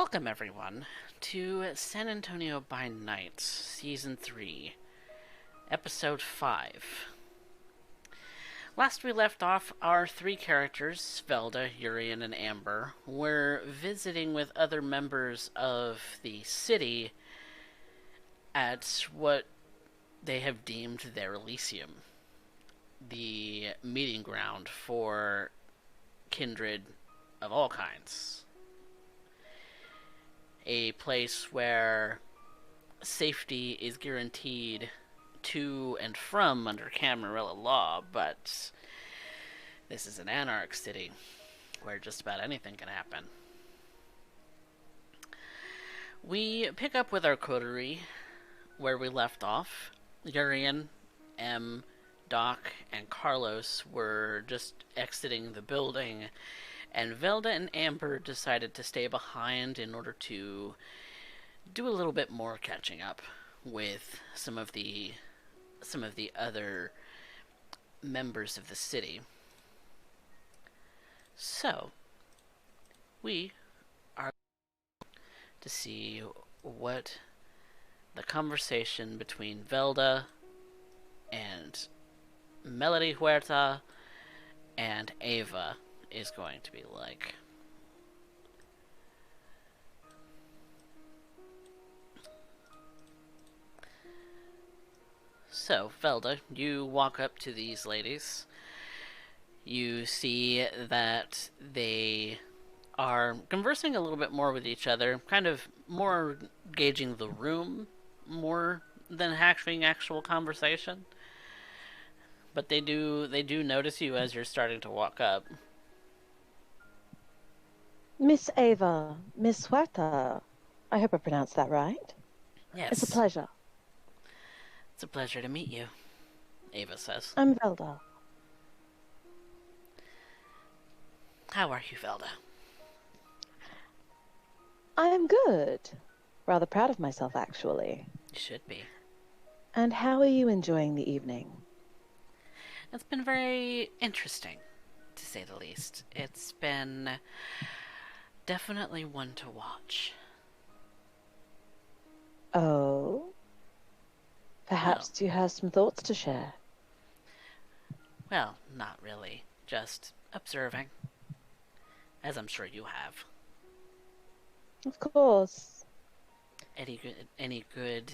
Welcome, everyone, to San Antonio by Night, Season 3, Episode 5. Last we left off, our three characters, Velda, Urien, and Amber, were visiting with other members of the city at what they have deemed their Elysium, the meeting ground for kindred of all kinds. A place where safety is guaranteed to and from under Camarilla law, but this is an anarch city where just about anything can happen. We pick up with our coterie where we left off. Urien, M, Doc, and Carlos were just exiting the building, and Velda and Amber decided to stay behind in order to do a little bit more catching up with some of the other members of the city. So, we are to see what the conversation between Velda and Melody Huerta and Ava is going to be like. So, Velda, you walk up to these ladies. You see that they are conversing a little bit more with each other, kind of more gauging the room more than having actual conversation. But they do notice you as you're starting to walk up. Miss Ava, Miss Huerta. I hope I pronounced that right. Yes. It's a pleasure. It's a pleasure to meet you, Ava says. I'm Velda. How are you, Velda? I am good. Rather proud of myself, actually. You should be. And how are you enjoying the evening? It's been very interesting, to say the least. It's been definitely one to watch. Oh? Perhaps you have some thoughts to share. Well, not really. Just observing. As I'm sure you have. Of course. Any good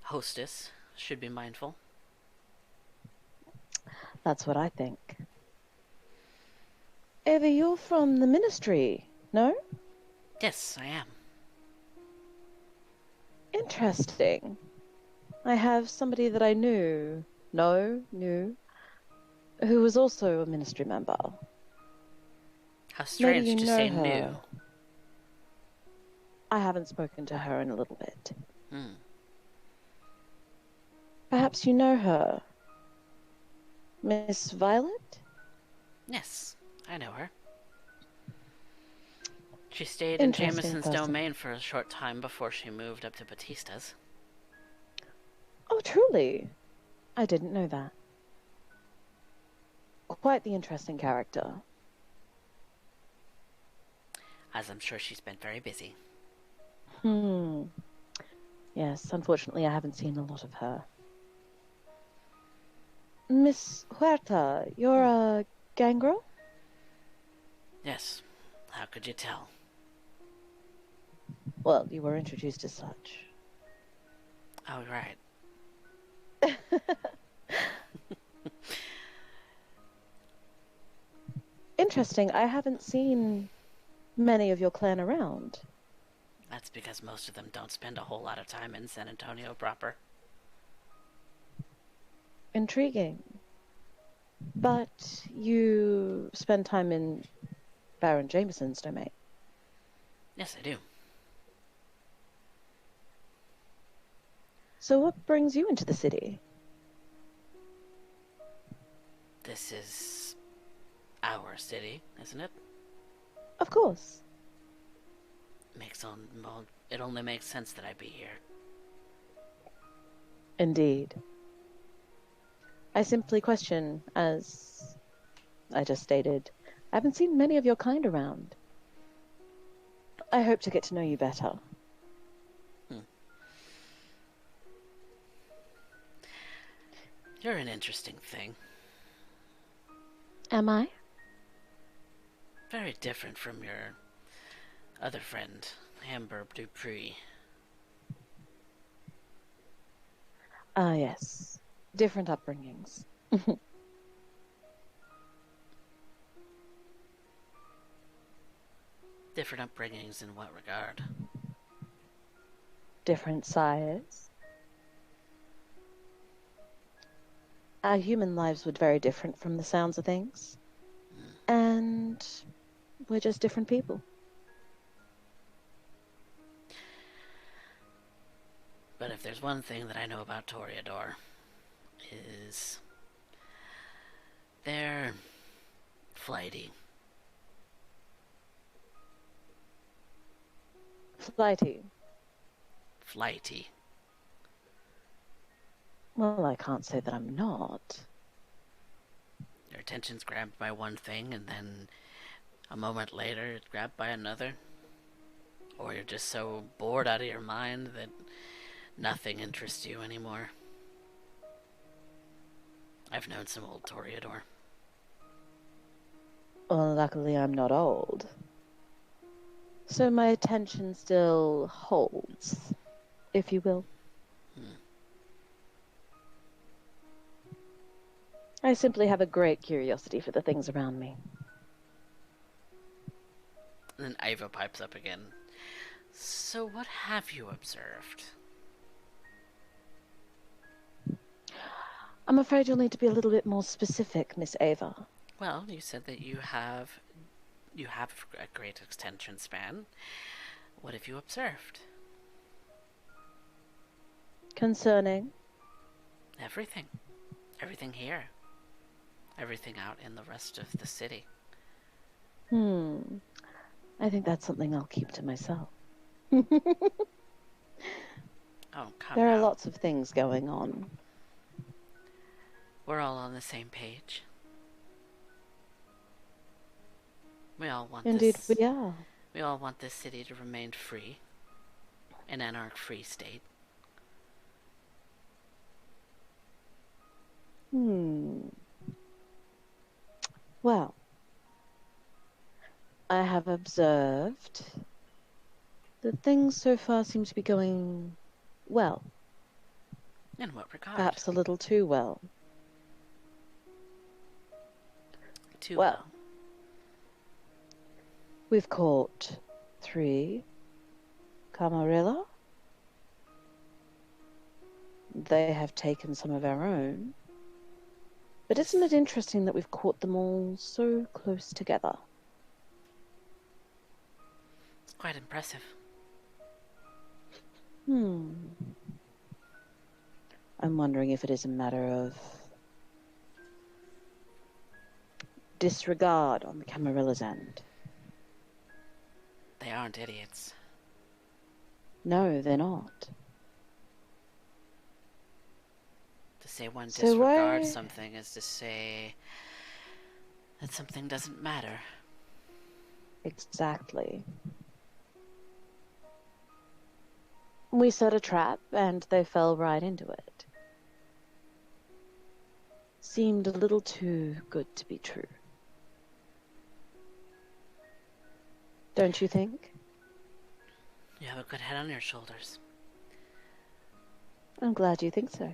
hostess should be mindful. That's what I think. Ava, you're from the ministry, no? Yes, I am. Interesting. I have somebody that I knew, who was also a ministry member. How strange Maybe you to know say her. new. I haven't spoken to her in a little bit. Hmm. Perhaps you know her. Miss Violet? Yes, I know her. She stayed in Jameson's domain for a short time before she moved up to Batista's. Oh, truly? I didn't know that. Quite the interesting character. As I'm sure she's been very busy. Yes, unfortunately I haven't seen a lot of her. Miss Huerta, you're a gangrel? Yes. How could you tell? Well, you were introduced as such. Oh, right. Interesting. I haven't seen many of your clan around. That's because most of them don't spend a whole lot of time in San Antonio proper. Intriguing. But you spend time in Baron Jameson's domain. Yes, I do. So what brings you into the city? This is our city, isn't it? Of course. Well, it only makes sense that I be here. Indeed. I simply question, as I just stated, I haven't seen many of your kind around. I hope to get to know you better. Hmm. You're an interesting thing. Am I? Very different from your other friend, Amber Dupree. Ah, yes. Different upbringings. Different upbringings in what regard? Different size. Our human lives were very different from the sounds of things. Hmm. And we're just different people. But if there's one thing that I know about Toreador, is they're flighty. Flighty. Flighty. Well, I can't say that I'm not. Your attention's grabbed by one thing, and then a moment later it's grabbed by another. Or you're just so bored out of your mind that nothing interests you anymore. I've known some old Toreador. Well, luckily I'm not old. So my attention still holds, if you will. Hmm. I simply have a great curiosity for the things around me. And then Iva pipes up again. So what have you observed? I'm afraid you'll need to be a little bit more specific, Miss Ava. Well, you said that you have a great attention span. What have you observed? Concerning? Everything. Everything here. Everything out in the rest of the city. I think that's something I'll keep to myself. Oh, come There are now. lots of things going on. We're all on the same page. We all want Indeed, this we are. we all want this city to remain free. An anarch-free state. Well, I have observed that things so far seem to be going well. In what regard? Perhaps a little too well. Too Well, well. we've caught 3 Camarilla. They have taken some of our own. But isn't it interesting that we've caught them all so close together? It's quite impressive. I'm wondering if it is a matter of disregard on the Camarilla's end. They aren't idiots. No, they're not. To say one So disregards why... something is to say that something doesn't matter. Exactly. We set a trap and they fell right into it. Seemed a little too good to be true. Don't you think? You have a good head on your shoulders. I'm glad you think so.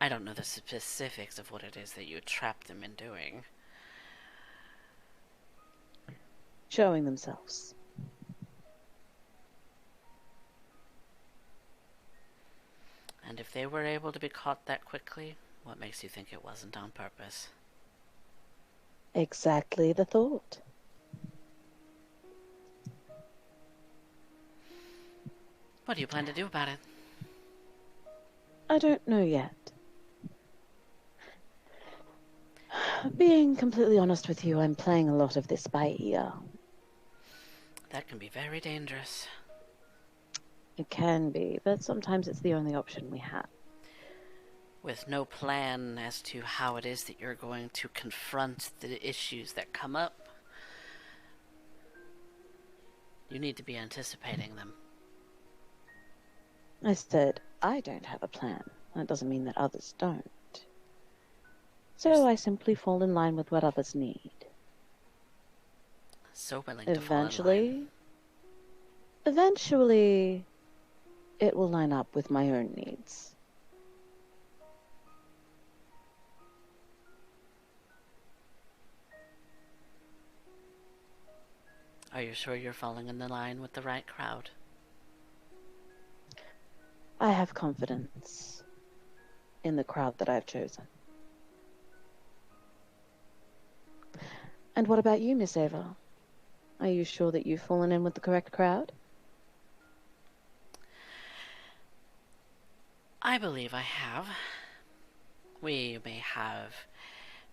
I don't know the specifics of what it is that you trapped them in doing. Showing themselves. And if they were able to be caught that quickly, what makes you think it wasn't on purpose? Exactly the thought. What do you plan to do about it? I don't know yet. Being completely honest with you, I'm playing a lot of this by ear. That can be very dangerous. It can be, but sometimes it's the only option we have. With no plan as to how it is that you're going to confront the issues that come up, You need to be anticipating them. I said, I don't have a plan. That doesn't mean that others don't. So I simply fall in line with what others need. So willing to fall in line. Eventually, it will line up with my own needs. Are you sure you're falling in the line with the right crowd? I have confidence in the crowd that I've chosen. And what about you, Miss Ava? Are you sure that you've fallen in with the correct crowd? I believe I have. We may have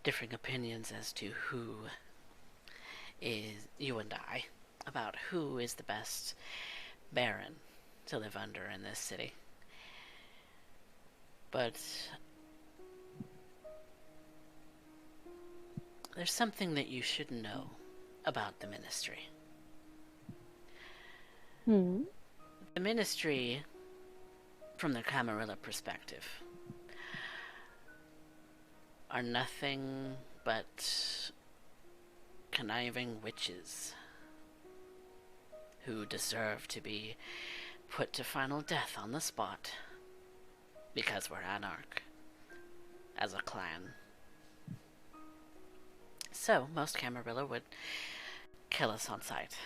differing opinions as to who is, you and I, about who is the best baron to live under in this city. But there's something that you should know about the Ministry. The Ministry, from the Camarilla perspective, are nothing but conniving witches who deserve to be put to final death on the spot because we're anarch as a clan. So most Camarilla would kill us on sight.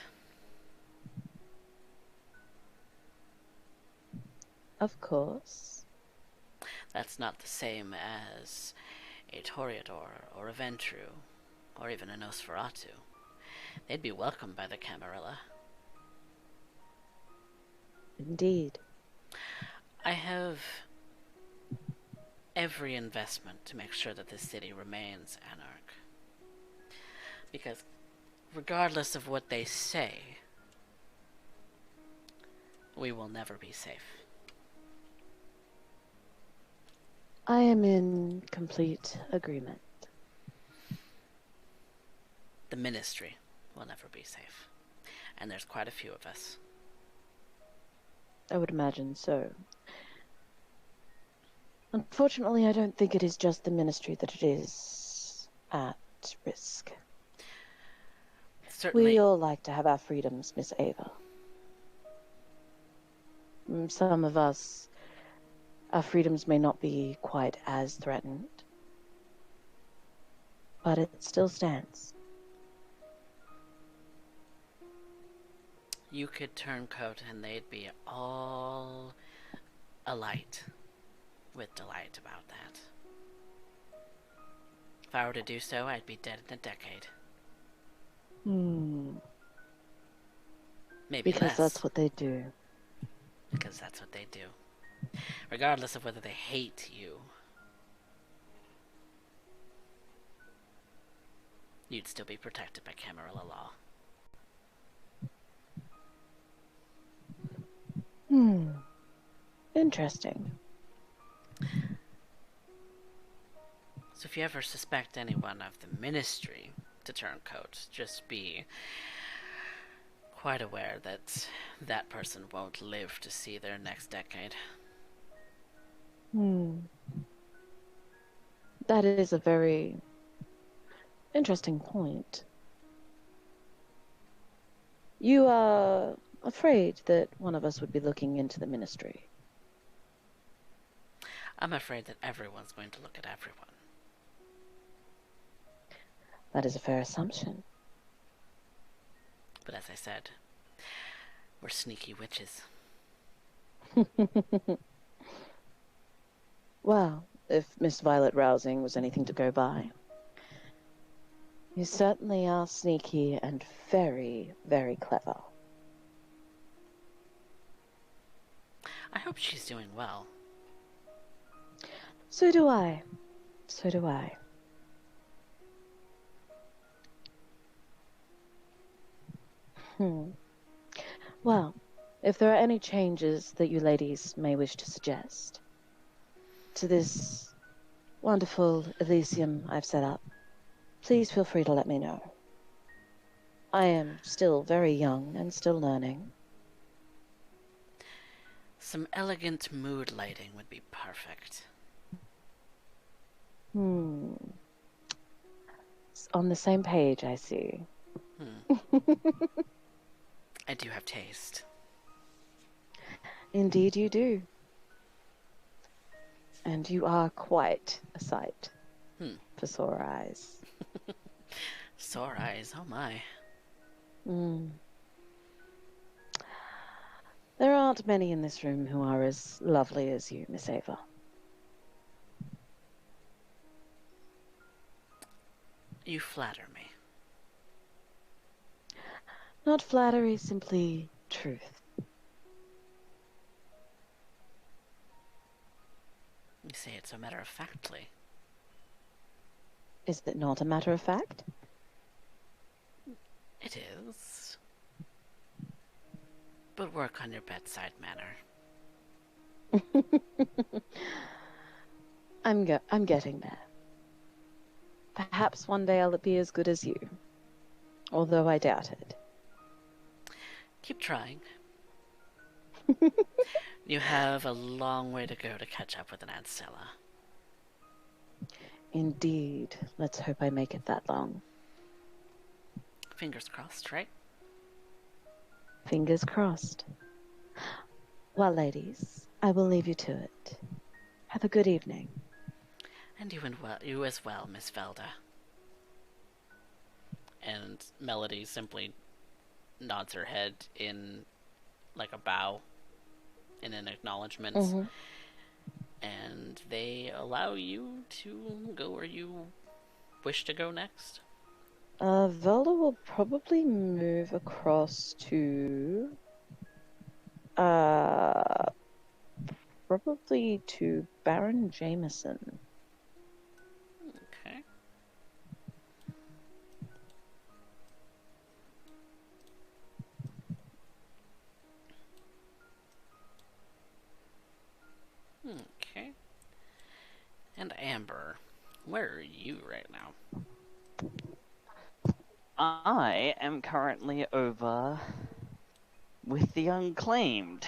Of course. That's not the same as a Toreador or a Ventru or even a Nosferatu. They'd be welcomed by the Camarilla. Indeed. I have every investment to make sure that this city remains anarch. Because regardless of what they say, we will never be safe. I am in complete agreement. The Ministry will never be safe. And there's quite a few of us. I would imagine so. Unfortunately, I don't think it is just the Ministry that it is at risk. Certainly. We all like to have our freedoms, Miss Ava. Some of us, our freedoms may not be quite as threatened, but it still stands. You could turncoat and they'd be all alight with delight about that. If I were to do so, I'd be dead in a decade. Maybe Because less. that's what they do. Because that's what they do. Regardless of whether they hate you, you'd still be protected by Camarilla law. Interesting. So if you ever suspect anyone of the Ministry to turncoat, just be quite aware that that person won't live to see their next decade. That is a very interesting point. You are afraid that one of us would be looking into the Ministry. I'm afraid that everyone's going to look at everyone. That is a fair assumption. But as I said, we're sneaky witches. Well, if Miss Violet Rousing was anything to go by, you certainly are sneaky and very, very clever. I hope she's doing well. So do I. So do I. Well, if there are any changes that you ladies may wish to suggest to this wonderful Elysium I've set up, please feel free to let me know. I am still very young and still learning. Some elegant mood lighting would be perfect. Hmm. On the same page, I see. Hmm. I do have taste. Indeed, you do. And you are quite a sight Hmm. for sore eyes. Sore eyes, oh my. Hmm. There aren't many in this room who are as lovely as you, Miss Ava. You flatter me. Not flattery, simply truth. You say it so matter-of-factly. Is it not a matter of fact? It is. But work on your bedside manner. I'm getting there. Perhaps one day I'll be as good as you, although I doubt it. Keep trying. You have a long way to go to catch up with an Ancilla. Indeed. Let's hope I make it that long. Fingers crossed, right? Fingers crossed. Well, ladies, I will leave you to it. Have a good evening. And you as well, Miss Velda. And Melody simply nods her head in like a bow in an acknowledgement. Mm-hmm. And they allow you to go where you wish to go next. Velda will probably move across to uh probably to Baron Jameson. Okay. Okay. And Amber, where are you right now? I am currently over with the unclaimed.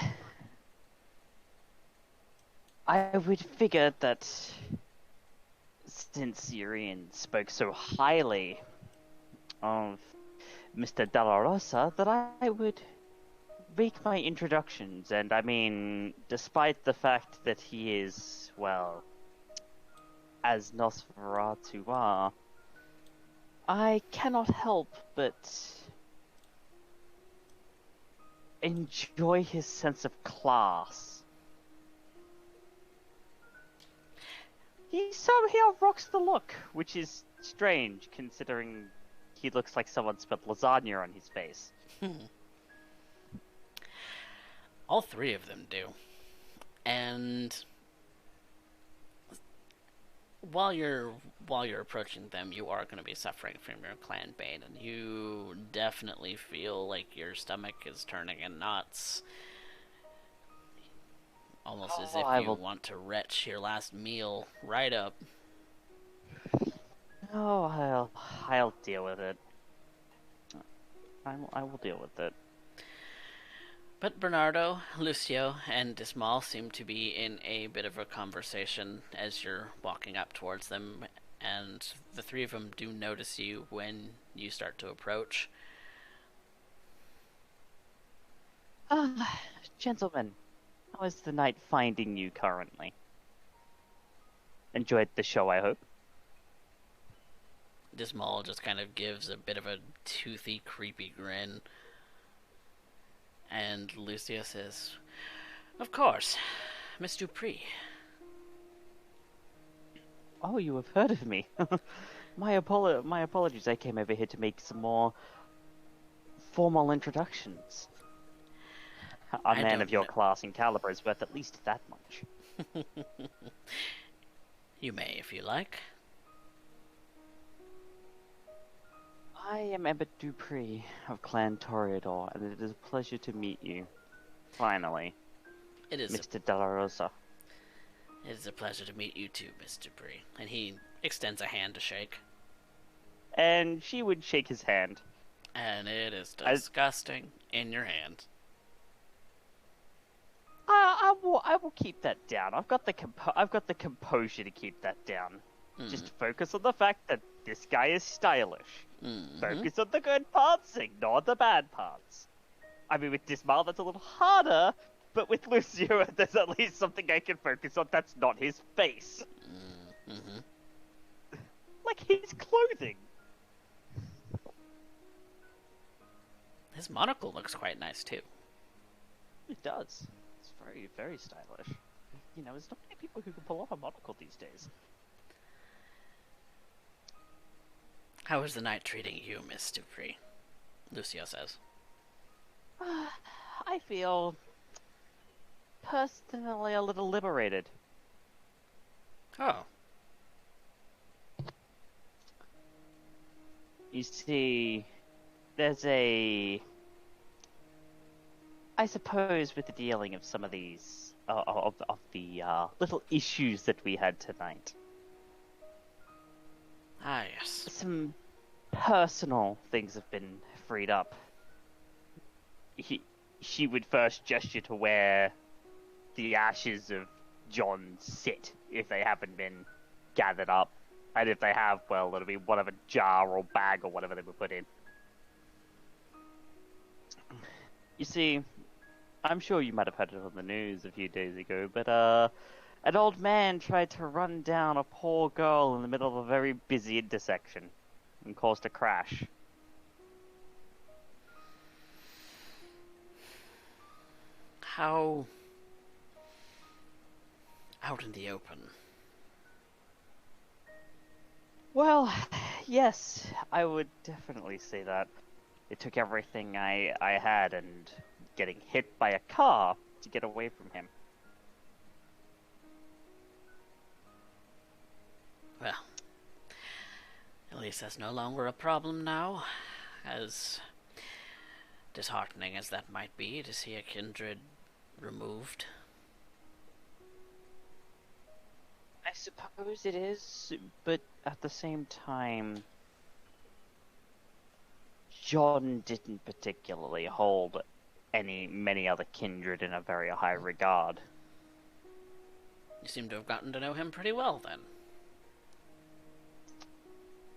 I would figure that since Urien spoke so highly of Mr. Della Rosa, that I would make my introductions. And I mean, despite the fact that he is, well, as Nosferatu are, I cannot help but enjoy his sense of class. He somehow rocks the look, which is strange considering he looks like someone spilled lasagna on his face. All three of them do. And while you're approaching them, you are going to be suffering from your clan bane, and you definitely feel like your stomach is turning in knots, almost as if I you will. want to retch your last meal right up. Oh, I'll deal with it. I will deal with it. But Bernardo, Lucio, and Dismal seem to be in a bit of a conversation as you're walking up towards them, and the three of them do notice you when you start to approach. Ah, gentlemen, how is the night finding you currently? Enjoyed the show, I hope. Dismal just kind of gives a bit of a toothy, creepy grin. And Lucio says, "Of course, Miss Dupree." Oh, you have heard of me. My apologies. I came over here to make some more formal introductions. A I man don't of your know. class and caliber is worth at least that much. You may if you like. I am Emma Dupree of Clan Toreador, and it is a pleasure to meet you. Finally, It is Mr. Della Rosa. a pleasure to meet you too, Miss Dupree. And he extends a hand to shake. And she would shake his hand. And it is I, disgusting in your hand. I will keep that down. I've got the composure to keep that down. Mm. Just focus on the fact that this guy is stylish. Mm-hmm. Focus on the good parts, ignore the bad parts. I mean, with Dismal, that's a little harder, but with Lucio, there's at least something I can focus on that's not his face. Mm-hmm. Like his clothing. His monocle looks quite nice too. It does. It's very, very stylish. You know, there's not many people who can pull off a monocle these days. How is the night treating you, Miss Dupree? Lucio says. I feel personally a little liberated. Oh. You see, there's I suppose with the dealing of some of these, of the little issues that we had tonight, Ah, yes. some personal things have been freed up. She would first gesture to where the ashes of John sit, if they haven't been gathered up. And if they have, well, it'll be whatever jar or bag or whatever they were put in. You see, I'm sure you might have heard it on the news a few days ago, but an old man tried to run down a poor girl in the middle of a very busy intersection and caused a crash. How out in the open? Well, yes, I would definitely say that. It took everything I had and getting hit by a car to get away from him. Well, at least that's no longer a problem now, as disheartening as that might be to see a kindred removed. I suppose it is, but at the same time, John didn't particularly hold many other kindred in a very high regard. You seem to have gotten to know him pretty well, then.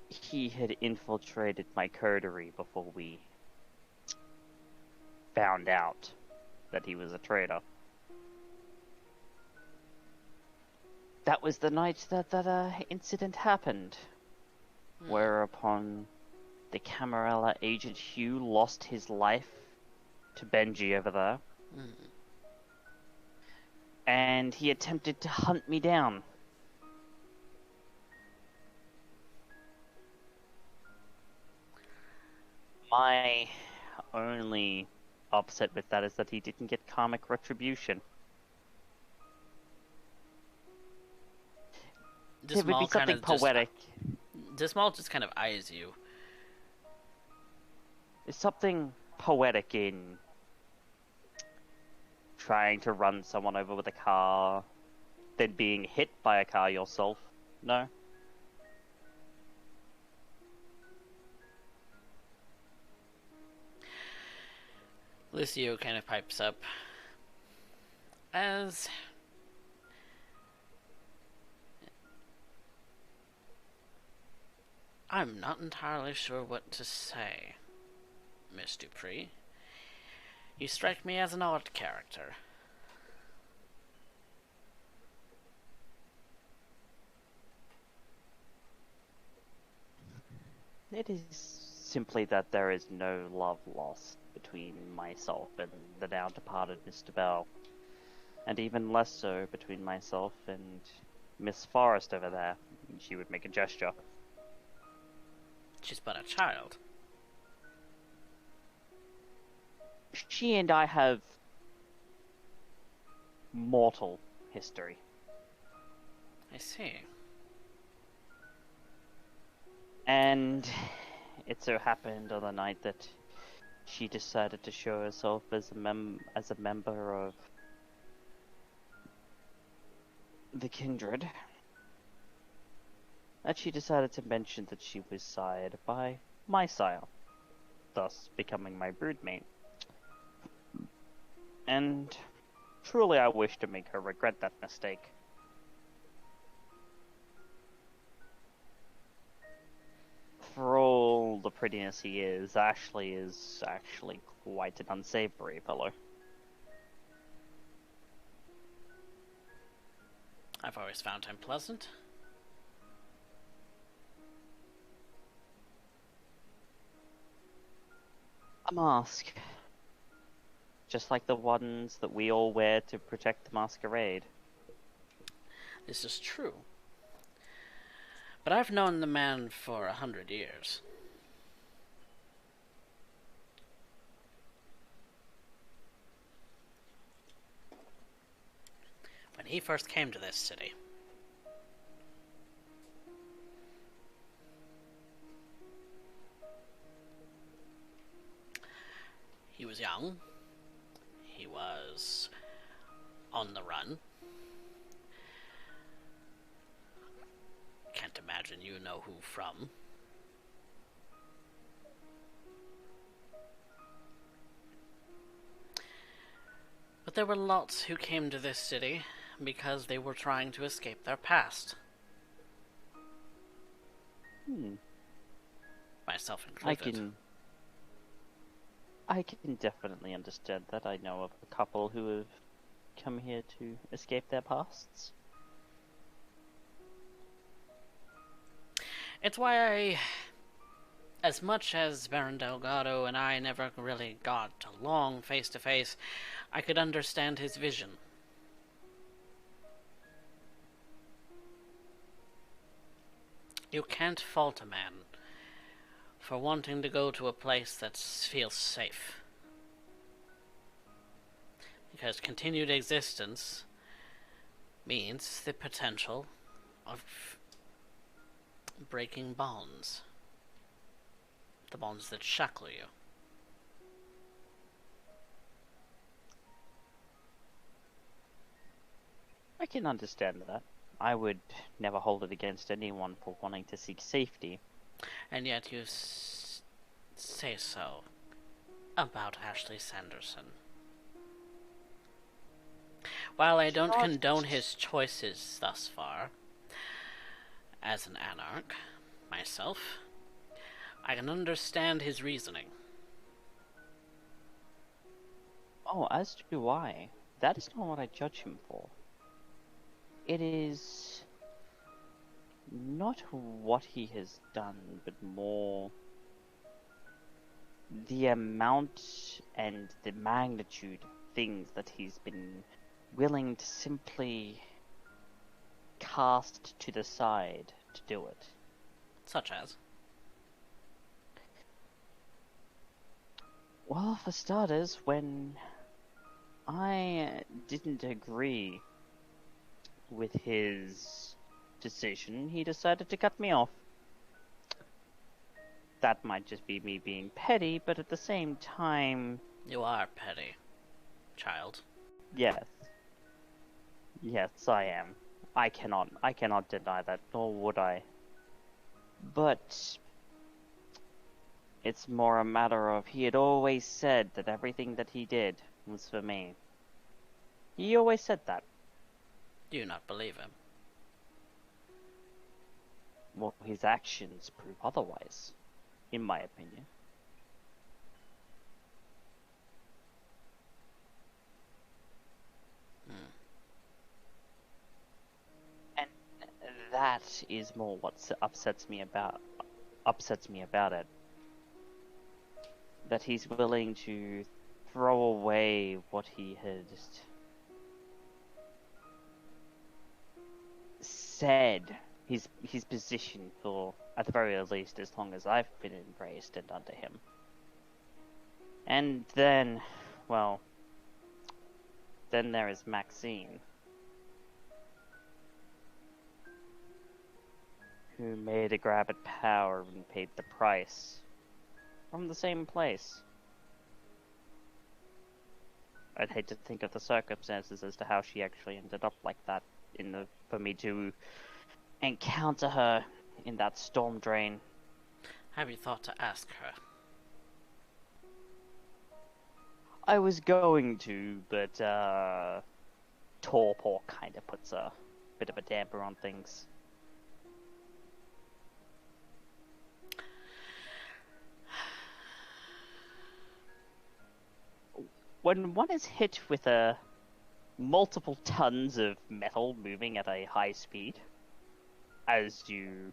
He had infiltrated my coterie before we found out that he was a traitor. That was the night that incident happened, whereupon the Camarilla agent Hugh lost his life to Benji over there, and he attempted to hunt me down. My only upset with that is that he didn't get karmic retribution. There would be something poetic. Dismal just kind of eyes you. There's something poetic in trying to run someone over with a car, then being hit by a car yourself. No? Lucio kind of pipes up. As I'm not entirely sure what to say, Miss Dupree. You strike me as an odd character. It is simply that there is no love lost between myself and the now departed Mr. Bell. And even less so between myself and Miss Forrest over there. She would make a gesture. She's but a child. She and I have mortal history. I see. And it so happened on the night that she decided to show herself as a member of the kindred, that she decided to mention that she was sired by my sire. thus becoming my broodmate. And truly I wish to make her regret that mistake. For all the prettiness he is actually quite an unsavory fellow. I've always found him pleasant. A mask. Just like the ones that we all wear to protect the masquerade. This is true. But I've known the man for 100 years. When he first came to this city, he was young. He was on the run. Can't imagine you know who from. But there were lots who came to this city because they were trying to escape their past. Myself included. I can definitely understand that. I know of a couple who have come here to escape their pasts. It's why as much as Baron Delgado and I never really got along face to face, I could understand his vision. You can't fault a man for wanting to go to a place that feels safe. Because continued existence means the potential of breaking bonds. The bonds that shackle you. I can understand that. I would never hold it against anyone for wanting to seek safety. And yet you say so about Ashley Sanderson. While I don't condone his choices thus far, as an anarch myself, I can understand his reasoning. Oh, as do I. That is not what I judge him for. It is not what he has done, but more the amount and the magnitude of things that he's been willing to simply cast to the side to do it. Such as? Well, for starters, when I didn't agree with his decision, he decided to cut me off. That might just be me being petty, but at the same time... You are petty, child. Yes. Yes, I am. I cannot deny that, nor would I. But it's more a matter of he had always said that everything that he did was for me. He always said that. Do you not believe him? Well, his actions prove otherwise, in my opinion. And that is more what upsets me about it. That he's willing to throw away what he had said, his position for, at the very least, as long as I've been embraced and under him. And then, well, then there is Maxine, who made a grab at power and paid the price from the same place. I'd hate to think of the circumstances as to how she actually ended up like that for me to encounter her in that storm drain. Have you thought to ask her? I was going to, but torpor kind of puts a bit of a damper on things. When one is hit with multiple tons of metal moving at a high speed, as you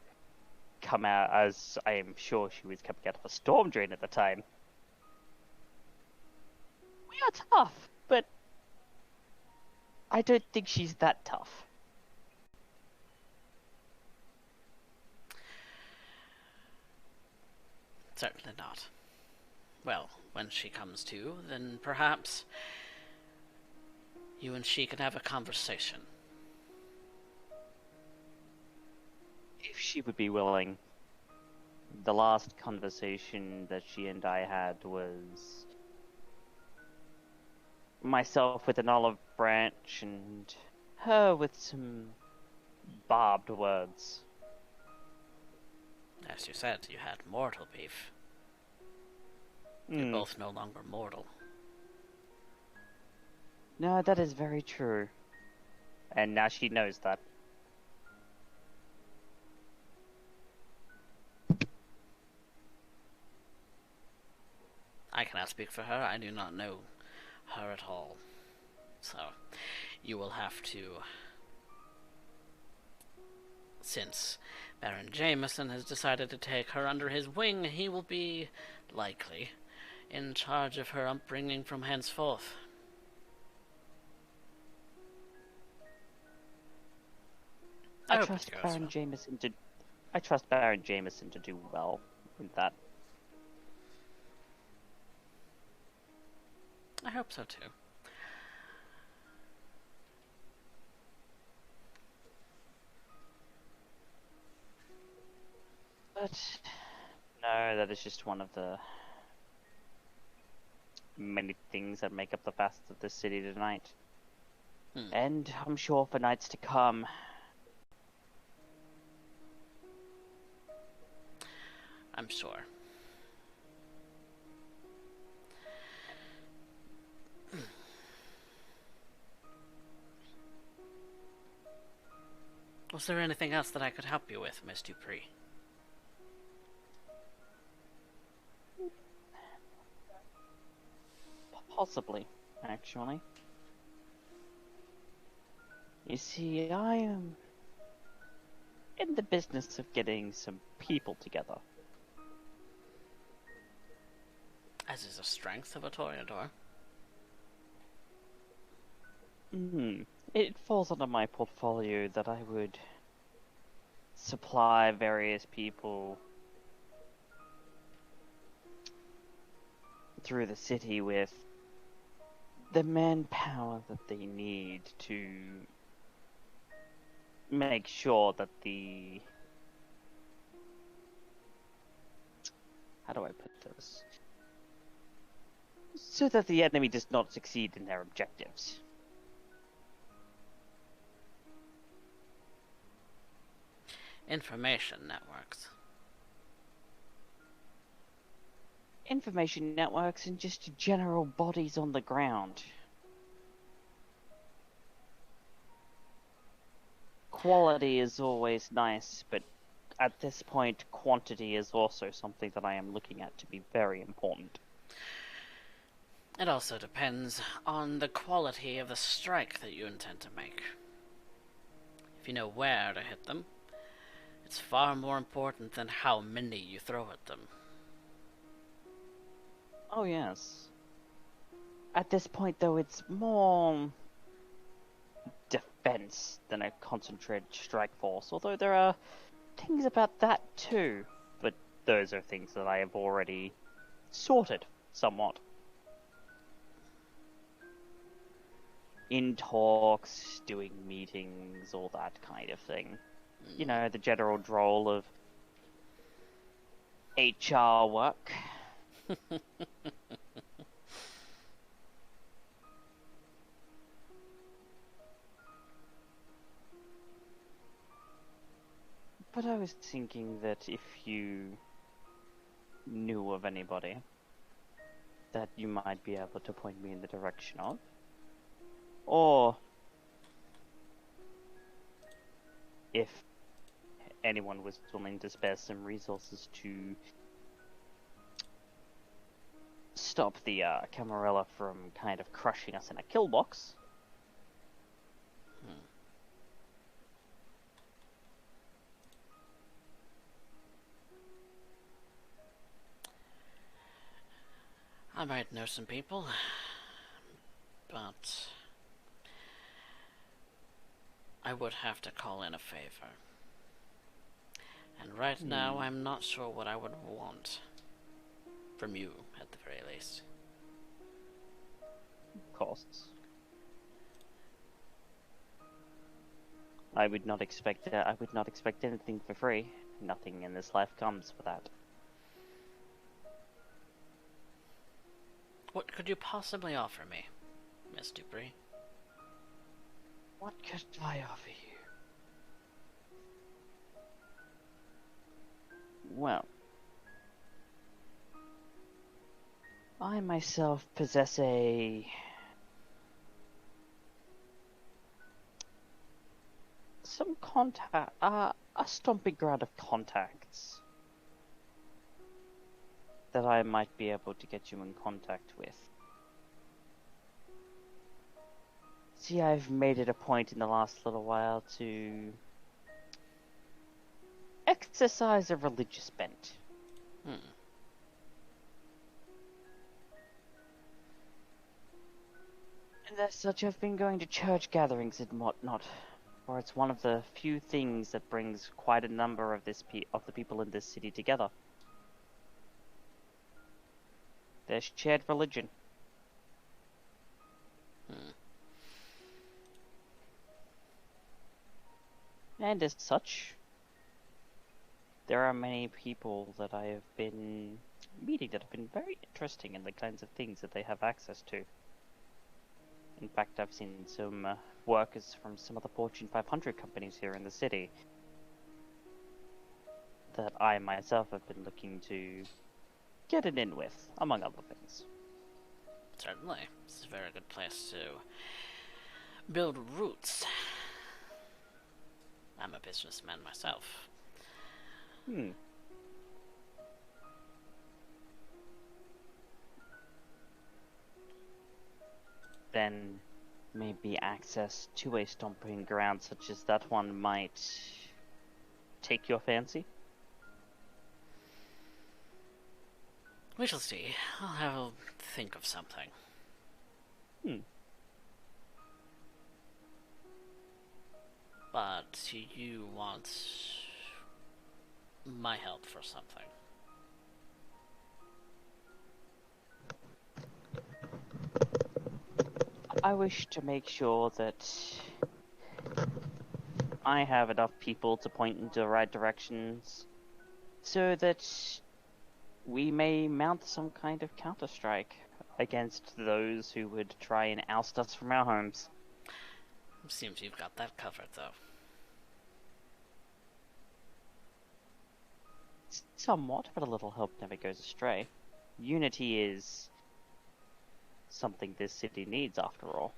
come out, as I am sure she was coming out of a storm drain at the time, we are tough, but I don't think she's that tough. Certainly not. Well, when she comes to, then perhaps you and she can have a conversation. If she would be willing. The last conversation that she and I had was myself with an olive branch and her with some barbed words. As you said, you had mortal beef. You're both no longer mortal. No, that is very true. And now she knows that. I cannot speak for her. I do not know her at all. So, you will have to... Since Baron Jameson has decided to take her under his wing, he will be, likely, in charge of her upbringing from henceforth. I trust Baron Jameson to... I trust Baron Jameson to do well with that. I hope so too. But no, that is just one of the many things that make up the facets of this city tonight. And I'm sure for nights to come. I'm sure. Was there anything else that I could help you with, Miss Dupree? Possibly, actually. You see, I am in the business of getting some people together. As is a strength of a Toreador. It falls under my portfolio that I would supply various people through the city with the manpower that they need to make sure that the... How do I put this? So that the enemy does not succeed in their objectives. Information networks. Information networks and just general bodies on the ground. Quality is always nice, but at this point, quantity is also something that I am looking at to be very important. It also depends on the quality of the strike that you intend to make. If you know where to hit them, it's far more important than how many you throw at them. Oh yes. At this point, though, it's more defense than a concentrated strike force, although there are things about that too, but those are things that I have already sorted somewhat. In talks, doing meetings, all that kind of thing. You know, the general droll of HR work. But I was thinking that if you knew of anybody that you might be able to point me in the direction of. Or if anyone was willing to spare some resources to stop the Camarilla from kind of crushing us in a kill box. I might know some people, but I would have to call in a favor. And right now, I'm not sure what I would want. From you, at the very least. Costs. I would not expect anything for free. Nothing in this life comes for that. What could you possibly offer me, Miss Dupree? What could I offer you? Well, I myself possess a stomping ground of contacts that I might be able to get you in contact with. See, I've made it a point in the last little while to exercise a religious bent. And as such, I've been going to church gatherings and whatnot, for it's one of the few things that brings quite a number of the people in this city together. Their shared religion. And as such, there are many people that I have been meeting that have been very interesting in the kinds of things that they have access to. In fact, I've seen some workers from some of the Fortune 500 companies here in the city that I myself have been looking to get it in with, among other things. Certainly. This is a very good place to build roots. I'm a businessman myself. Then maybe access to a stomping ground such as that one might take your fancy? We shall see. I'll have a think of something. But you want my help for something. I wish to make sure that I have enough people to point into the right directions so that we may mount some kind of counter-strike against those who would try and oust us from our homes. Seems you've got that covered, though. Somewhat, but a little help never goes astray. Unity is something this city needs, after all.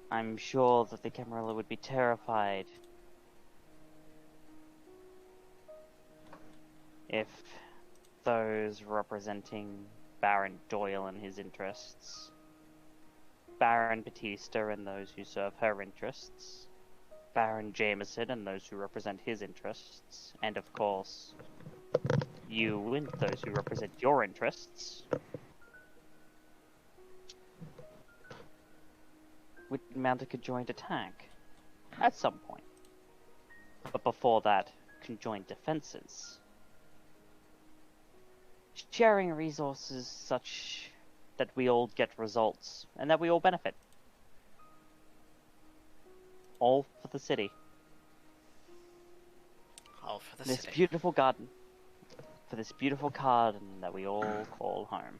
I'm sure that the Camarilla would be terrified if those representing Baron Doyle and his interests, Baron Batista and those who serve her interests, Baron Jameson and those who represent his interests, and of course, you and those who represent your interests, would mount a conjoined attack at some point. But before that, conjoined defenses. Sharing resources such that we all get results and that we all benefit. All for the city. All for the This city. beautiful garden. For this beautiful garden that we all call home.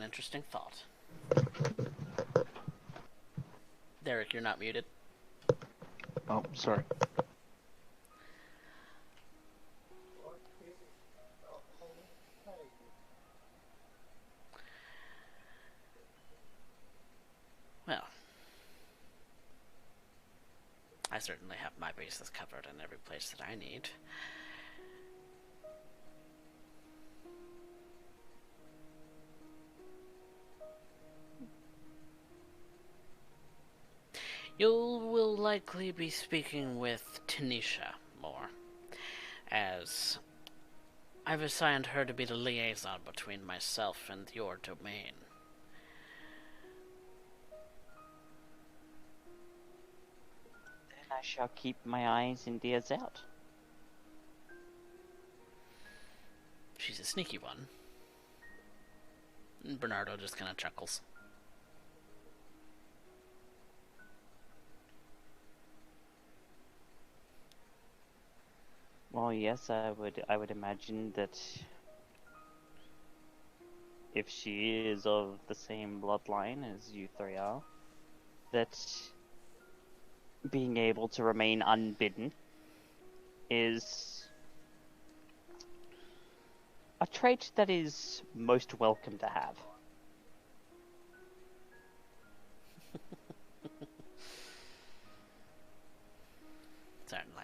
an interesting thought. Derek, you're not muted. Oh, sorry. Well, I certainly have my bases covered in every place that I need. You will likely be speaking with Tanisha more, as I've assigned her to be the liaison between myself and your domain. Then I shall keep my eyes and ears out. She's a sneaky one. And Bernardo just kind of chuckles. Well, yes, I would imagine that if she is of the same bloodline as you three are, that being able to remain unbidden is a trait that is most welcome to have. Certainly.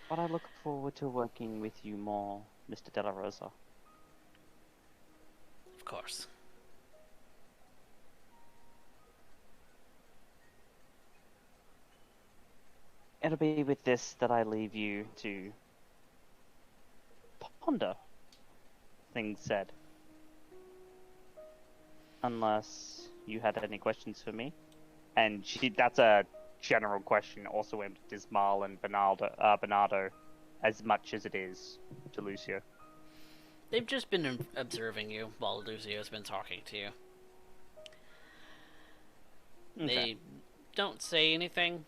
But I look forward to working with you more, Mr. De La Rosa. Of course. It'll be with this that I leave you to ponder things said. Unless you had any questions for me. And that's a general question also aimed at Dismal and Bernardo as much as it is to Lucio. They've just been observing you while Lucio's been talking to you. Okay. They don't say anything.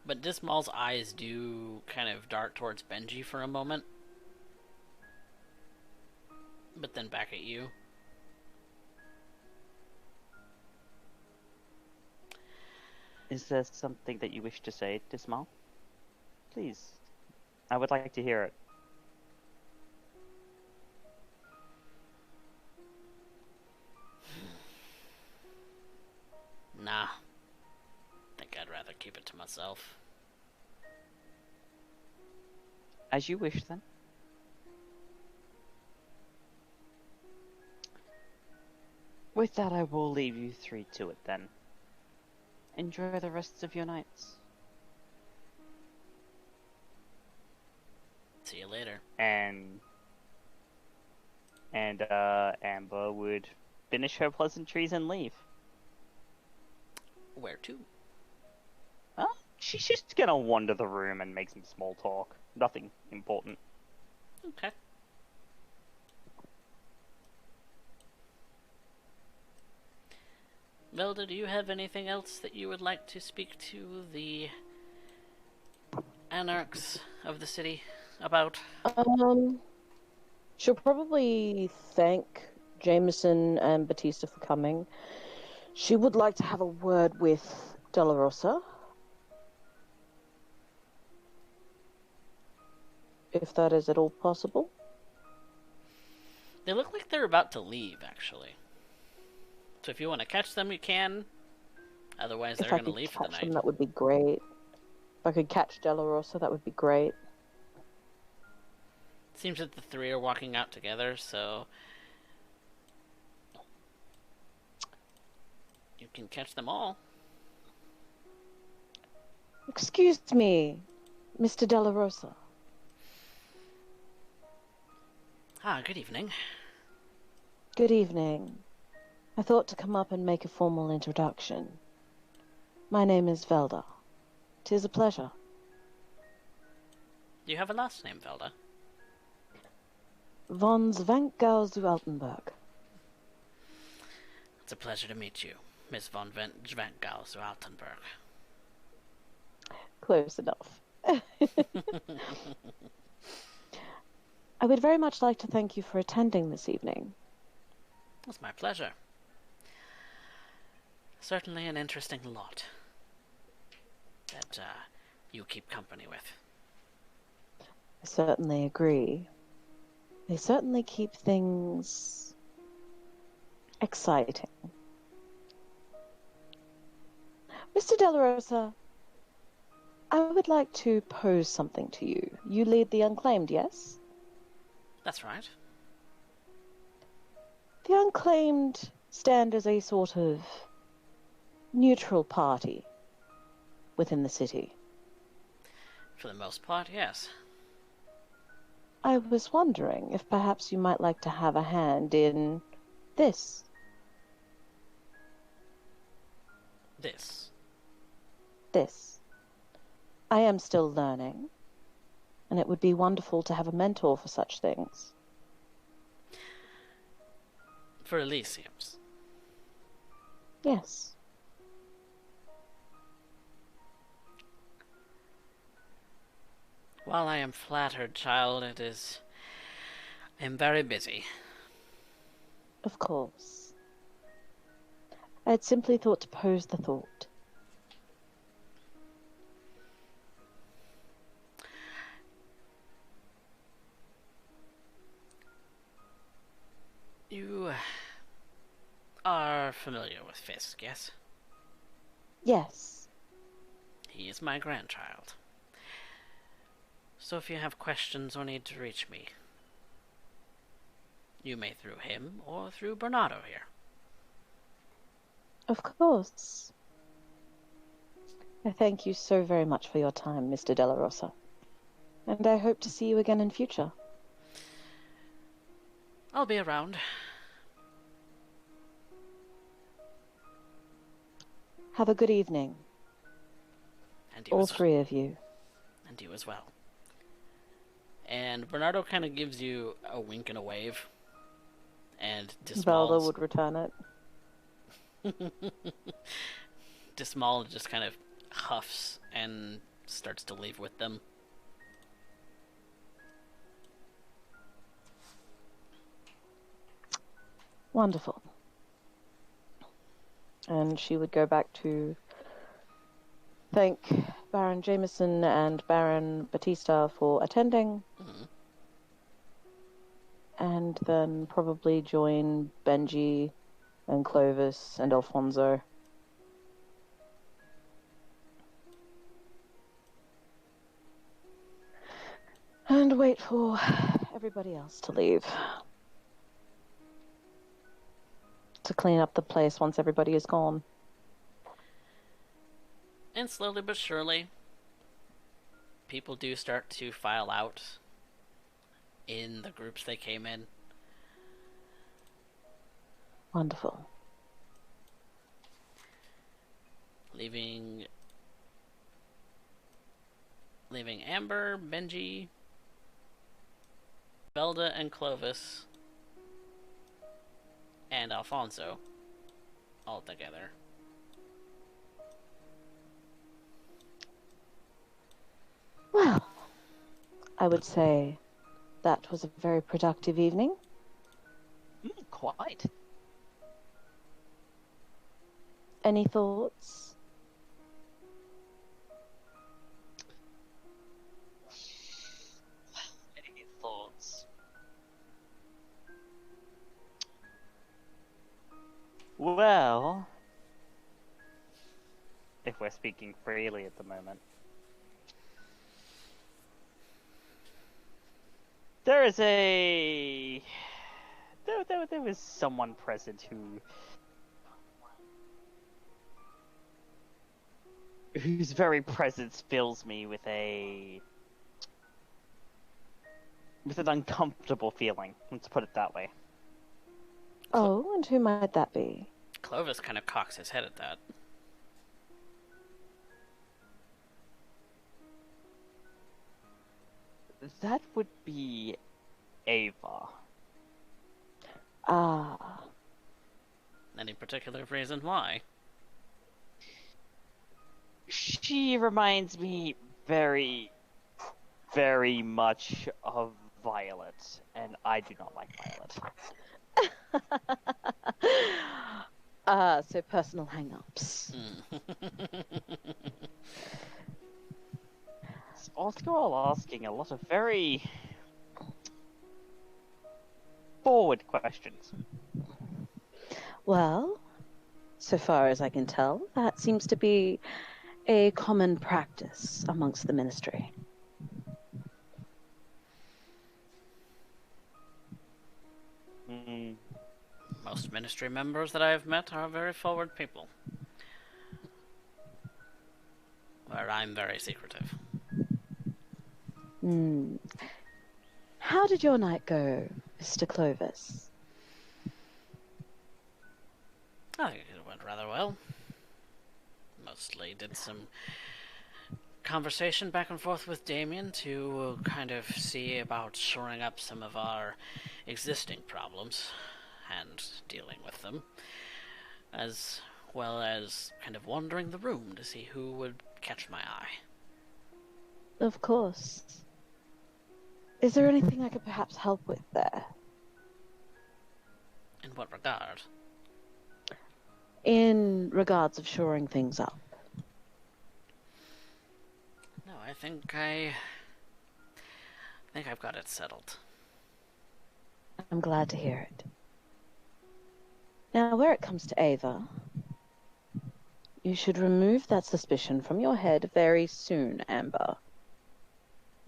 But Dismal's eyes do kind of dart towards Benji for a moment. But then back at you. Is there something that you wish to say, Dismal? Please. I would like to hear it. Nah. Think I'd rather keep it to myself. As you wish, then. With that, I will leave you three to it, then. Enjoy the rest of your nights. See you later. And Amber would finish her pleasantries and leave. Where to? She's just gonna wander the room and make some small talk. Nothing important. Okay. Velda, do you have anything else that you would like to speak to the anarchs of the city about? She'll probably thank Jameson and Batista for coming. She would like to have a word with De La Rosa. If that is at all possible. They look like they're about to leave, actually. So if you want to catch them, you can. Otherwise, they're going to leave for the If I could catch them, night. that would be great. If I could catch De La Rosa, that would be great. Seems that the three are walking out together, so you can catch them all. Excuse me, Mr. De La Rosa. Ah, good evening. Good evening. I thought to come up and make a formal introduction. My name is Velda. 'Tis a pleasure. Do you have a last name, Velda? Von Zvankgau zu Altenburg. It's a pleasure to meet you, Miss von Schwenkgau zu Altenburg. Close enough. I would very much like to thank you for attending this evening. It's my pleasure. Certainly an interesting lot that you keep company with. I certainly agree. They certainly keep things exciting. Mr. De La Rosa, I would like to pose something to you. You lead the Unclaimed, yes? That's right. The Unclaimed stand as a sort of neutral party within the city. For the most part, yes. I was wondering if perhaps you might like to have a hand in this. This. This. I am still learning, and it would be wonderful to have a mentor for such things. For Elysiums. Yes. While I am flattered, child, I am very busy. Of course. I had simply thought to pose the thought. You are familiar with Fisk, yes? Yes. He is my grandchild. So if you have questions or need to reach me, you may through him or through Bernardo here. Of course. I thank you so very much for your time, Mr. De La Rosa. And I hope to see you again in future. I'll be around. Have a good evening, And you all as three of you. And you as well. And Bernardo kind of gives you a wink and a wave. And Velda Dismal would return it. Dismal just kind of huffs and starts to leave with them. Wonderful. And she would go back to thank Baron Jameson and Baron Batista for attending. Mm-hmm. And then probably join Benji and Clovis and Alfonso. And wait for everybody else to leave. To clean up the place once everybody is gone. And slowly but surely, people do start to file out in the groups they came in. Wonderful. Leaving Amber, Benji, Velda, and Clovis, and Alfonso all together. Well, I would say that was a very productive evening. Quite. Any thoughts? Any thoughts? Well, if we're speaking freely at the moment, there is there was someone present whose very presence fills me with an uncomfortable feeling. Let's put it that way. Oh, and who might that be? Clovis kind of cocks his head at that. That would be Ava. Ah, Any particular reason why? She reminds me very very much of Violet, and I do not like Violet. So personal hang-ups. You're all asking a lot of very forward questions. Well, so far as I can tell, that seems to be a common practice amongst the ministry. Most ministry members that I have met are very forward people. Where I'm very secretive. How did your night go, Mr. Clovis? I think it went rather well. Mostly did some conversation back and forth with Damien to kind of see about shoring up some of our existing problems and dealing with them, as well as kind of wandering the room to see who would catch my eye. Of course. Is there anything I could perhaps help with there? In what regard? In regards of shoring things up. No, I think I've got it settled. I'm glad to hear it. Now, where it comes to Ava, you should remove that suspicion from your head very soon, Amber.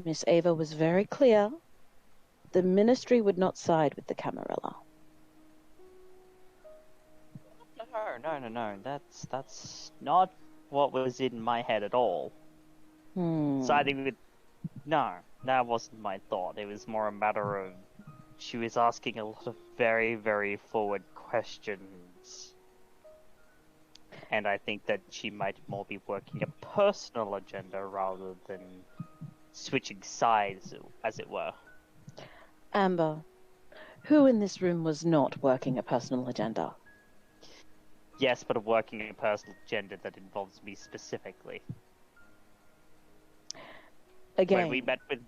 Miss Ava was very clear. The ministry would not side with the Camarilla. No. That's not what was in my head at all. Siding with... No, that wasn't my thought. It was more a matter of... She was asking a lot of very, very forward questions. And I think that she might more be working a personal agenda rather than switching sides, as it were. Amber, who in this room was not working a personal agenda? Yes, but working a personal agenda that involves me specifically. Again, when we met with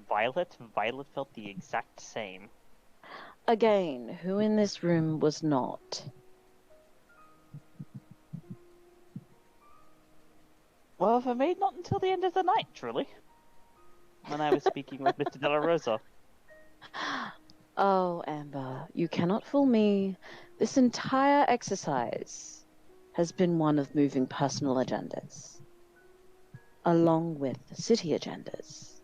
Violet, Violet felt the exact same. Again, who in this room was not? Well, for me, not until the end of the night, truly. When I was speaking with Mr. De La Rosa. Oh, Amber, you cannot fool me. This entire exercise has been one of moving personal agendas, along with city agendas.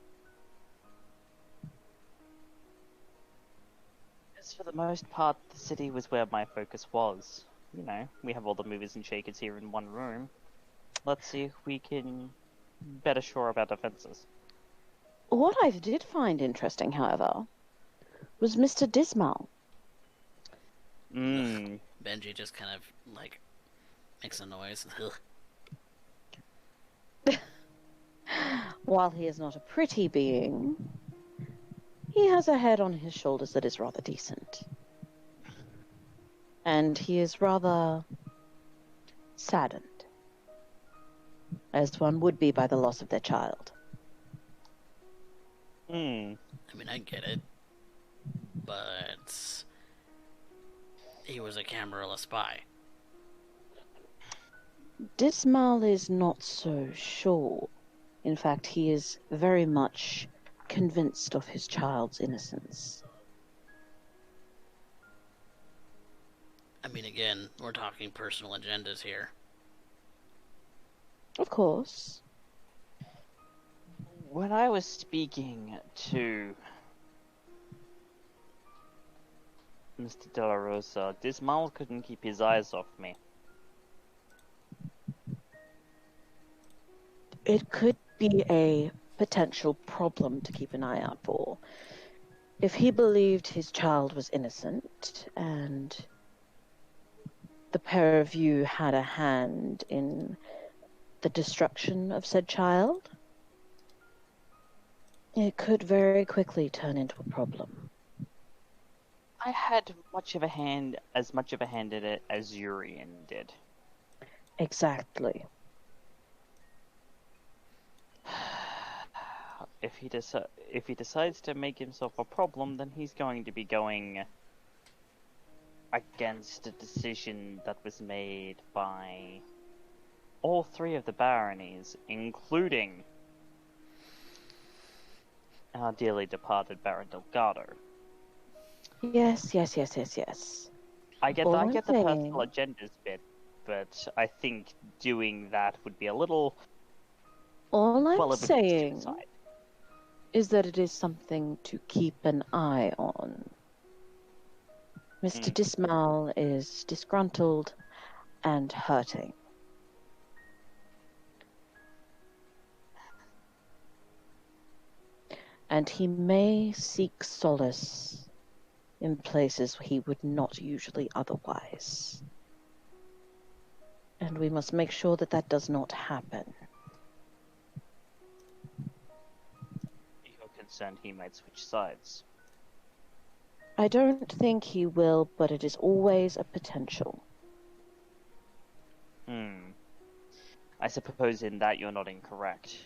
Because for the most part, the city was where my focus was. You know, we have all the movers and shakers here in one room. Let's see if we can better shore up our defenses. What I did find interesting, however, was Mr. Dismal. Benji just kind of, like, makes a noise. While he is not a pretty being, he has a head on his shoulders that is rather decent. And he is rather saddened, as one would be by the loss of their child. I mean, I get it, but he was a Camarilla spy. Dismal is not so sure. In fact, he is very much convinced of his child's innocence. I mean, again, we're talking personal agendas here. Of course. When I was speaking to Mr. De La Rosa, Dismal couldn't keep his eyes off me. It could be a potential problem to keep an eye out for. If he believed his child was innocent and the pair of you had a hand in the destruction of said child, it could very quickly turn into a problem. I had as much of a hand in it as Urien did. Exactly. if he decides to make himself a problem, then he's going to be going against a decision that was made by all three of the baronies, including our dearly departed Baron Delgado. Yes, yes, yes, yes, yes. I get All I'm the personal saying- agendas bit, but I think doing that would be a little All I'm well of a saying suicide. is that it is something to keep an eye on. Mr. Mm. Dismal is disgruntled and hurting. And he may seek solace in places he would not usually otherwise. And we must make sure that that does not happen. You're concerned he might switch sides. I don't think he will, but it is always a potential. I suppose in that you're not incorrect.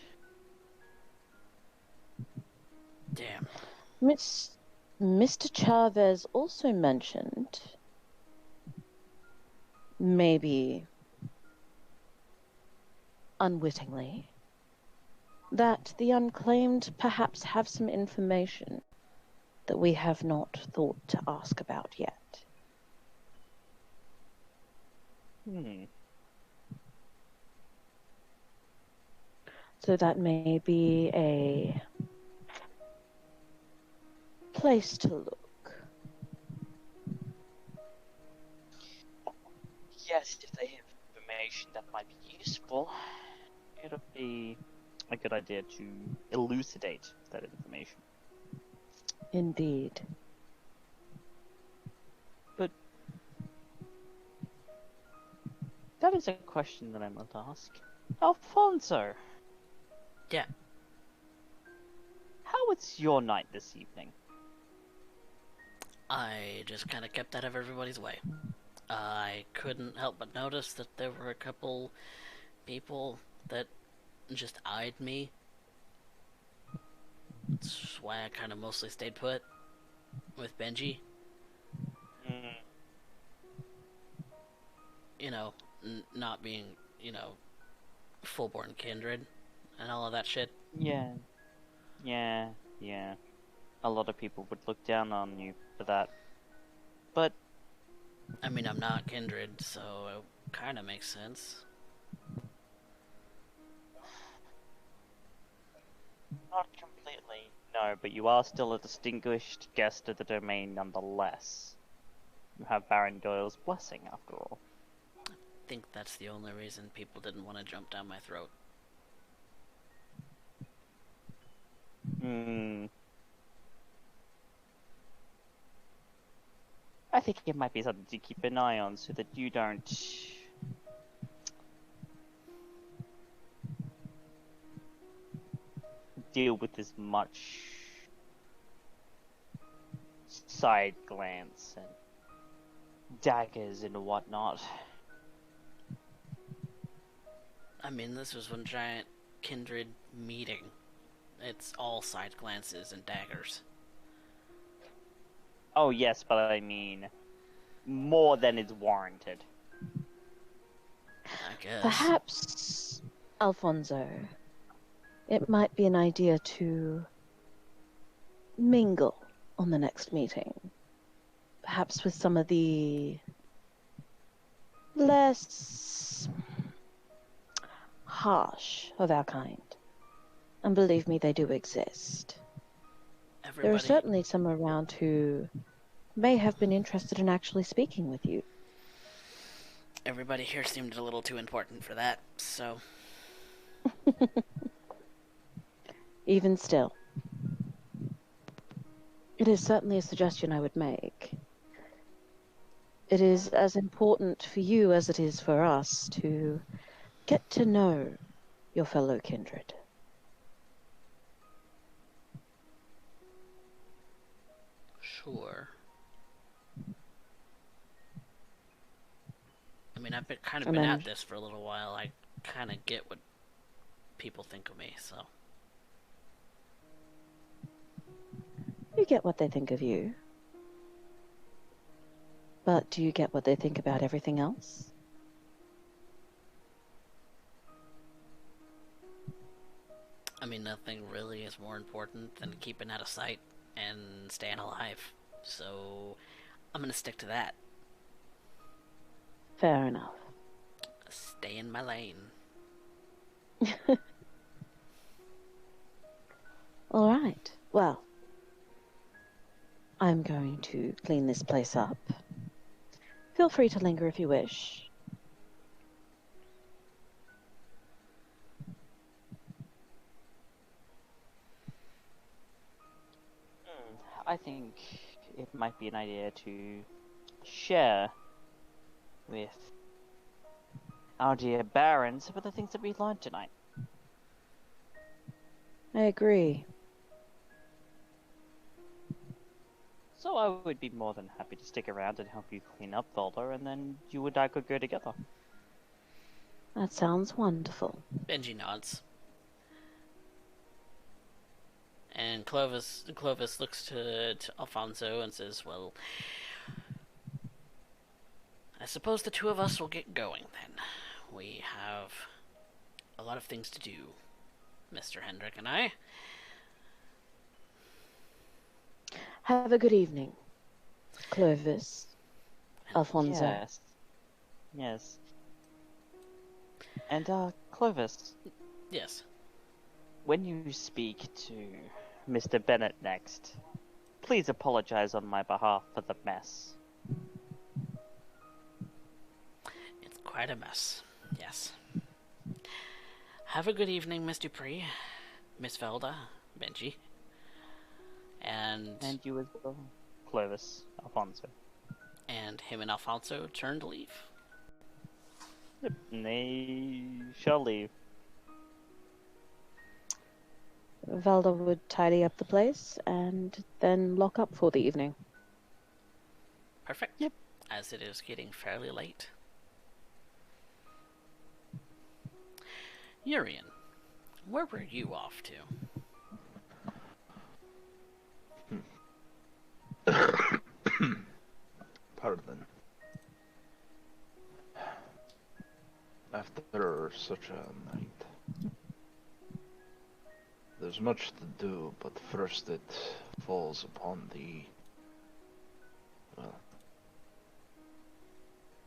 Damn. Mr. Chavez also mentioned, maybe unwittingly, that the unclaimed perhaps have some information that we have not thought to ask about yet. So that may be a place to look. Yes, if they have information that might be useful, it would be a good idea to elucidate that information. Indeed. But that is a question that I must ask. Alfonso! Yeah. How was your night this evening? I just kind of kept out of everybody's way. I couldn't help but notice that there were a couple people that just eyed me. That's why I kind of mostly stayed put with Benji. You know, not being, full-born kindred and all of that shit. Yeah. A lot of people would look down on you for that. But I mean, I'm not kindred, so it kind of makes sense. not completely, no, but you are still a distinguished guest of the domain nonetheless. You have Baron Doyle's blessing, after all. I think that's the only reason people didn't want to jump down my throat. I think it might be something to keep an eye on so that you don't deal with as much side glance and daggers and whatnot. I mean, this was one giant kindred meeting. It's all side glances and daggers. Oh yes, but I mean, more than is warranted. I guess. Perhaps, Alfonso, it might be an idea to mingle on the next meeting. Perhaps with some of the less harsh of our kind. And believe me, they do exist. There are certainly some around who may have been interested in actually speaking with you. Everybody here seemed a little too important for that, so... Even still, it is certainly a suggestion I would make. It is as important for you as it is for us to get to know your fellow kindred. Sure. I mean, I've been at this for a little while. I kind of get what people think of me, so... get what they think of you. But do you get what they think about everything else? I mean, nothing really is more important than keeping out of sight and staying alive. So, I'm gonna stick to that. Fair enough. Stay in my lane. All right. Well, I'm going to clean this place up. Feel free to linger if you wish. I think it might be an idea to share with our dear Baron some of the things that we learned tonight. I agree. So I would be more than happy to stick around and help you clean up, Velda, and then you and I could go together. That sounds wonderful. Benji nods. And Clovis looks to Alfonso and says, well, I suppose the two of us will get going then. We have a lot of things to do, Mr. Hendrick and I. Have a good evening, Clovis, Alfonso. Yes. Yes. And, Clovis, Yes. when you speak to Mr. Bennett next, please apologize on my behalf for the mess. It's quite a mess. Yes. Have a good evening, Miss Dupree, Miss Velda, Benji. And you as well, Clovis, Alfonso. And him and Alfonso turn to leave. Yep, and they shall leave. Velda would tidy up the place and then lock up for the evening. Perfect. Yep. As it is getting fairly late. Urien, where were you off to? Pardon. After such a night, there's much to do, but first it falls upon the... well...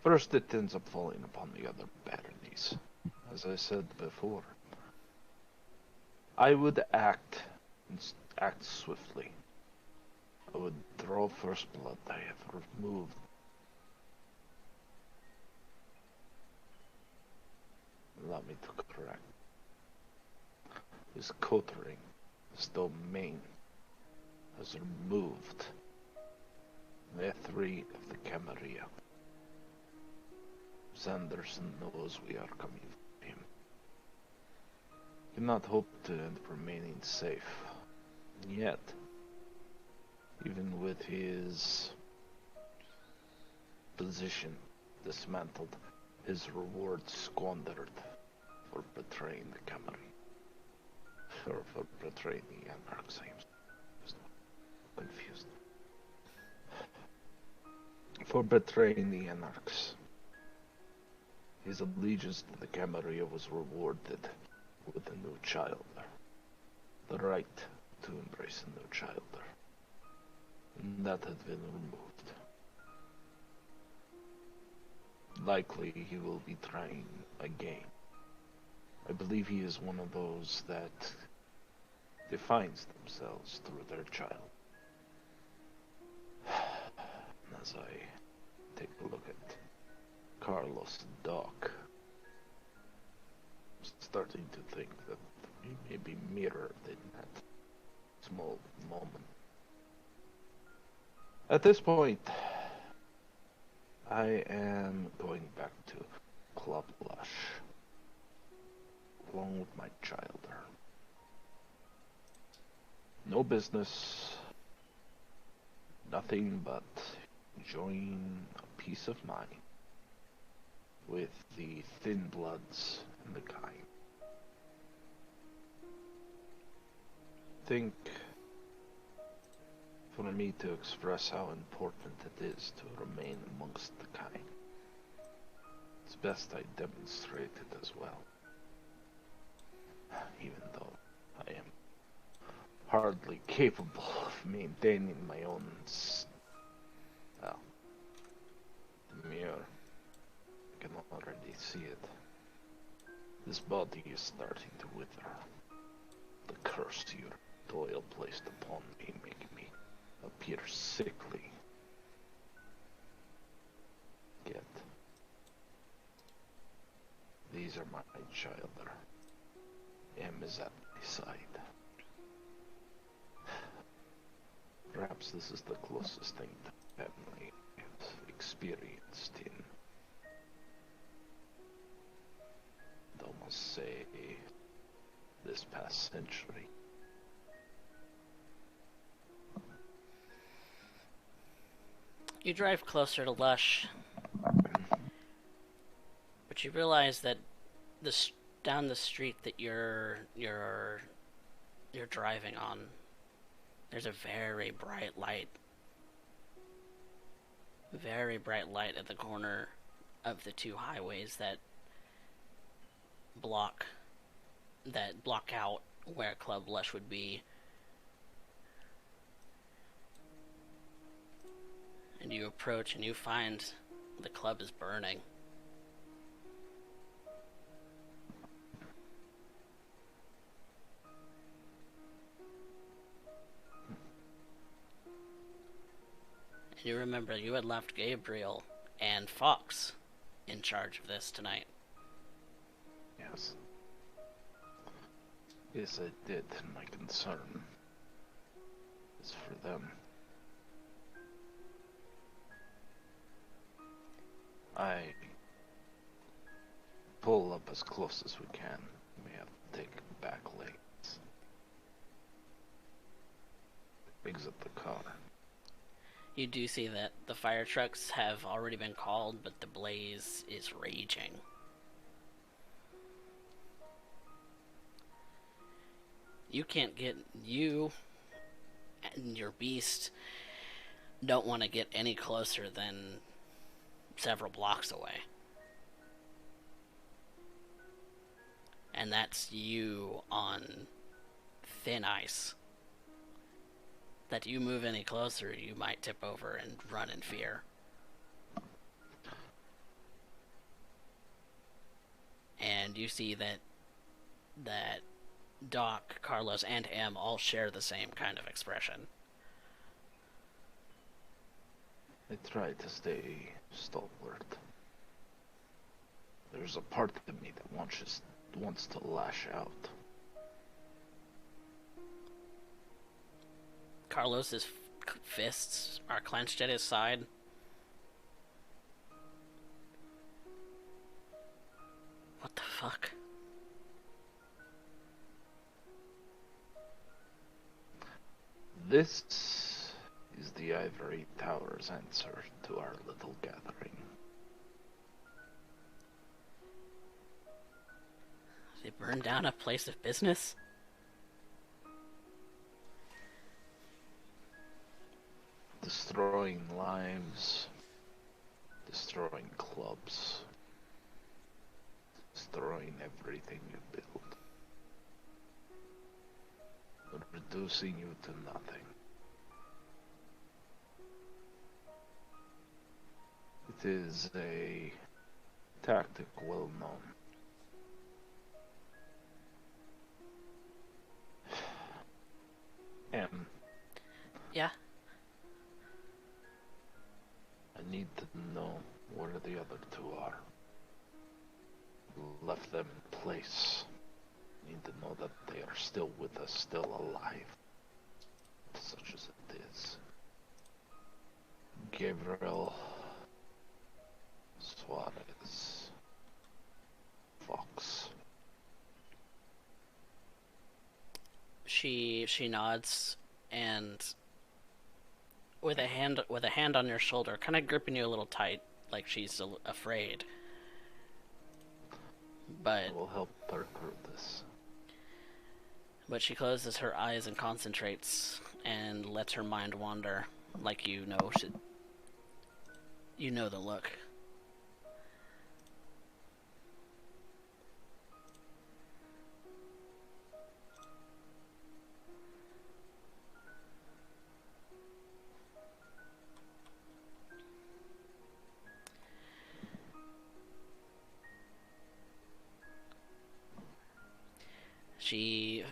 First it ends up falling upon the other baronies. As I said before, I would act swiftly. I would draw first blood. I have removed. Allow me to correct. His coat ring, his domain, has removed the three of the Camarilla. Sanderson knows we are coming for him. Cannot hope to end up remaining safe. Yet, even with his position dismantled, his reward squandered for betraying the Camarilla. Or for betraying the Anarchs, I'm confused. For betraying the Anarchs. His allegiance to the Camarilla was rewarded with a new child. The right to embrace a new child. And that had been removed. Likely he will be trying again. I believe he is one of those that defines themselves through their child. As I take a look at Carlos and Doc, I'm starting to think that we may be mirrored in that small moment. At this point, I am going back to Club Lush, along with my child. No business, nothing but enjoying a peace of mind with the thin bloods and the kind. Think for me to express how important it is to remain amongst the kind. It's best I demonstrate it as well. Even though I am hardly capable of maintaining my own demeanor. I can already see it. This body is starting to wither. The curse your toil placed upon me making me appear sickly. Yet, these are my children. M is at my side. Perhaps this is the closest thing to family I've experienced in, I'd almost say, this past century. You drive closer to Lush, but you realize that down the street that you're driving on, there's a very bright light at the corner of the two highways that block out where Club Lush would be. And you approach and you find the club is burning. And you remember you had left Gabriel and Fox in charge of this tonight. Yes. Yes, I did. My concern is for them. I pull up as close as we can. We have to take back lanes. Exit the car. You do see that the fire trucks have already been called, but the blaze is raging. You and your beast don't want to get any closer than several blocks away. And that's you on thin ice. That you move any closer, you might tip over and run in fear. And you see that Doc, Carlos, and M all share the same kind of expression. I try to stay stalwart. There's a part of me that wants to lash out. Carlos's fists are clenched at his side. What the fuck? This is the Ivory Tower's answer to our little gathering. They burned down a place of business? Destroying lives, destroying clubs, destroying everything you build, but reducing you to nothing. It is a tactic well known. Yeah? I need to know where the other two are. Left them in place. Need to know that they are still with us, still alive. Such as it is. Gabriel, Suarez, Fox. She nods, and with a hand on your shoulder, kind of gripping you a little tight, like she's afraid. But I will help her through this. But she closes her eyes and concentrates, and lets her mind wander, like you know the look. She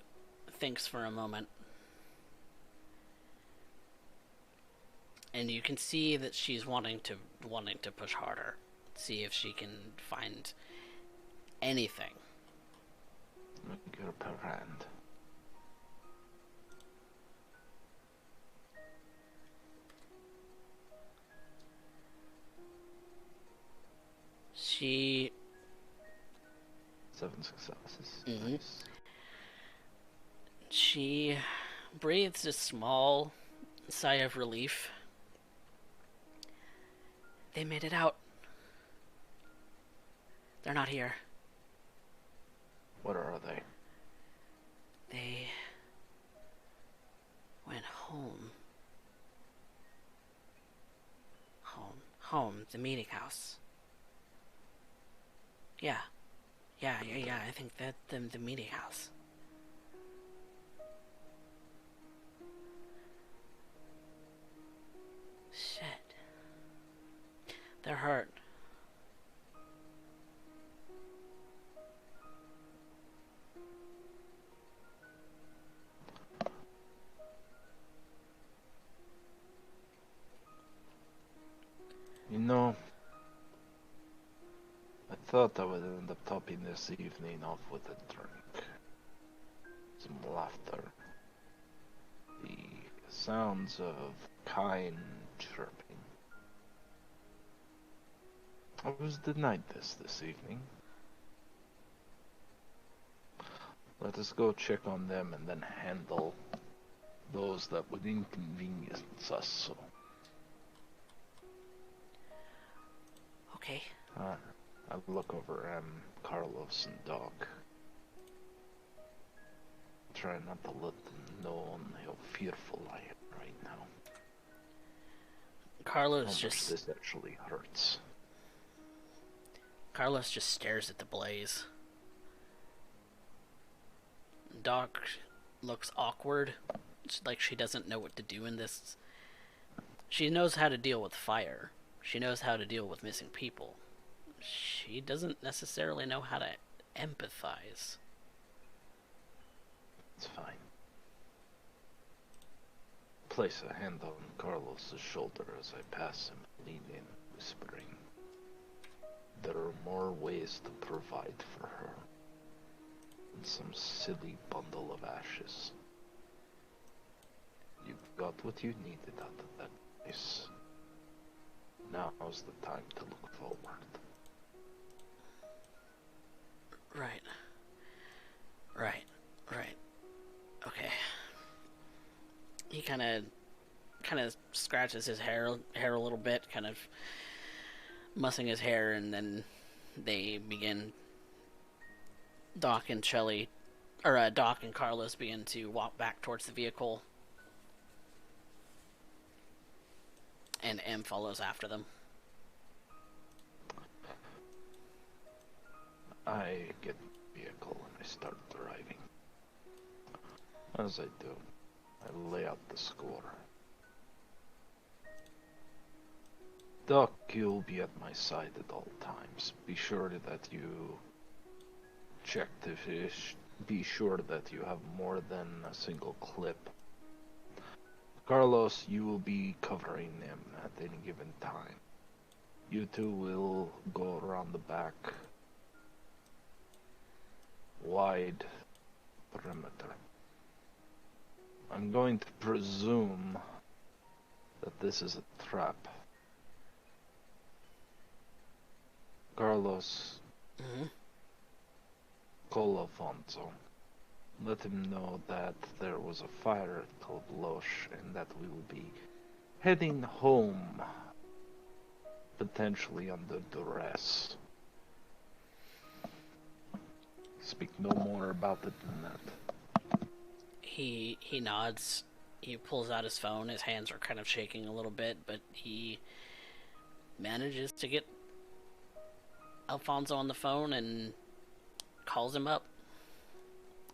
thinks for a moment, and you can see that she's wanting to push harder, see if she can find anything. Make her per hand. She 7 successes. Mhm. Nice. She breathes a small sigh of relief. They made it out. They're not here. What are they? They went home. Home, the meeting house. Yeah. I think that the meeting house. Shit. They're hurt. You know, I thought I would end up topping this evening off with a drink. Some laughter. The sounds of kine chirping. I was denied this evening. Let us go check on them and then handle those that would inconvenience us so. Okay. I look over Carlos and Doc. Try not to let them know how fearful I am right now. Carlos How much just this actually hurts. stares at the blaze. Doc looks awkward, like she doesn't know what to do in this. She knows how to deal with fire. She knows how to deal with missing people. She doesn't necessarily know how to empathize. It's fine. Place a hand on Carlos's shoulder as I pass him, lean in, whispering. There are more ways to provide for her than some silly bundle of ashes. You got what you needed out of that place. Now's the time to look forward. Right. Okay. He kind of scratches his hair a little bit, kind of mussing his hair, and then they begin. Doc and Carlos begin to walk back towards the vehicle, and M follows after them. I get in the vehicle and I start driving. As I do, I lay out the score. Doc, you'll be at my side at all times. Be sure that you check the fish. Be sure that you have more than a single clip. Carlos, you will be covering them at any given time. You two will go around the back. Wide perimeter. I'm going to presume that this is a trap. Carlos, call Alfonso. Let him know that there was a fire at Club Lush and that we will be heading home, potentially under duress. Speak no more about it than that. He nods He pulls out his phone. His hands are kind of shaking a little bit, but he manages to get Alfonso on the phone and calls him up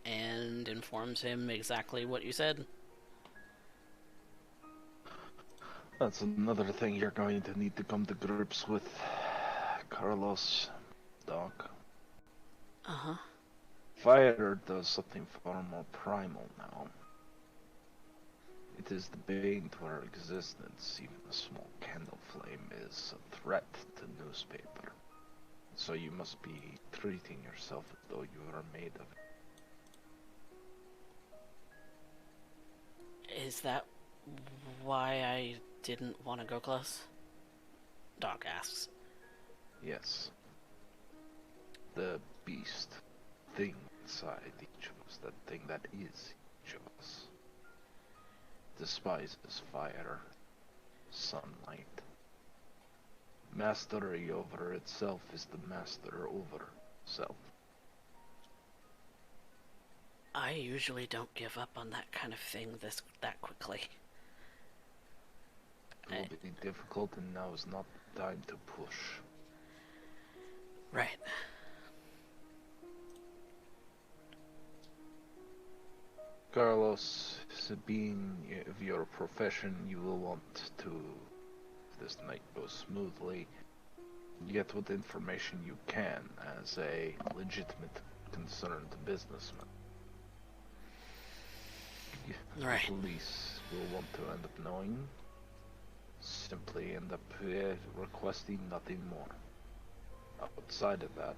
and informs him exactly what you said. That's another thing you're going to need to come to grips with, Carlos, Doc. Uh-huh. Fire does something far more primal now. It is the bane to our existence. Even a small candle flame is a threat to newspaper. So you must be treating yourself as though you are made of it. Is that why I didn't want to go close? Doc asks. Yes. The beast thing inside each of us, that thing that is each of us, despises fire, sunlight. Mastery over itself is the master over self. I usually don't give up on that kind of thing that quickly. It will be difficult, and now is not the time to push. Right. Carlos, being of your profession, you will want to, if this night goes smoothly, get what information you can as a legitimate, concerned businessman. Right. The police will want to end up knowing, simply end up requesting nothing more. Outside of that,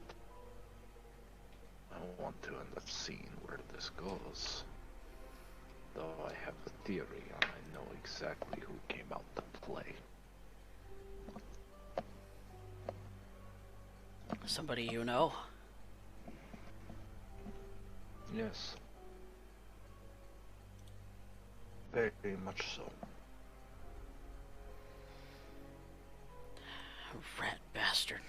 I want to end up seeing where this goes. Though I have a theory, and I know exactly who came out to play. Somebody you know? Yes. Very much so. Rat bastard.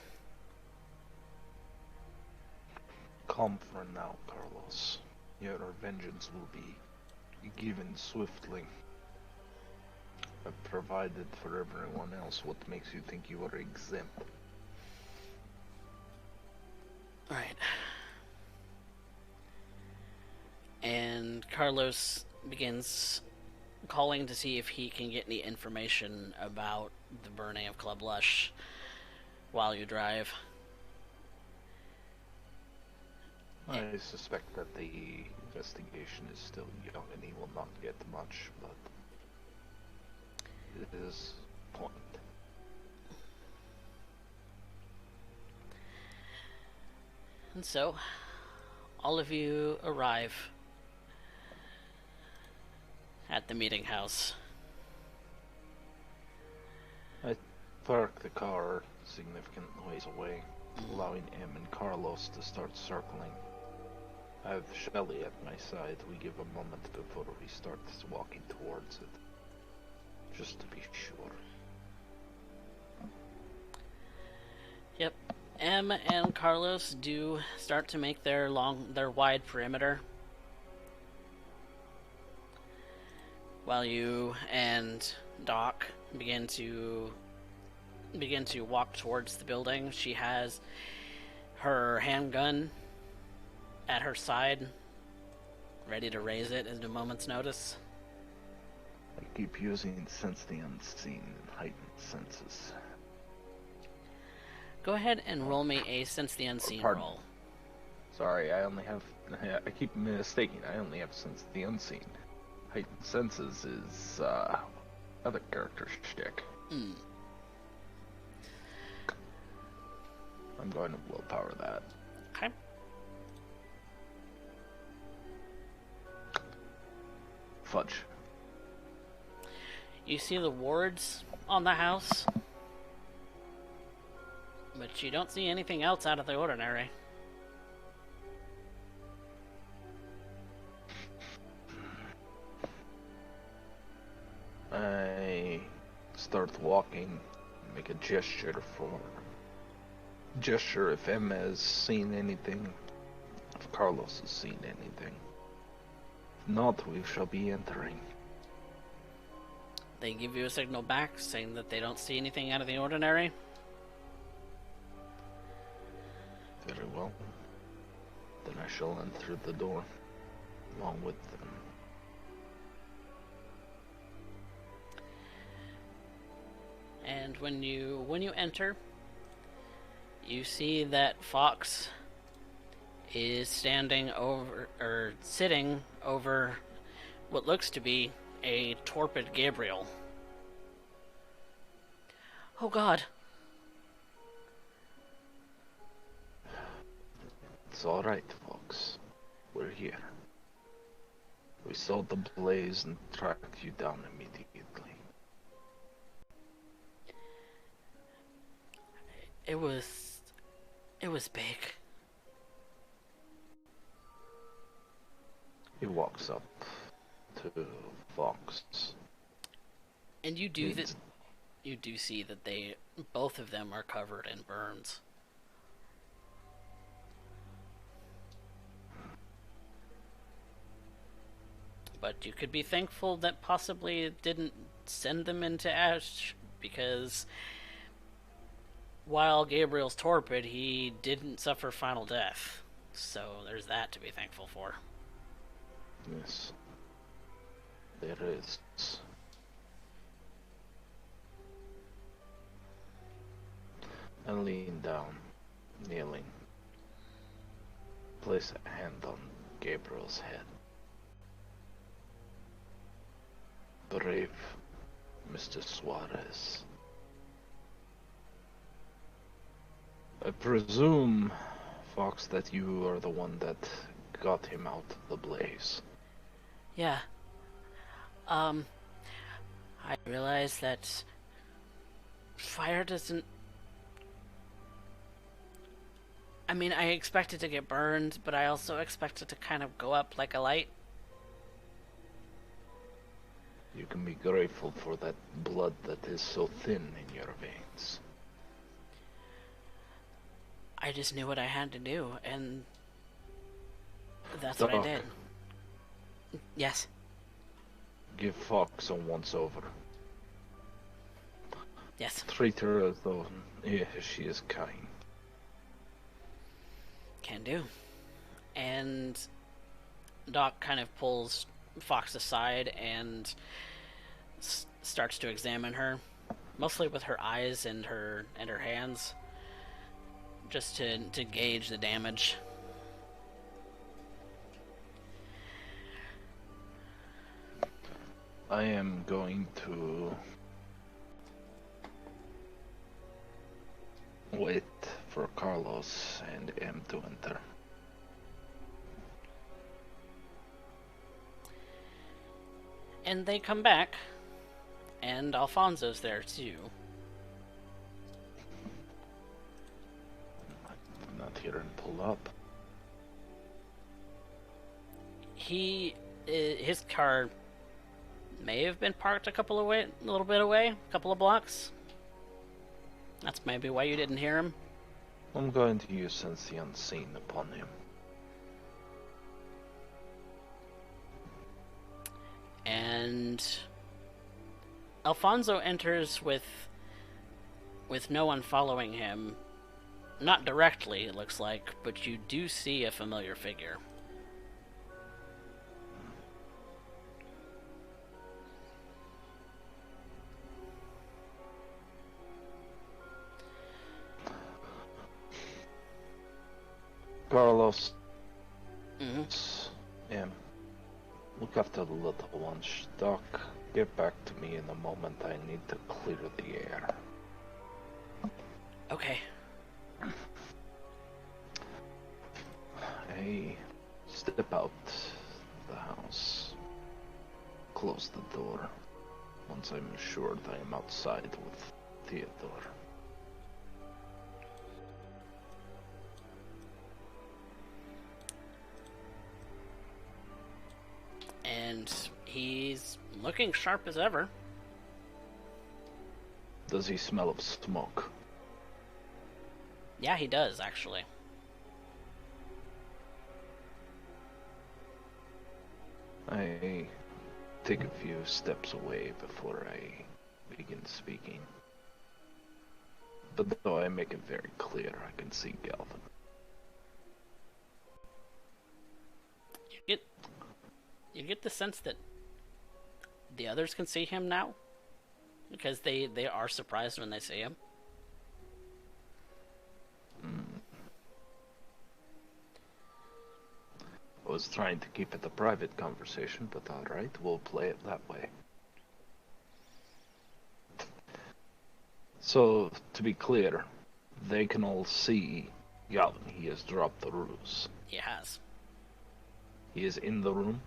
Calm for now, Carlos. Your vengeance will be given swiftly. I've provided for everyone else. What makes you think you are exempt? Right. And Carlos begins calling to see if he can get any information about the burning of Club Lush while you drive. I suspect that the investigation is still young and he will not get much, but it is point. And so, all of you arrive at the meeting house. I park the car significant ways away, allowing Em and Carlos to start circling. I have Shelly at my side. We give a moment before we start walking towards it, just to be sure. Yep. Em and Carlos do start to make their wide perimeter, while you and Doc begin to walk towards the building. She has her handgun at her side, ready to raise it at a moment's notice. I keep using sense the unseen and heightened senses. Go ahead and roll me a Sense the Unseen Pardon. roll. Sorry, I keep mistaking. I only have sense the unseen. Heightened senses is, other character shtick. I'm going to willpower that. Okay. Fudge. You see the wards on the house, but you don't see anything else out of the ordinary. I start walking, make a gesture if Emma has seen anything, if Carlos has seen anything. If not, we shall be entering. They give you a signal back saying that they don't see anything out of the ordinary. Very well. Then I shall enter the door, along with them. And when you enter, you see that Fox is sitting over what looks to be a torpid Gabriel. Oh God. It's all right, folks. We're here. We saw the blaze and tracked you down immediately. It was big. He walks up to Fox. And you do see that both of them are covered in burns. But you could be thankful that possibly it didn't send them into ash, because while Gabriel's torpid, he didn't suffer final death. So there's that to be thankful for. Yes. There is. And lean down, kneeling. Place a hand on Gabriel's head. Brave Mr. Suarez. I presume, Fox, that you are the one that got him out of the blaze. Yeah. I realize that fire doesn't... I mean, I expect it to get burned, but I also expect it to kind of go up like a light. You can be grateful for that blood that is so thin in your veins. I just knew what I had to do, and that's what I Doc, did. Yes. give Fox a once-over. Yes. Treat her as though she is kind. Can do. And Doc kind of pulls Fox aside and starts to examine her, mostly with her eyes and her hands, just to gauge the damage. I am going to wait for Carlos and M to enter. And they come back, and Alfonso's there too. I'm not here and pull up. His car may have been parked a little bit away, a couple of blocks. That's maybe why you didn't hear him. I'm going to use Sense the Unseen upon him. And Alfonso enters with no one following him. Not directly, it looks like, but you do see a familiar figure. Carlos. Mm-hmm. Look after the little one. Doc, get back to me in a moment. I need to clear the air. Okay. I step out the house. Close the door. Once I'm assured I am outside with Theodore. And he's looking sharp as ever. Does he smell of smoke? Yeah, he does, actually. I take a few steps away before I begin speaking. But though I make it very clear, I can see Galvin. You get the sense that the others can see him now? Because they are surprised when they see him. I was trying to keep it a private conversation, but alright, we'll play it that way. So, to be clear, they can all see Galvin. He has dropped the ruse. He has. He is in the room.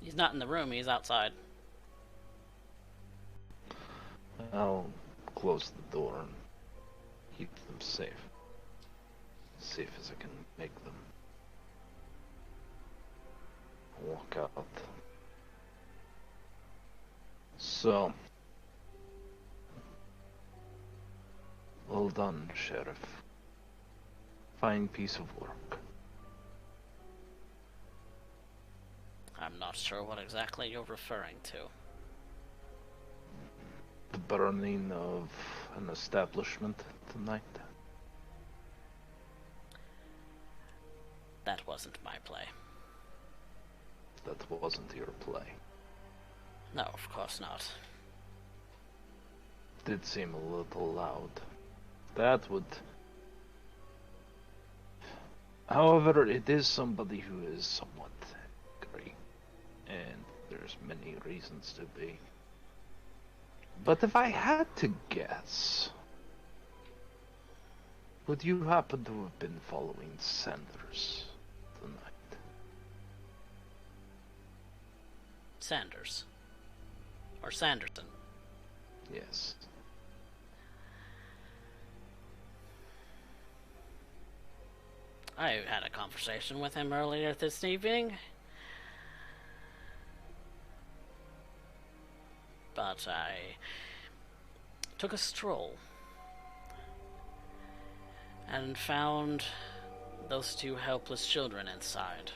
He's not in the room, he's outside. I'll close the door and keep them safe. Safe as I can make them. Walk out. So, well done, Sheriff. Fine piece of work. I'm not sure what exactly you're referring to. The burning of an establishment tonight. That wasn't my play. That wasn't your play. No, of course not. Did seem a little loud. That would... However, it is somebody who is somewhat angry. And there's many reasons to be. But if I had to guess... Would you happen to have been following Sanders tonight? Sanders. Or Sanderson. Yes. I had a conversation with him earlier this evening. But I took a stroll and found those two helpless children inside.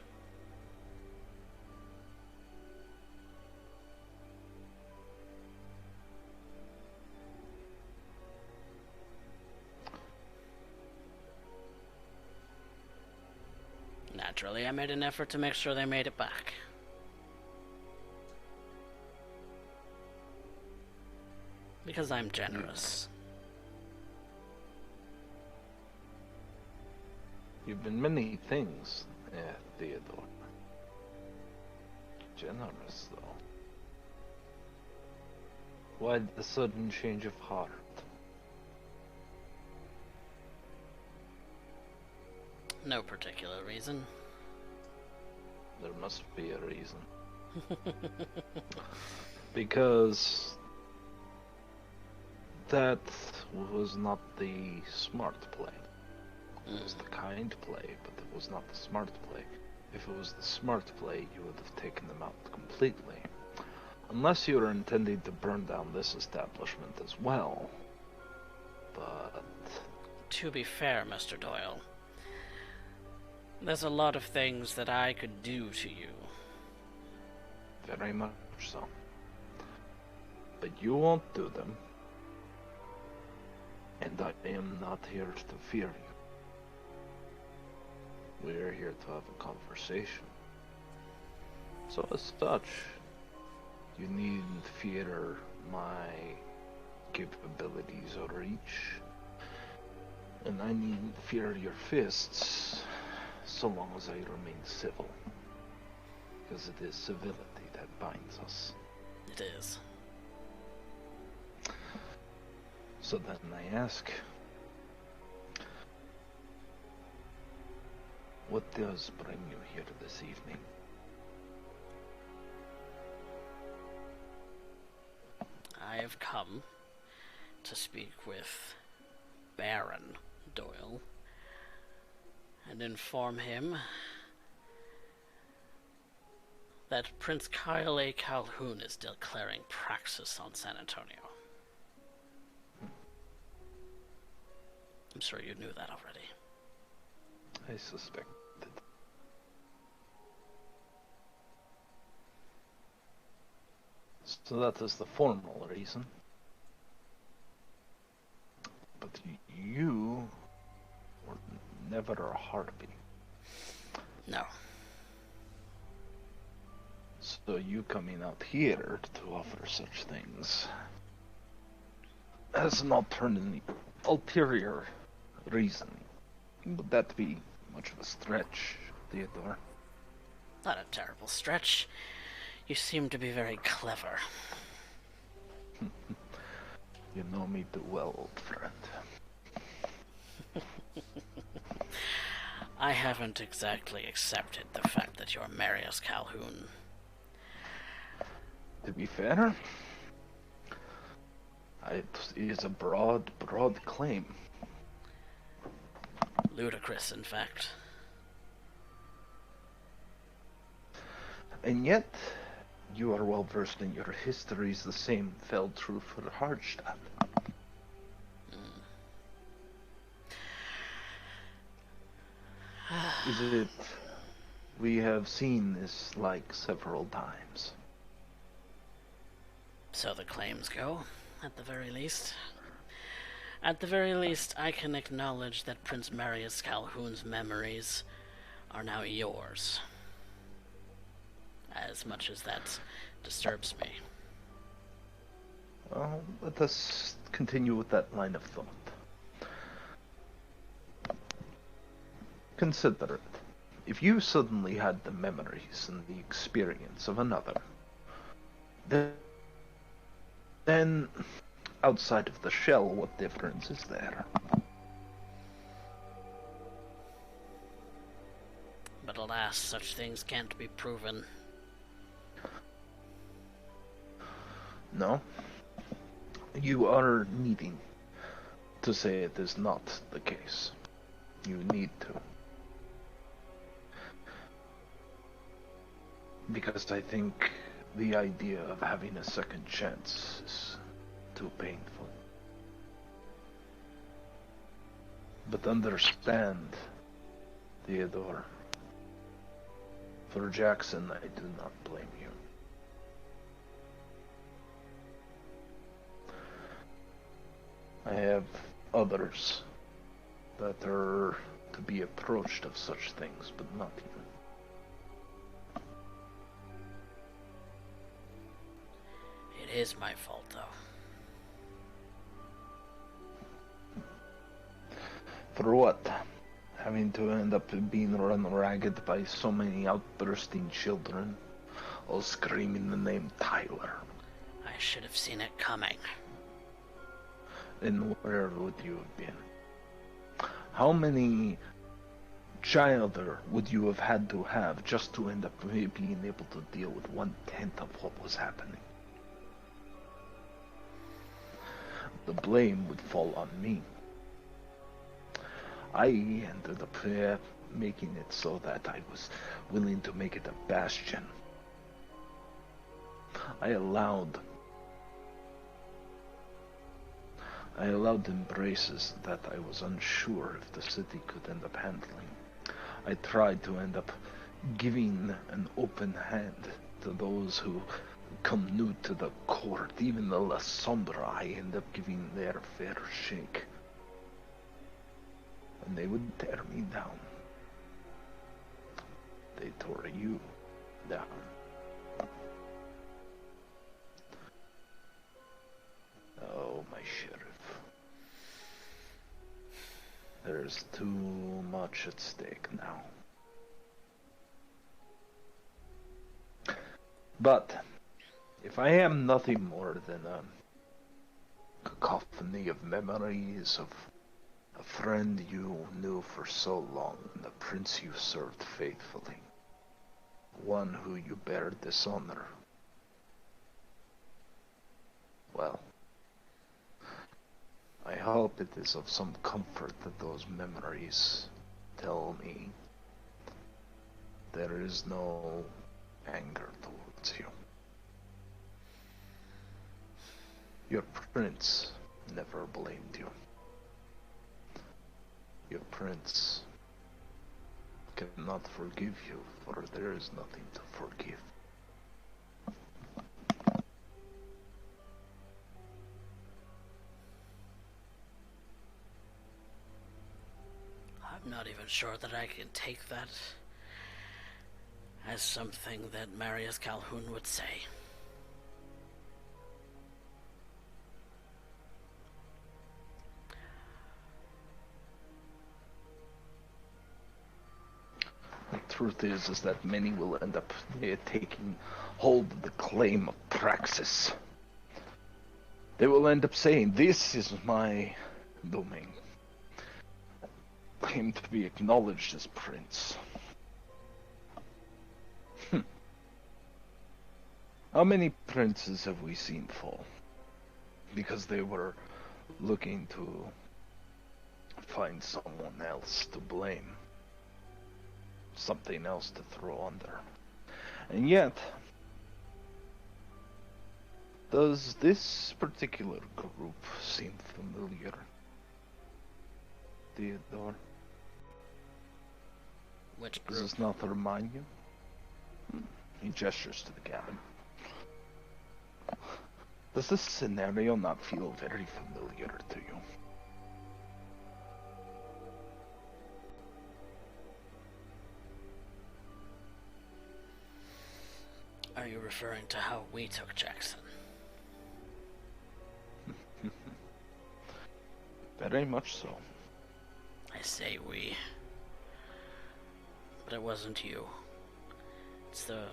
Naturally, I made an effort to make sure they made it back. Because I'm generous. You've been many things, Theodore. Generous, though. Why the sudden change of heart? No particular reason. There must be a reason. Because that was not the smart play. It was the kind play, but it was not the smart play. If it was the smart play, you would have taken them out completely. Unless you were intending to burn down this establishment as well. But... To be fair, Mr. Doyle, there's a lot of things that I could do to you. Very much so. But you won't do them. And I am not here to fear you. We're here to have a conversation. So as such, you needn't fear my capabilities or reach. And I needn't fear your fists, so long as I remain civil. Because it is civility that binds us. It is. So then I ask, what does bring you here this evening? I have come to speak with Baron Doyle and inform him that Prince Kyle A. Calhoun is declaring praxis on San Antonio. I'm sure you knew that already. I suspected. So that is the formal reason. But you were never a harpy. No. So you coming out here to offer such things as an ulterior reason. Would that be much of a stretch, Theodore? Not a terrible stretch. You seem to be very clever. You know me too well, old friend. I haven't exactly accepted the fact that you're Marius Calhoun. To be fair, it is a broad claim. Ludicrous, in fact. And yet, you are well versed in your histories. The same fell true for Hardstadt. Is it? We have seen this like several times. So the claims go, at the very least. At the very least, I can acknowledge that Prince Marius Calhoun's memories are now yours. As much as that disturbs me. Well, let us continue with that line of thought. Consider it. If you suddenly had the memories and the experience of another, then outside of the shell, what difference is there? But alas, such things can't be proven. No. You are needing to say it is not the case. You need to. Because I think the idea of having a second chance is too painful. But understand, Theodore, for Jackson, I do not blame you. I have others that are to be approached of such things, but not you. It is my fault, though. For what? Having to end up being run ragged by so many outbursting children, all screaming the name Tyler. I should have seen it coming. Then where would you have been? How many childer would you have had to have just to end up being able to deal with 1/10 of what was happening? The blame would fall on me. I ended up making it so that I was willing to make it a bastion. I allowed embraces that I was unsure if the city could end up handling. I tried to end up giving an open hand to those who come new to the court. Even the La Sombra, I end up giving their fair shake. And they would tear me down. They tore you down. Oh, my sheriff. There's too much at stake now. But if I am nothing more than a cacophony of memories of a friend you knew for so long, and a prince you served faithfully, one who you bear dishonor, well, I hope it is of some comfort that those memories tell me there is no anger towards you. Your prince never blamed you. Your prince cannot forgive you, for there is nothing to forgive. I'm not even sure that I can take that as something that Marius Calhoun would say. The truth is that many will end up taking hold of the claim of praxis. They will end up saying, "This is my domain. Claim to be acknowledged as prince." How many princes have we seen fall? Because they were looking to find someone else to blame. Something else to throw under. And yet, does this particular group seem familiar, Theodore? Which Does group? this not remind you? He gestures to the cabin. Does this scenario not feel very familiar to you? Are you referring to how we took Jackson? Very much so. I say we. But it wasn't you. It's the...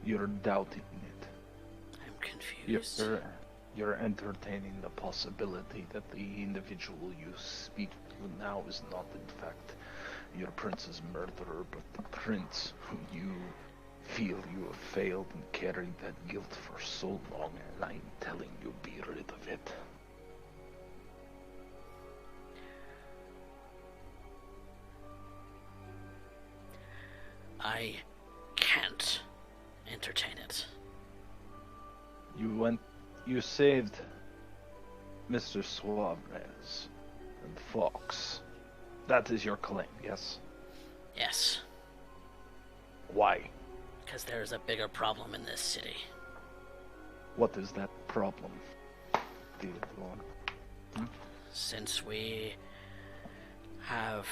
You're doubting it. I'm confused. You're entertaining the possibility that the individual you speak to now is not in fact your prince's murderer, but the prince whom you feel you have failed and carried that guilt for so long, and I'm telling you, be rid of it. I can't entertain it. You saved Mr. Suarez and Fox. That is your claim, yes? Yes, Why? because there's a bigger problem in this city. What is that problem, Theodore? Since we have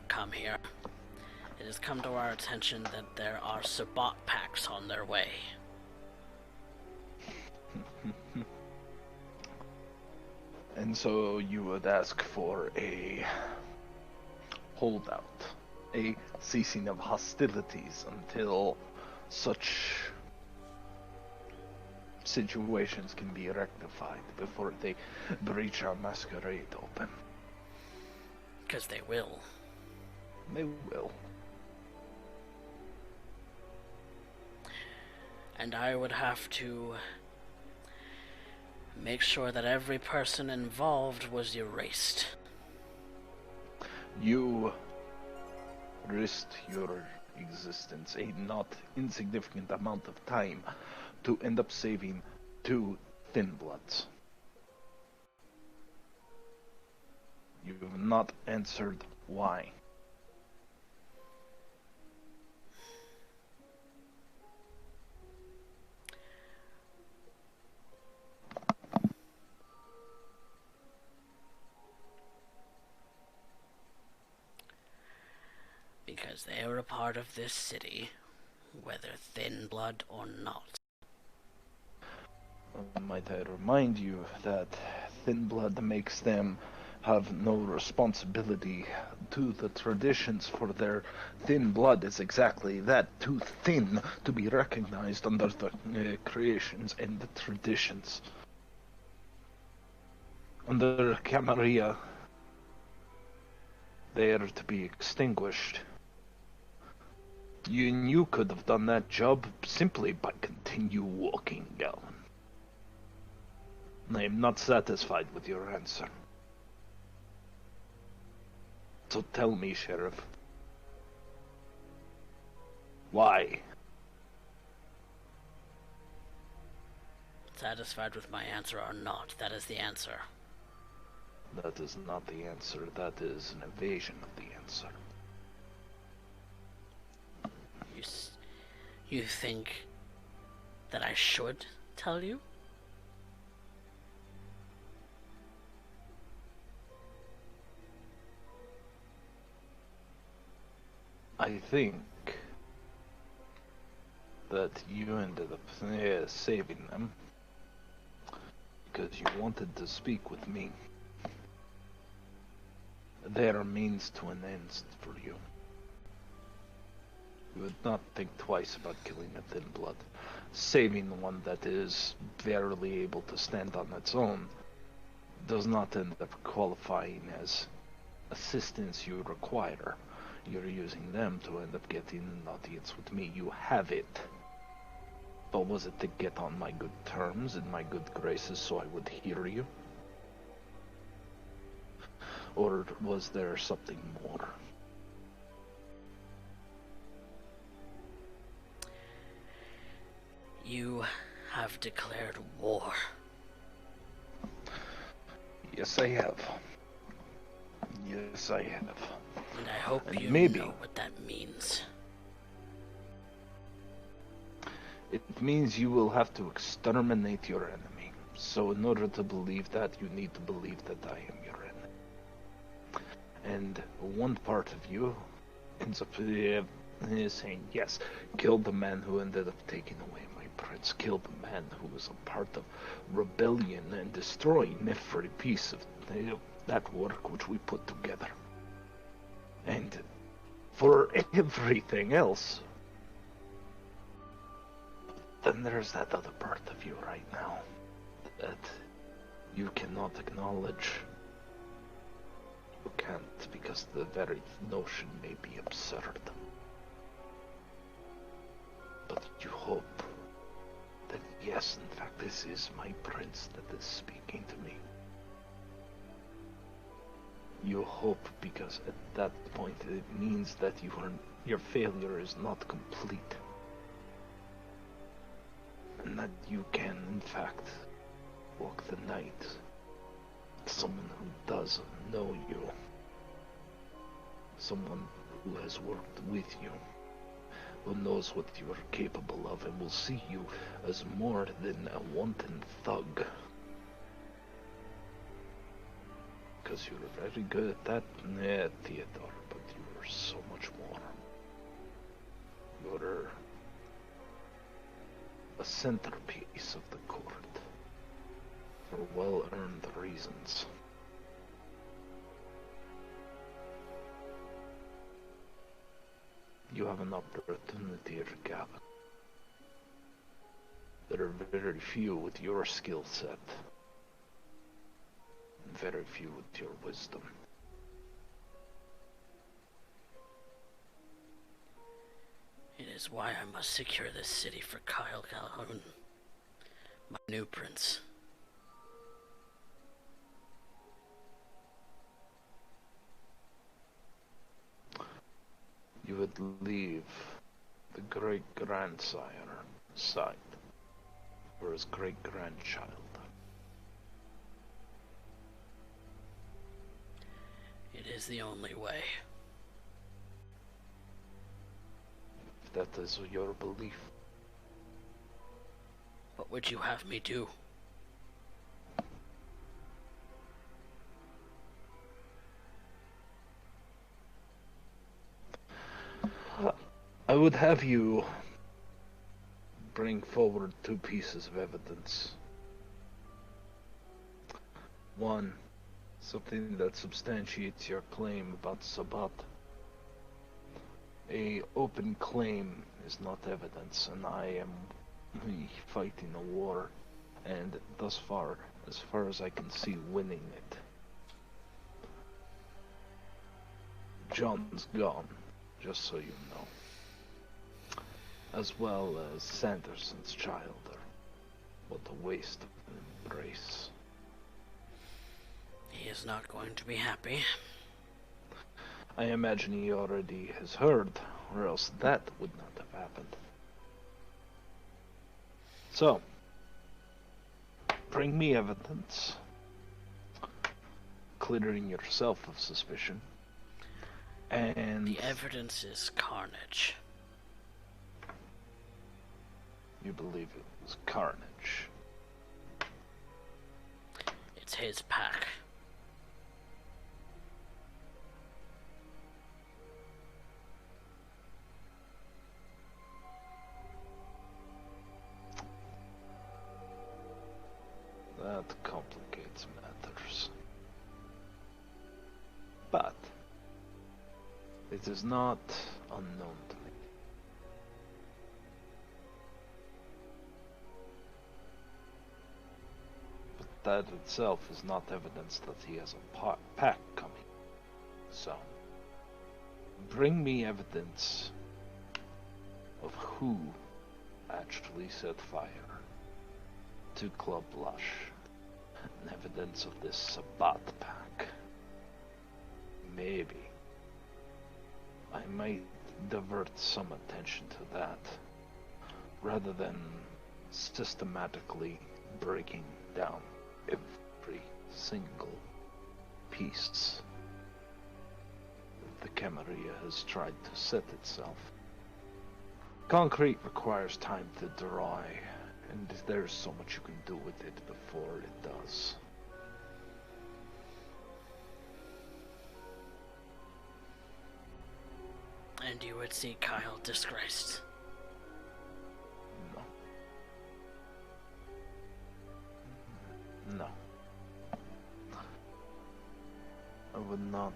come here, it has come to our attention that there are Sabbat packs on their way. And so you would ask for a holdout, a ceasing of hostilities until such situations can be rectified before they breach our masquerade open. Because they will. They will. And I would have to make sure that every person involved was erased. You risked your existence a not insignificant amount of time to end up saving 2 Thin Bloods. You have not answered why. Because they are a part of this city, whether thin blood or not. Might I remind you that Thin Blood makes them have no responsibility to the traditions, for their thin blood is exactly that, too thin to be recognized under the creations and the traditions. Under Camarilla, they are to be extinguished. You could have done that job simply by continue walking, Galen. I am not satisfied with your answer. So tell me, Sheriff. Why? Satisfied with my answer or not, that is the answer. That is not the answer. That is an evasion of the answer. You think that I should tell you? I think that you ended up saving them because you wanted to speak with me. They're a means to an end for you. You would not think twice about killing a thin blood. Saving one that is barely able to stand on its own does not end up qualifying as assistance you require. You're using them to end up getting an audience with me. You have it. But was it to get on my good terms and my good graces so I would hear you? Or was there something more? You have declared war. Yes, I have. Yes, I have. And I hope And you maybe know what that means. it means you will have to exterminate your enemy. So in order to believe that, you need to believe that I am your enemy. And one part of you ends up saying, yes, kill the man who ended up taking away my prince. Kill the man who was a part of rebellion and destroying every piece of that work which we put together. And for everything else, then there's that other part of you right now that you cannot acknowledge. You can't, because the very notion may be absurd. But you hope that yes, in fact, this is my prince that is speaking to me. You hope because at that point it means that your failure is not complete. And that you can, in fact, walk the night. Someone who does know you. Someone who has worked with you. Who knows what you are capable of and will see you as more than a wanton thug. Because you're very good at that, Theodore, but you're so much more. You're a centerpiece of the court for well-earned reasons. You have an opportunity to gather. There are very few with your skill set, and very few with your wisdom. It is why I must secure this city for Kyle Calhoun, my new prince. You would leave the great-grandsire side for his great-grandchild. It is the only way. If that is your belief. What would you have me do? I would have you bring forward two pieces of evidence. One, something that substantiates your claim about Sabat. A open claim is not evidence, and I am fighting a war, and thus far, as far as I can see, winning it. John's gone, just so you know. As well as Sanderson's child. What a waste of an embrace. He is not going to be happy. I imagine he already has heard, or else that would not have happened. So, bring me evidence, clearing yourself of suspicion, and... The evidence is carnage. You believe it was carnage. It's his pack. but it is not unknown to me. But that itself is not evidence that he has a pack coming. So, bring me evidence of who actually set fire to Club Lush, and evidence of this Sabbat pack. Maybe I might divert some attention to that, rather than systematically breaking down every single piece that the Camarilla has tried to set itself. Concrete requires time to dry, and there's so much you can do with it before it does. And you would see Kyle disgraced. No. No. I would not.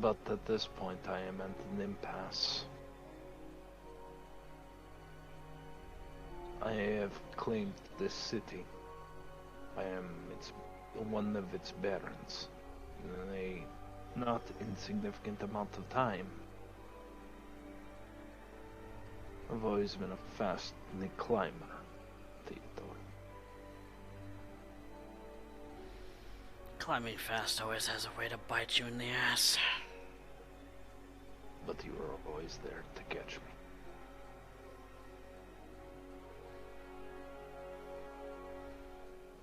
But at this point I am at an impasse. I have claimed this city. I am one of its barons in a not insignificant amount of time. I've always been a fast climber, Theodore. Climbing fast always has a way to bite you in the ass. But you were always there to catch me.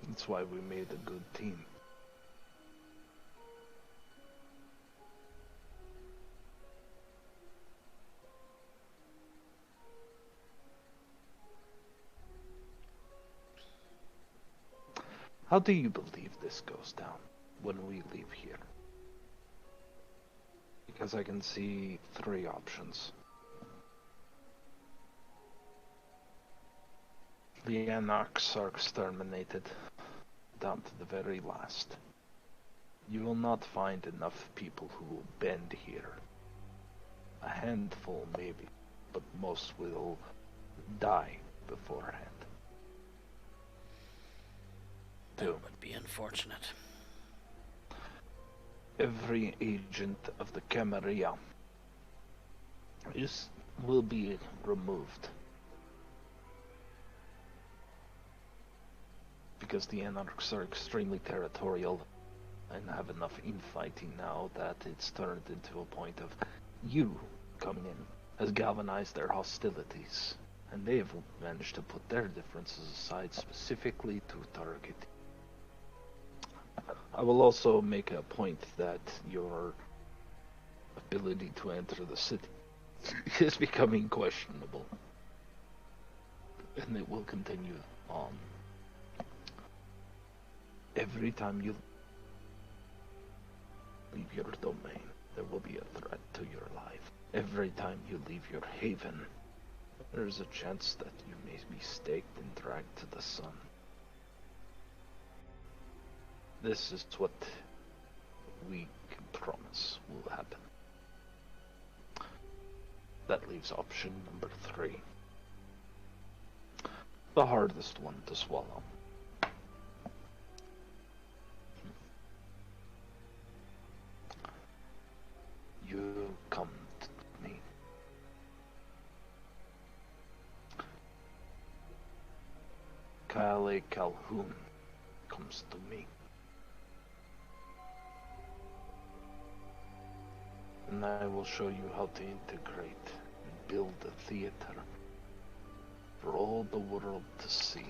That's why we made a good team. How do you believe this goes down when we leave here? Because I can see three options. The Anarchs are exterminated, down to the very last. You will not find enough people who will bend here. A handful maybe, but most will die beforehand. That would be unfortunate. Every agent of the Camarilla will be removed. Because the Anarchs are extremely territorial and have enough infighting now that it's turned into a point of you coming in has galvanized their hostilities, and they have managed to put their differences aside specifically to target. I will also make a point that your ability to enter the city is becoming questionable, and it will continue on. Every time you leave your domain, there will be a threat to your life. Every time you leave your haven, there is a chance that you may be staked and dragged to the sun. This is what we can promise will happen. That leaves option number 3. The hardest one to swallow. You come to me. Kyle Calhoun comes to me. And I will show you how to integrate and build a theater for all the world to see.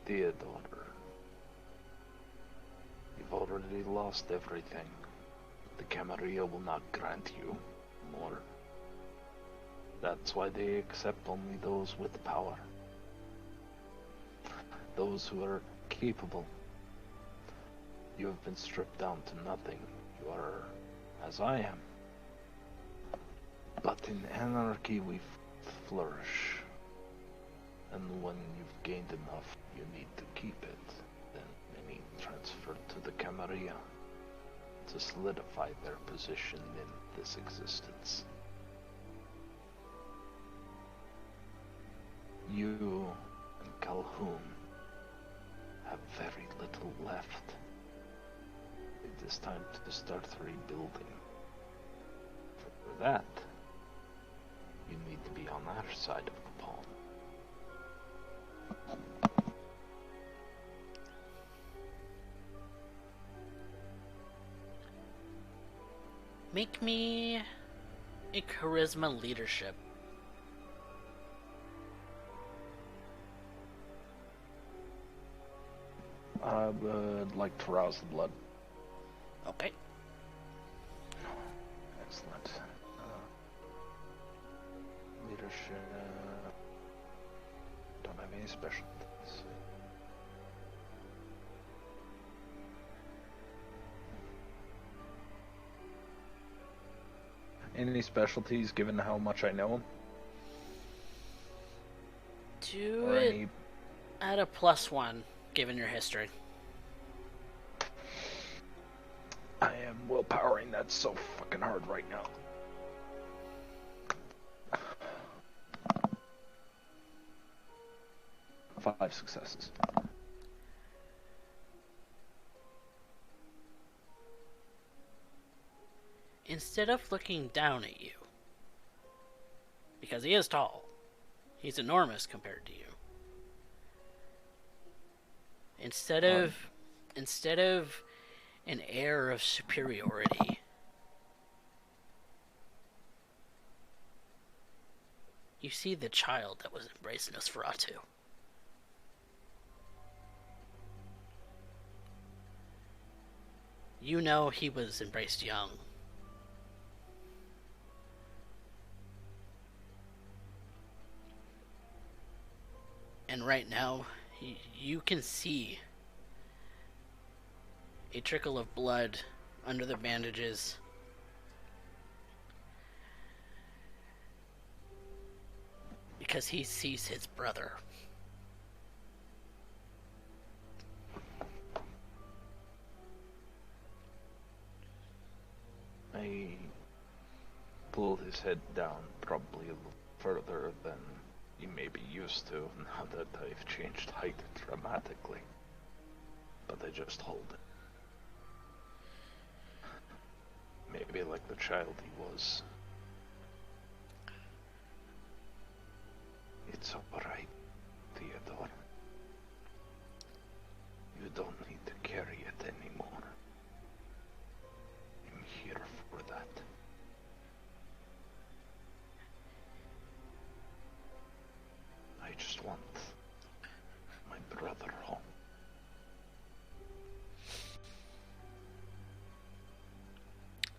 Theodore, you've already lost everything. The Camarilla will not grant you more. That's why they accept only those with power. Those who are capable. You have been stripped down to nothing. You are as I am. But in anarchy we flourish. And when you've gained enough, you need to keep it. Then many transfer to the Camarilla to solidify their position in this existence. You and Calhoun have very little left. It is time to start rebuilding. For that, you need to be on our side of the pond. Make me a charisma leadership. I would like to rouse the blood. Okay. Excellent. Leadership. Don't have any specialties. Any specialties given how much I know? Do Or it any... at a +1, given your history. I am willpowering that so fucking hard right now. Five successes. Instead of looking down at you, because he is tall, he's enormous compared to you. Instead of an air of superiority, you see the child that was embraced Nosferatu. You know he was embraced young. And right now, you can see a trickle of blood under the bandages. Because he sees his brother. I pull his head down probably a little further than you may be used to now that I've changed height dramatically. But I just hold it. Maybe like the child he was. It's alright, Theodore. You don't need to carry it anymore. I'm here for that. I just want my brother home.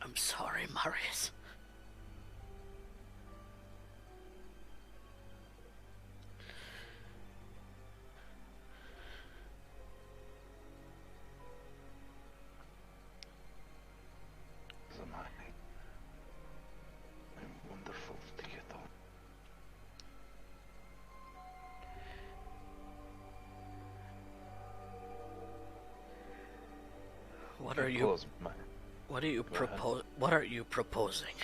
I'm sorry, Marius. So am I. I'm wonderful, Theodore. What are you? Close my... What are you Go ahead. What are you proposing?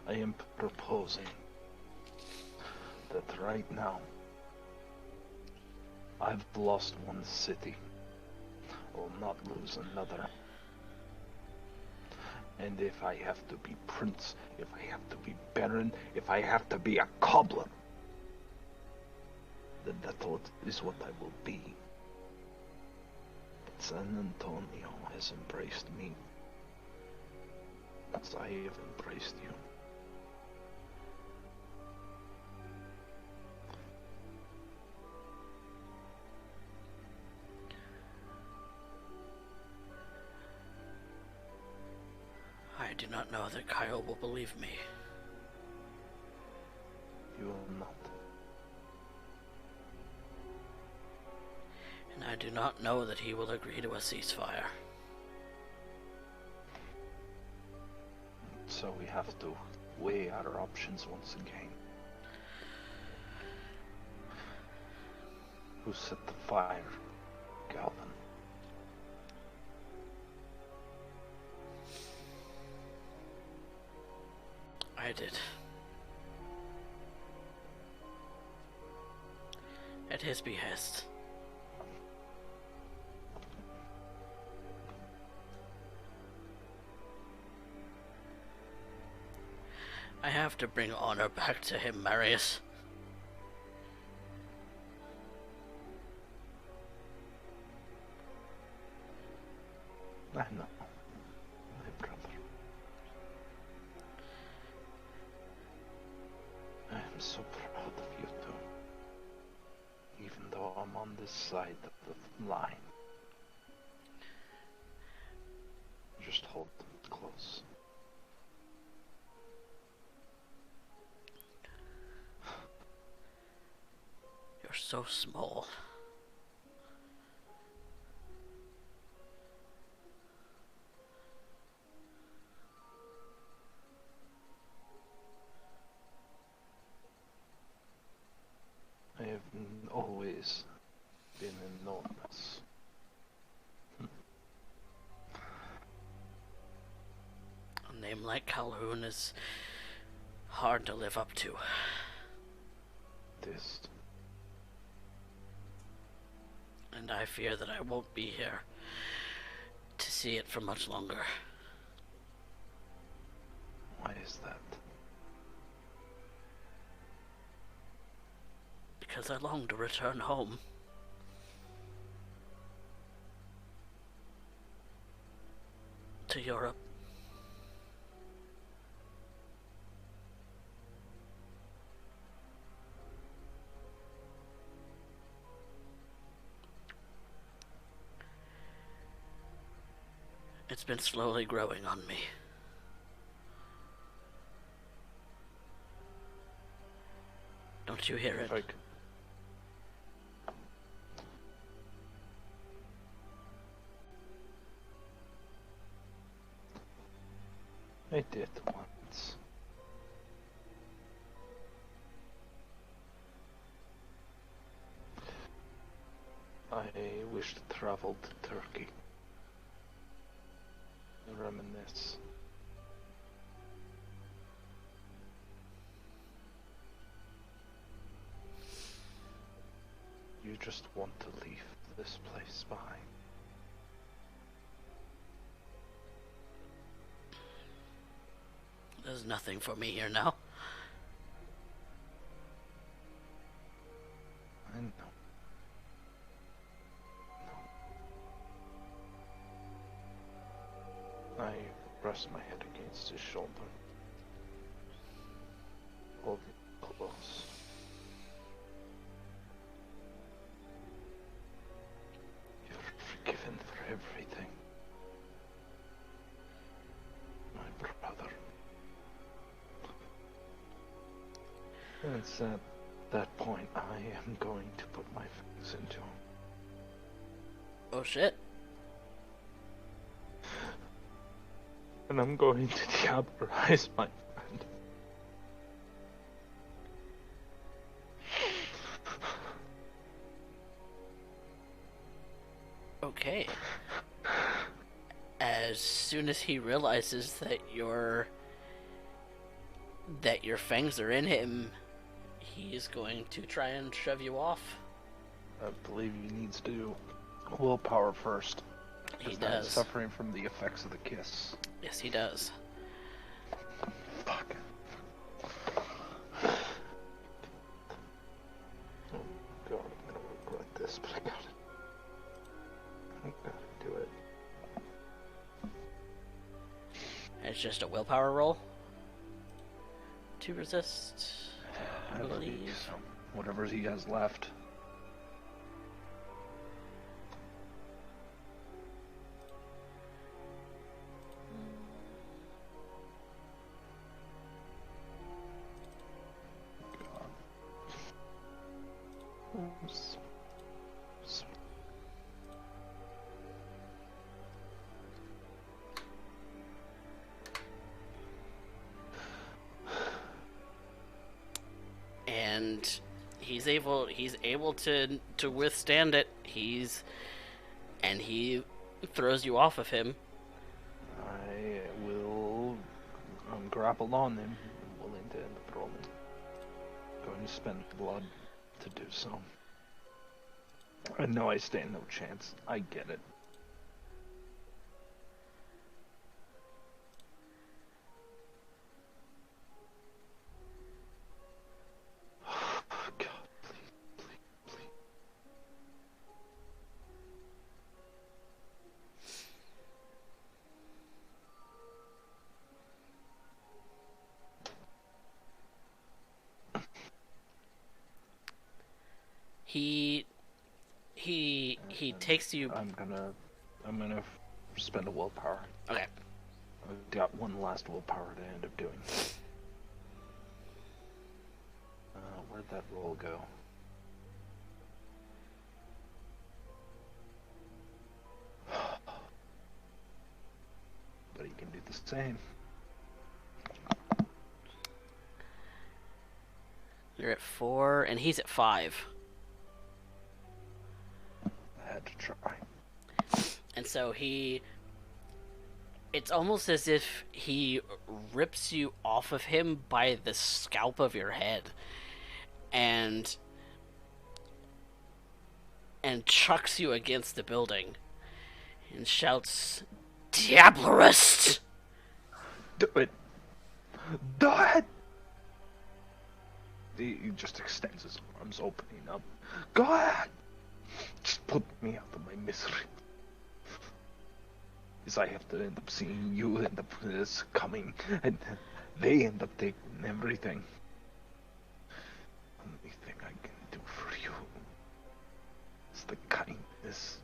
I am proposing that right now I've lost one city. I will not lose another. And if I have to be prince, if I have to be baron, if I have to be a cobbler, then that is what I will be. But San Antonio has embraced me, as I have embraced you. I do not know that Kyle will believe me. You will not. I do not know that he will agree to a ceasefire. So we have to weigh our options once again. Who set the fire? Galvin. I did. At his behest. I have to bring honor back to him, Marius. I know, my brother. I am so proud of you two. Even though I'm on this side of the line. Just hold them close. You're so small. I have always been enormous. A name like Calhoun is hard to live up to. This. And I fear that I won't be here to see it for much longer. Why is that? Because I long to return home. To Europe. It's been slowly growing on me. Don't you hear it? Like, I did once. I wish to travel to Turkey. And reminisce. You just want to leave this place behind. There's nothing for me here now. I know. No. I rest my head against his shoulder. Hold him close. You're forgiven for everything. My brother. And it's at that point I am going to put my fangs into him. Oh shit. And I'm going to deoberize my friend. Okay. As soon as he realizes that your fangs are in him, he's going to try and shove you off. I believe he needs to do willpower first. He Because now he's does. suffering from the effects of the kiss. Yes, he does. Fuck. Oh god, I'm gonna regret this, but I got it. I gotta do it. It's just a willpower roll to resist, I believe. So. Whatever he has left. Oops. and he's able to withstand it. He throws you off of him. I will grapple on him, willing to end the rolling. Going to spend blood to do so. I know I stand no chance. I get it. God, please. He takes you. I'm gonna spend a willpower. Okay. I've got one last willpower to end up doing. Where'd that roll go? But he can do the same. You're at 4, and he's at 5. I had to try. And so it's almost as if he rips you off of him by the scalp of your head and chucks you against the building and shouts, "Diablerist!" Do it! Do it! He just extends his arms, opening up. Go ahead! Just put me out of my misery. Because I have to end up seeing you end up coming, and they end up taking everything. Only thing I can do for you is the kindness.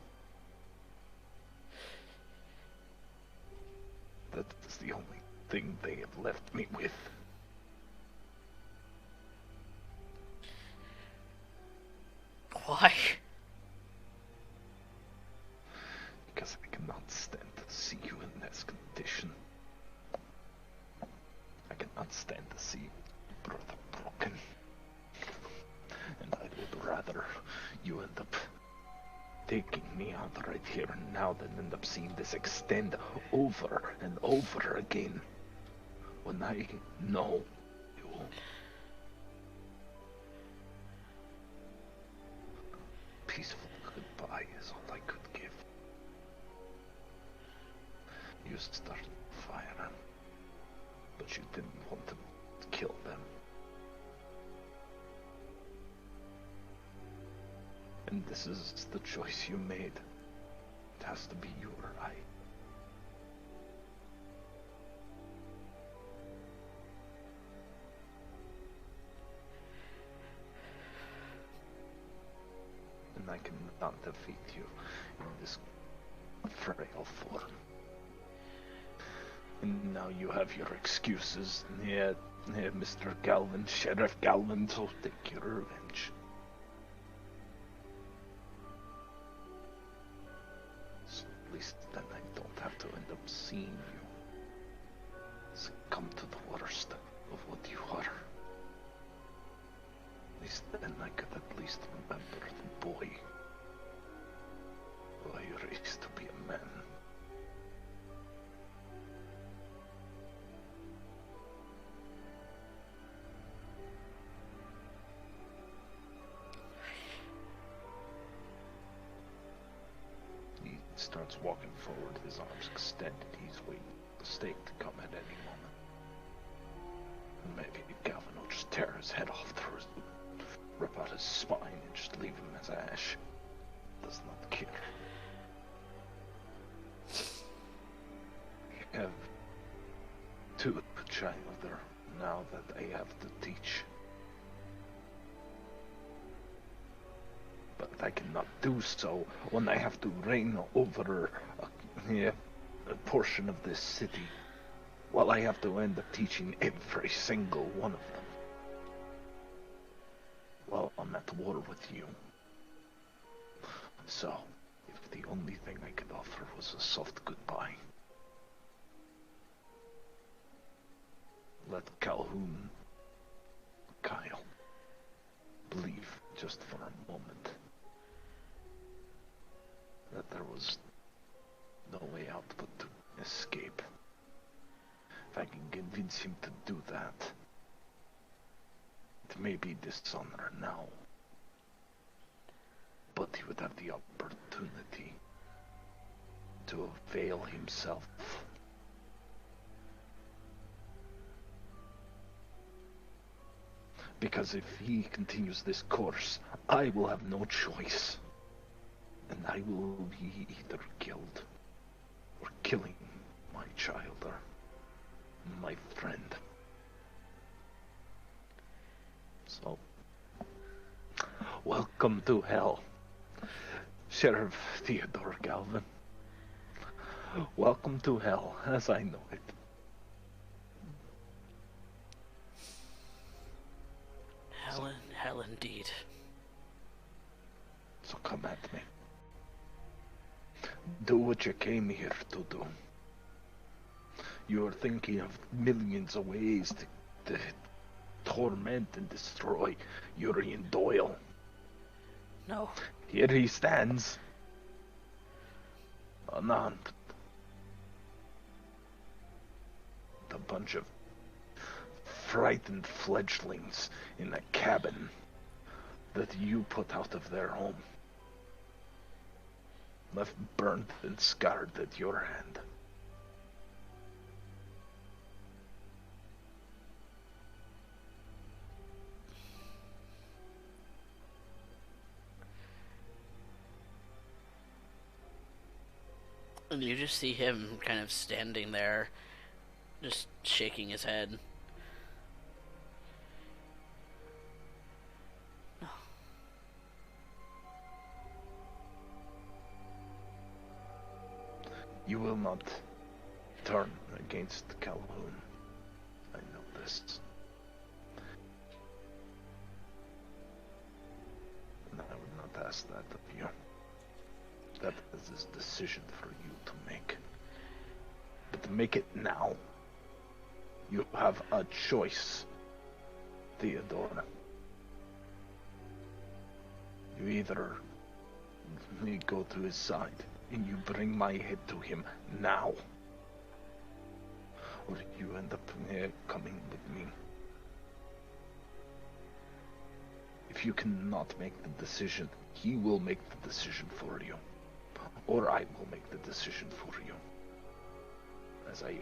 That is the only thing they have left me with. Why? Because I cannot stand to see you in this condition. I cannot stand to see your brother broken. And I would rather you end up taking me out right here and now than end up seeing this extend over and over again. When I know you. Peaceful goodbye is all I could give. You started firing, but you didn't want to kill them. And this is the choice you made. It has to be you or I. And I cannot defeat you in this frail form. And now you have your excuses. Yeah, Mr. Galvin, Sheriff Galvin, so take your revenge. So at least then I don't have to end up seeing you succumb to the worst of what you are. At least then I could at least remember the boy who I raised to be a man. He starts walking forward, his arms extended. He's waiting for the stake to come at any moment. And maybe Galvin will just tear his head off through his, rip out his spine and just leave him as ash. Does not care. I have two children now that I have to teach. But I cannot do so when I have to reign over a portion of this city, while I have to end up teaching every single one of them. Well, I'm at war with you. So, if the only thing I could offer was a soft goodbye, let Kyle believe, just for a moment, that there was no way out but to escape. If I can convince him to do that, it may be dishonor now, but he would have the opportunity to avail himself. Because if he continues this course, I will have no choice. And I will be either killed or killing my child or my friend. So, welcome to hell, Sheriff Theodore Galvin. Welcome to hell, as I know it. Hell indeed. So come at me. Do what you came here to do. You are thinking of millions of ways to torment and destroy Urien Doyle. No. Here he stands, unarmed. A bunch of frightened fledglings in a cabin that you put out of their home. Left burnt and scarred at your hand. And you just see him kind of standing there, just shaking his head. No. You will not turn against Calhoun. I know this. And I would not ask that of you. That is his decision for you to make. But to make it now, you have a choice, Theodore. You either go to his side and you bring my head to him now, or you end up coming with me. If you cannot make the decision, he will make the decision for you. Or I will make the decision for you. As I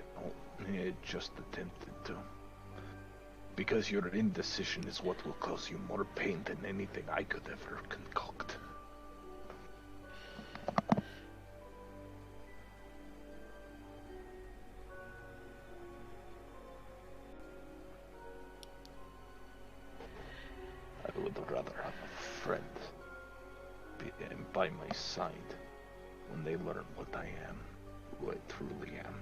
just attempted to. Because your indecision is what will cause you more pain than anything I could ever concoct. I would rather have a friend by my side when they learn what I am, who I truly am.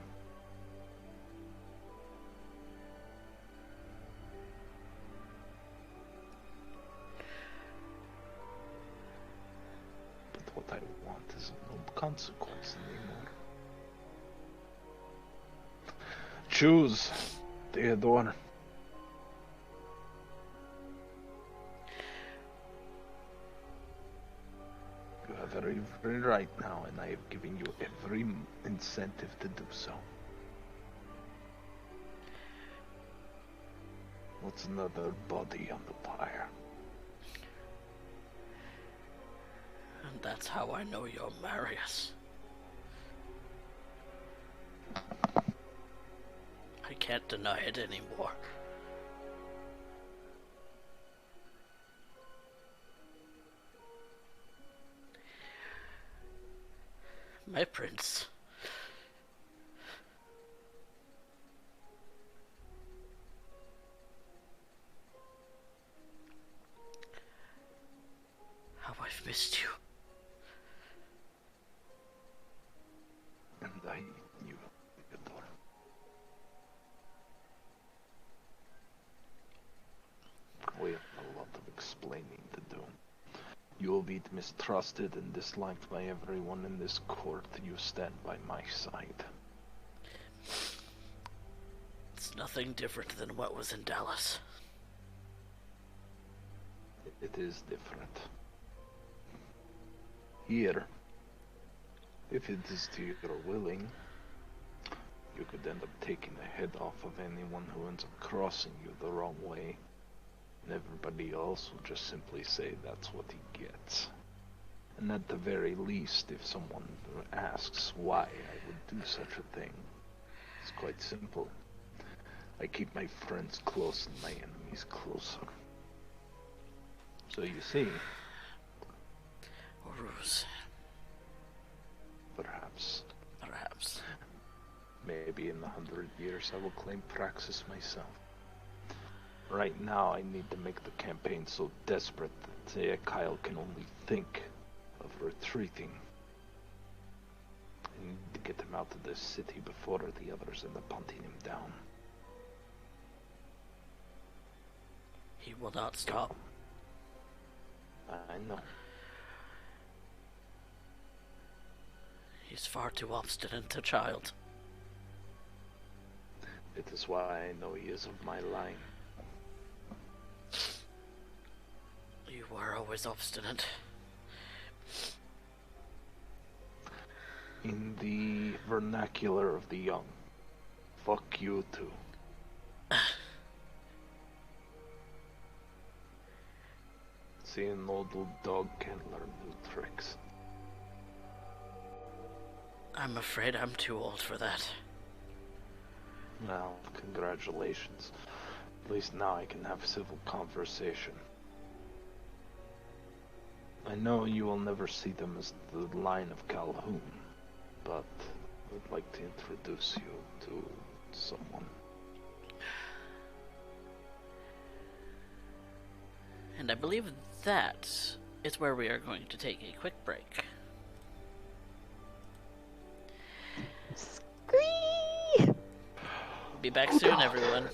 But what I want is no consequence anymore. Choose, Theodore. You have every right now, and I have given you every incentive to do so. What's another body on the pyre? And that's how I know you're Marius. I can't deny it anymore. My prince. How I've missed you. And I need you, Theodore. We have a lot of explaining to do. You will be mistrusted and disliked by everyone in this court. You stand by my side. It's nothing different than what was in Dallas. it is different. Here, if it is to your willing, you could end up taking the head off of anyone who ends up crossing you the wrong way. And everybody else will just simply say that's what he gets. And at the very least, if someone asks why I would do such a thing, it's quite simple. I keep my friends close and my enemies closer. So you see, Ruse. perhaps, Perhaps. maybe in 100 years I will claim Praxis myself. Right now I need to make the campaign so desperate that Kyle can only think of retreating. I need to get him out of this city before the others end up hunting him down. He will not stop. I know. He's far too obstinate a child. It is why I know he is of my line. You were always obstinate. In the vernacular of the young, fuck you too. See, an old dog can learn new tricks. I'm afraid I'm too old for that. Well, congratulations. At least now I can have civil conversation. I know you will never see them as the line of Calhoun, but I would like to introduce you to someone. And I believe that is where we are going to take a quick break. Scree! Be back soon, everyone.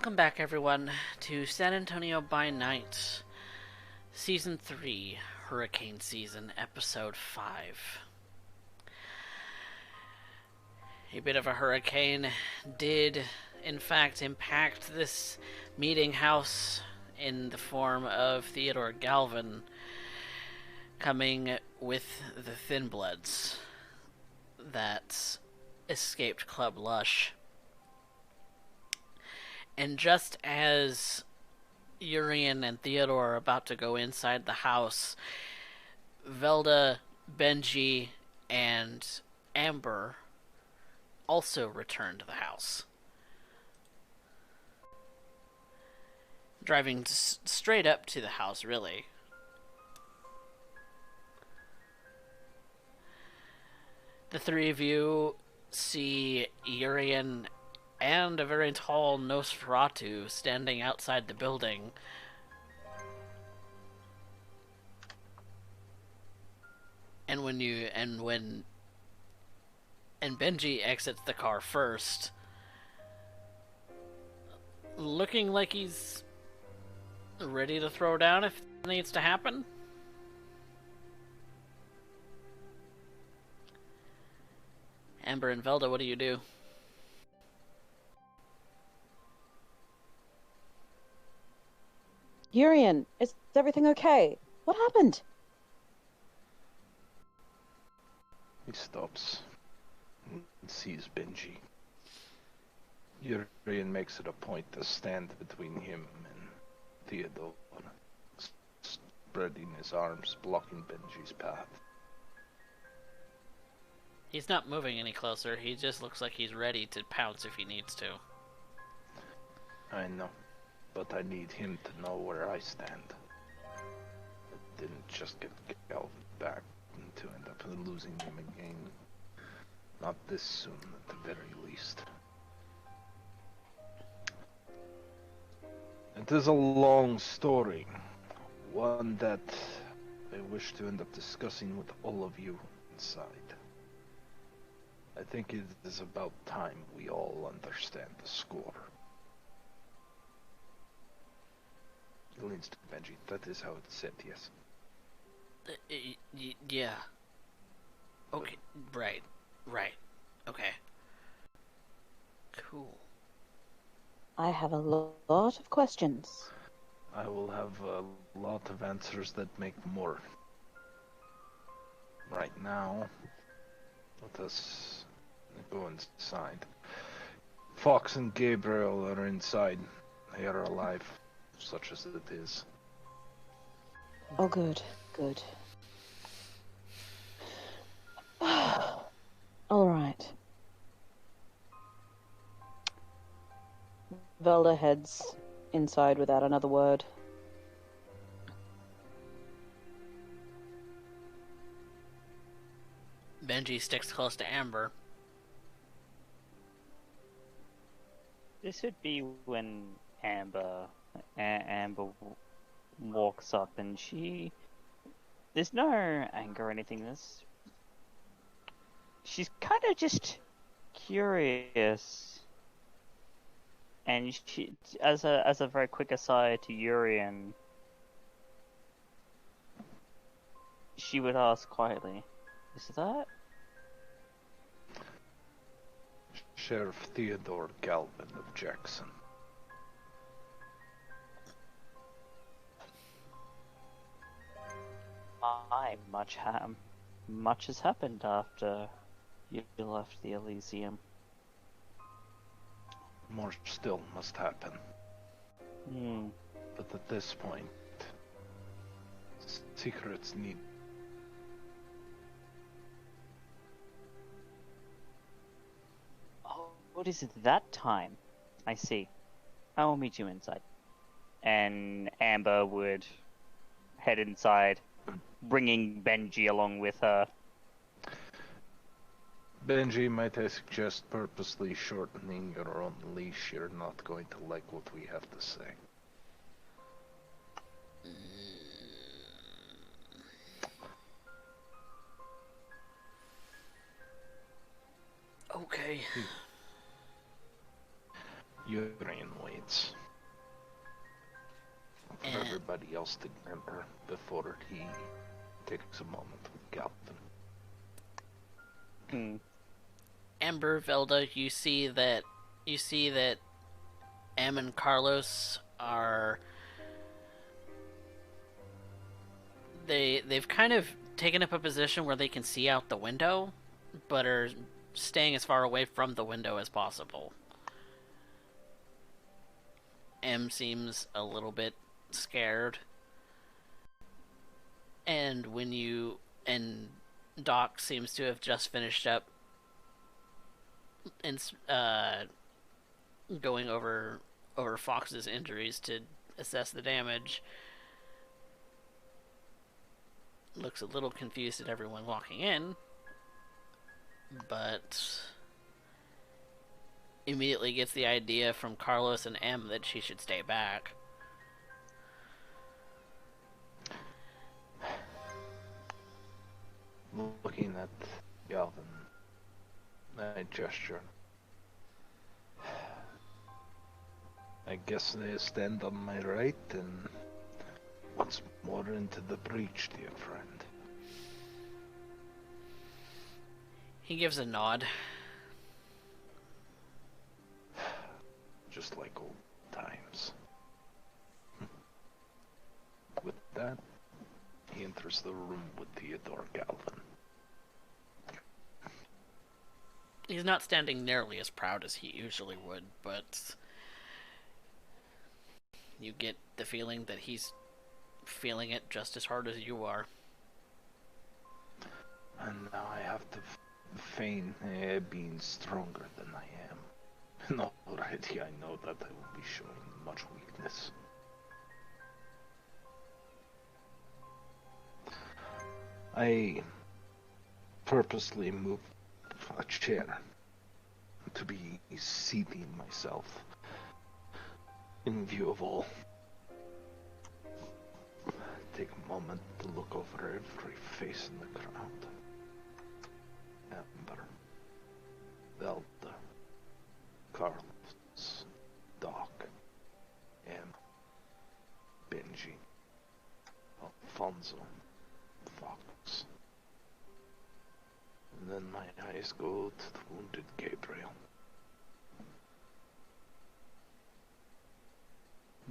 Welcome back, everyone, to San Antonio by Night, Season 3, Hurricane Season, Episode 5. A bit of a hurricane did, in fact, impact this meeting house in the form of Theodore Galvin coming with the Thin Bloods that escaped Club Lush. And just as Urien and Theodore are about to go inside the house, Velda, Benji, and Amber also return to the house. Driving straight up to the house, really. The three of you see Urien and a very tall Nosferatu standing outside the building. And Benji exits the car first, looking like he's ready to throw down if it needs to happen. Amber and Velda, what do you do? Urien, is everything okay? What happened? He stops and sees Benji. Urien makes it a point to stand between him and Theodore, spreading his arms, blocking Benji's path. He's not moving any closer. He just looks like he's ready to pounce if he needs to. I know, but I need him to know where I stand. I didn't just get Galvin back to end up losing him again. Not this soon, at the very least. It is a long story, one that I wish to end up discussing with all of you inside. I think it is about time we all understand the score. He leans to Benji. That is how it's said, yes. Yeah. Okay, right. Okay. Cool. I have a lot of questions. I will have a lot of answers that make more. Right now, let us go inside. Fox and Gabriel are inside. They are alive, such as it is. Oh, good. All right. Velda heads inside without another word. Benji sticks close to Amber. This would be when Amber walks up, and there's no anger or anything. She's kind of just curious, and she, as a very quick aside to Urien, she would ask quietly, "Is that?" Sheriff Theodore Galvin of Jackson. Much has happened after you left the Elysium. More still must happen. But at this point, secrets need... Oh, what is it that time? I see. I will meet you inside. And Amber would head inside, bringing Benji along with her. Benji, might I suggest purposely shortening your own leash? You're not going to like what we have to say. Okay. Urien waits. everybody else together before he takes a moment with Galvin. Amber, Velda, you see that Em and Carlos are they've kind of taken up a position where they can see out the window, but are staying as far away from the window as possible. Em seems a little bit scared, and Doc seems to have just finished up and going over Fox's injuries to assess the damage. Looks a little confused at everyone walking in, but immediately gets the idea from Carlos and Em that she should stay back. Looking at Galvin, I gesture. I guess they stand on my right and once more into the breach, dear friend. He gives a nod. Just like old times. With that, he enters the room with Theodore Galvin. He's not standing nearly as proud as he usually would, but you get the feeling that he's feeling it just as hard as you are. And now I have to feign being stronger than I am. And already I know that I will be showing much weakness. I purposely move a chair to be seating myself in view of all. Take a moment to look over every face in the crowd. Amber, Velda, Carlos, Doc, Em, Benji, Alfonso, Fox. And then my eyes go to the wounded Gabriel.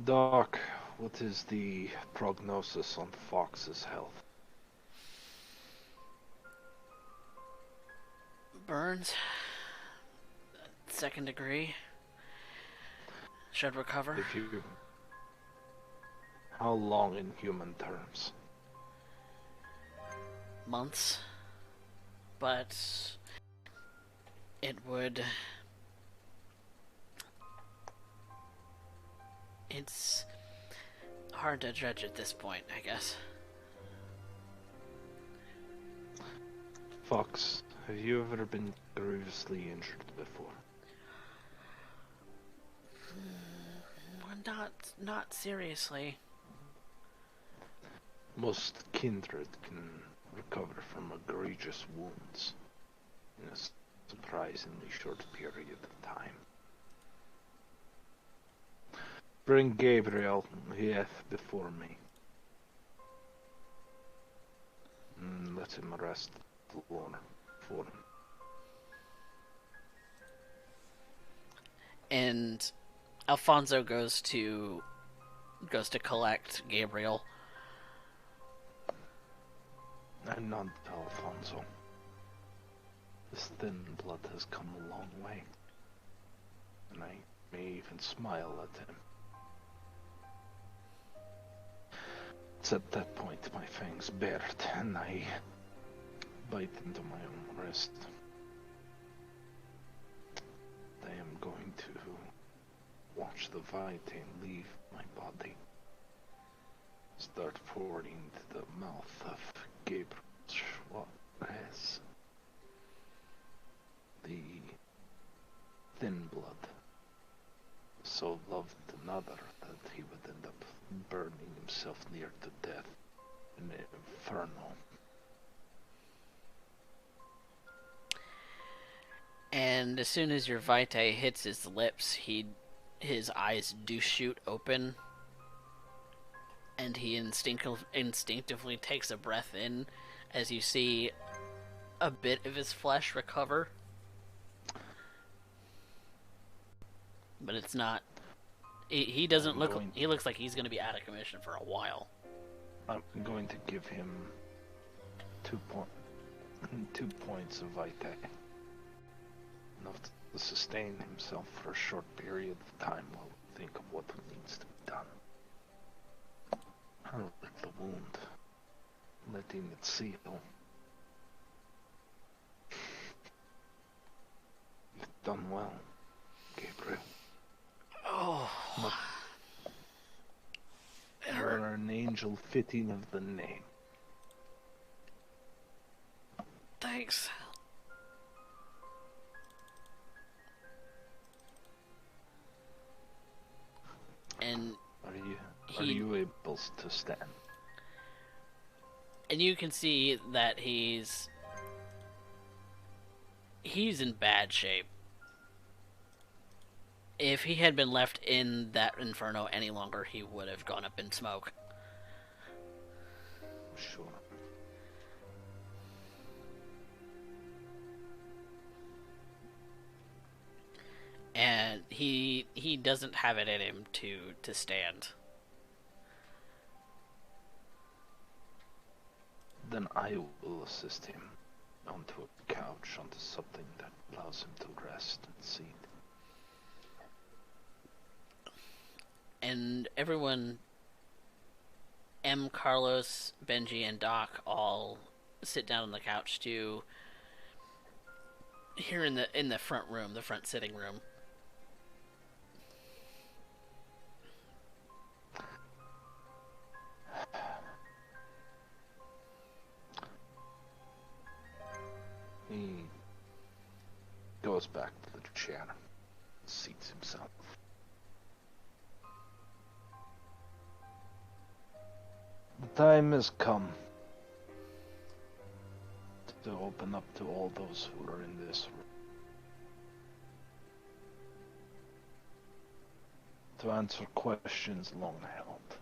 Doc, what is the prognosis on Fox's health? Burns, 2nd degree. Should recover. How long in human terms? Months. But it would... It's hard to judge at this point, I guess. Fox, have you ever been grievously injured before? Not seriously. Most kindred can recover from egregious wounds in a surprisingly short period of time. Bring Gabriel here before me. Let him rest alone for him. And Alfonso goes to collect Gabriel. I'm not Alfonso. This thin blood has come a long way, and I may even smile at him. It's at that point my fangs bared, and I bite into my own wrist. I am going to watch the Vitae leave my body. Start pouring into the mouth of Gabriel Suarez. The thin blood so loved another that he would end up burning himself near to death in an inferno. And as soon as your Vitae hits his lips, his eyes do shoot open. and he instinctively takes a breath in as you see a bit of his flesh recover. But it's not. He doesn't look. He looks like he's going to be out of commission for a while. I'm going to give him 2 points of vitae. Enough to sustain himself for a short period of time while we think of what needs to be done. I'll lick the wound, letting it seal. You've done well, Gabriel. Oh. You're an angel fitting of the name. Thanks. And are you able to stand? And you can see that he's in bad shape. If he had been left in that inferno any longer, he would have gone up in smoke. Sure. And he doesn't have it in him to stand. Then I will assist him onto a couch, onto something that allows him to rest and seat. And everyone, Carlos, Benji, and Doc all sit down on the couch too. Here in the front room, the front sitting room. He goes back to the chair, seats himself. The time has come to open up to all those who are in this room. To answer questions long held.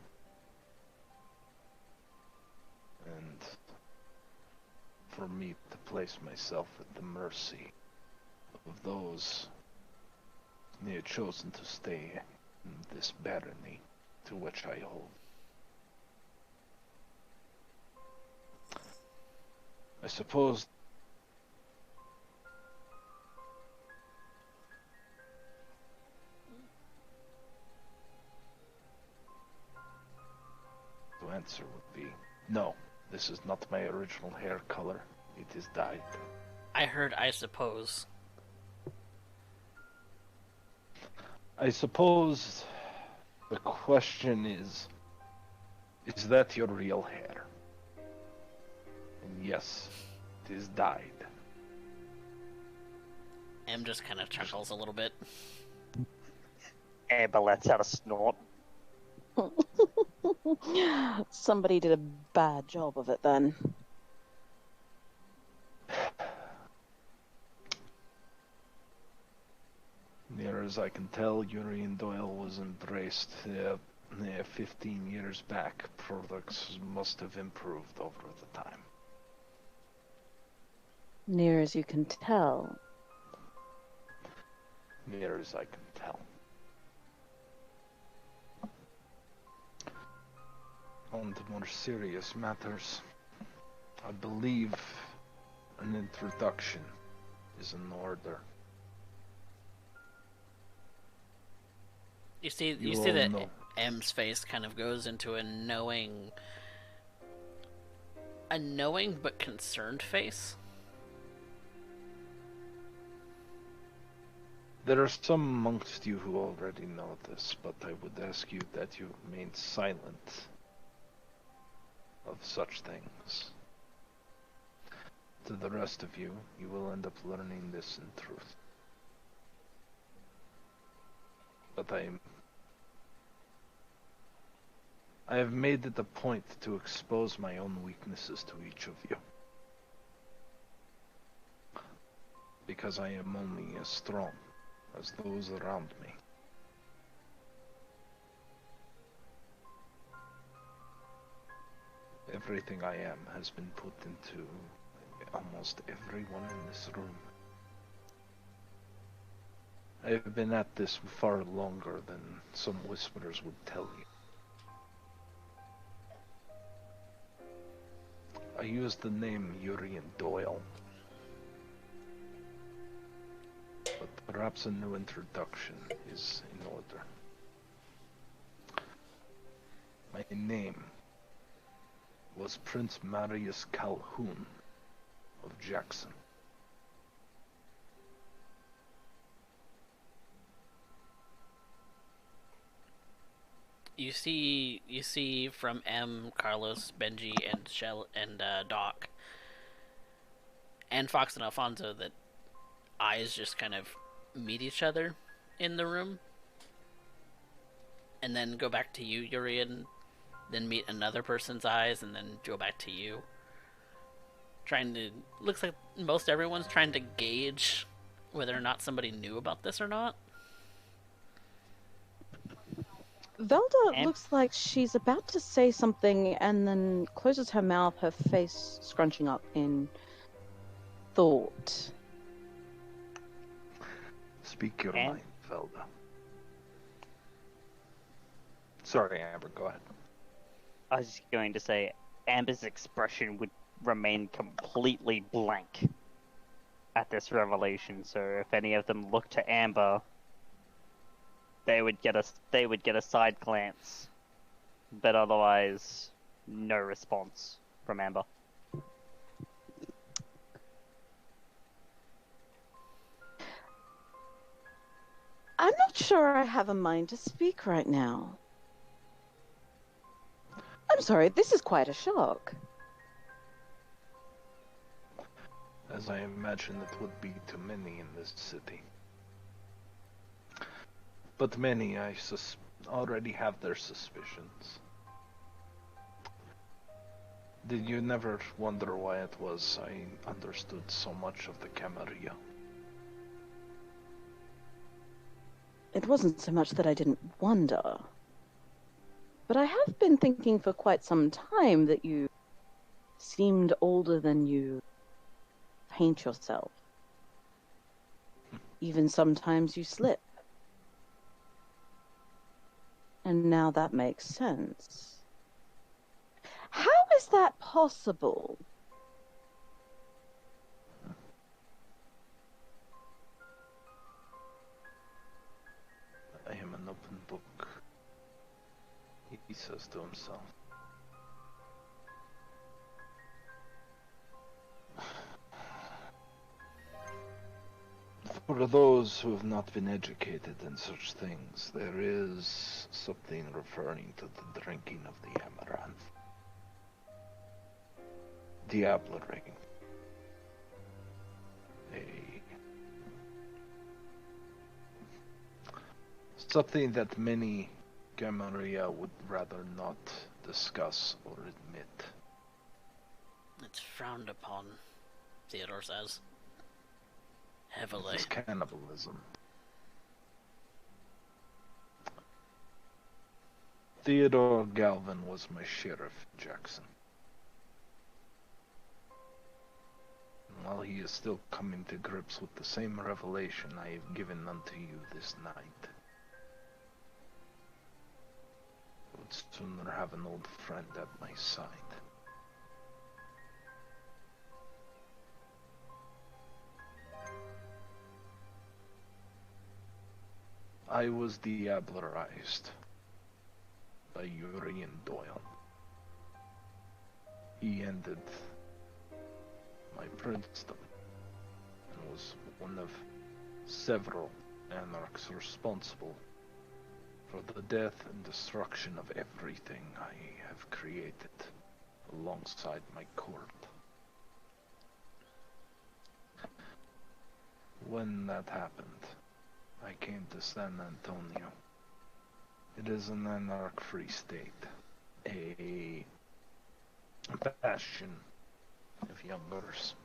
And for me to place myself at the mercy of those who have chosen to stay in this barony to which I hold. I suppose the answer would be no. This is not my original hair color. It is dyed. I heard I suppose. I suppose the question is that your real hair? And yes, it is dyed. Just kind of chuckles a little bit. Amber lets out a snort. Somebody did a bad job of it then. Near as I can tell, Urien Doyle was embraced 15 years back. Products must have improved over the time. Near as you can tell. Near as I can tell. On to more serious matters, I believe an introduction is in order. You see that M's face kind of goes into a knowing but concerned face. There are some amongst you who already know this, but I would ask you that you remain silent of such things. To the rest of you, you will end up learning this in truth. But I have made it a point to expose my own weaknesses to each of you. Because I am only as strong as those around me. everything I am has been put into almost everyone in this room. I have been at this far longer than some whisperers would tell you. I use the name Urien Doyle, but perhaps a new introduction is in order. My name was Prince Marius Calhoun of Jackson. You see from M, Carlos, Benji, and Shell and Doc, and Fox and Alfonso that eyes just kind of meet each other in the room, and then go back to you, Urien, then meet another person's eyes, and then go back to you. Looks like most everyone's trying to gauge whether or not somebody knew about this or not. Velda looks like she's about to say something and then closes her mouth, her face scrunching up in thought. Speak your mind, Velda. Sorry, Amber, go ahead. I was just going to say, Amber's expression would remain completely blank at this revelation, so if any of them look to Amber, they would get a side glance, but otherwise no response from Amber. I'm not sure I have a mind to speak right now. I'm sorry, this is quite a shock. As I imagine it would be to many in this city. But many, already have their suspicions. Did you never wonder why it was I understood so much of the Camarilla? It wasn't so much that I didn't wonder, but I have been thinking for quite some time that you seemed older than you paint yourself. Even sometimes you slip. And now that makes sense. How is that possible? I am an open book, he says to himself. For those who have not been educated in such things, there is something referring to the drinking of the amaranth. Diablo ring. Something that many Camarilla would rather not discuss or admit. It's frowned upon, Theodore says. Heavily. It's cannibalism. Theodore Galvin was my sheriff, Jackson. While he is still coming to grips with the same revelation I have given unto you this night, I would sooner have an old friend at my side. I was diablerized by Urien Doyle. He ended my princedom and was one of several anarchs responsible for the death and destruction of everything I have created alongside my court. When that happened, I came to San Antonio. It is an anarch-free state, a bastion of youngers.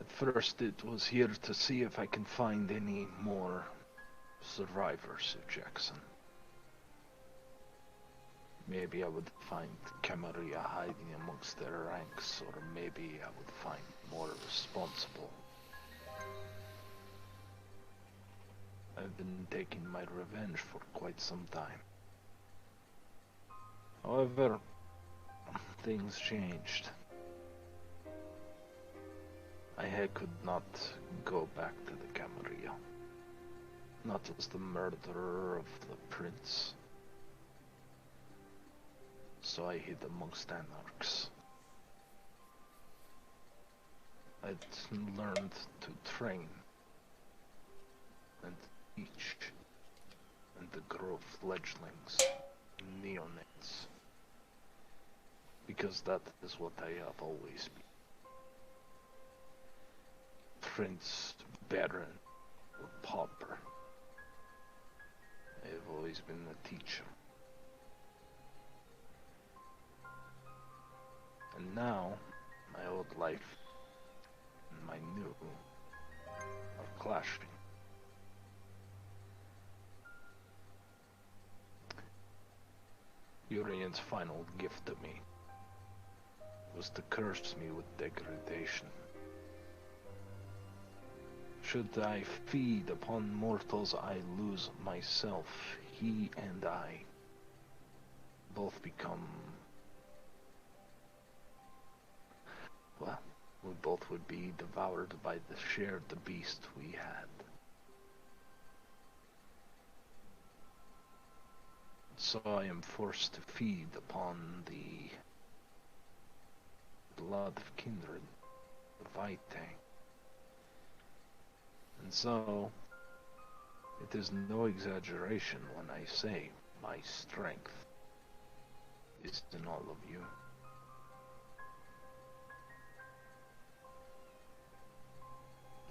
At first it was here to see if I can find any more survivors of Jackson. Maybe I would find Camarilla hiding amongst their ranks, or maybe I would find more responsible. I've been taking my revenge for quite some time. However, things changed. Could not go back to the Camarilla. Not as the murderer of the prince. So I hid amongst anarchs. I'd learned to train and teach and to grow fledglings, neonates. Because that is what I have always been. Prince, Baron, or Pauper. I have always been a teacher. And now, my old life and my new are clashing. Urien's final gift to me was to curse me with degradation. Should I feed upon mortals, I lose myself. He and I both become... well, we both would be devoured by the shared beast we had. So I am forced to feed upon the blood of kindred, the Vitae. And so, it is no exaggeration when I say my strength is in all of you.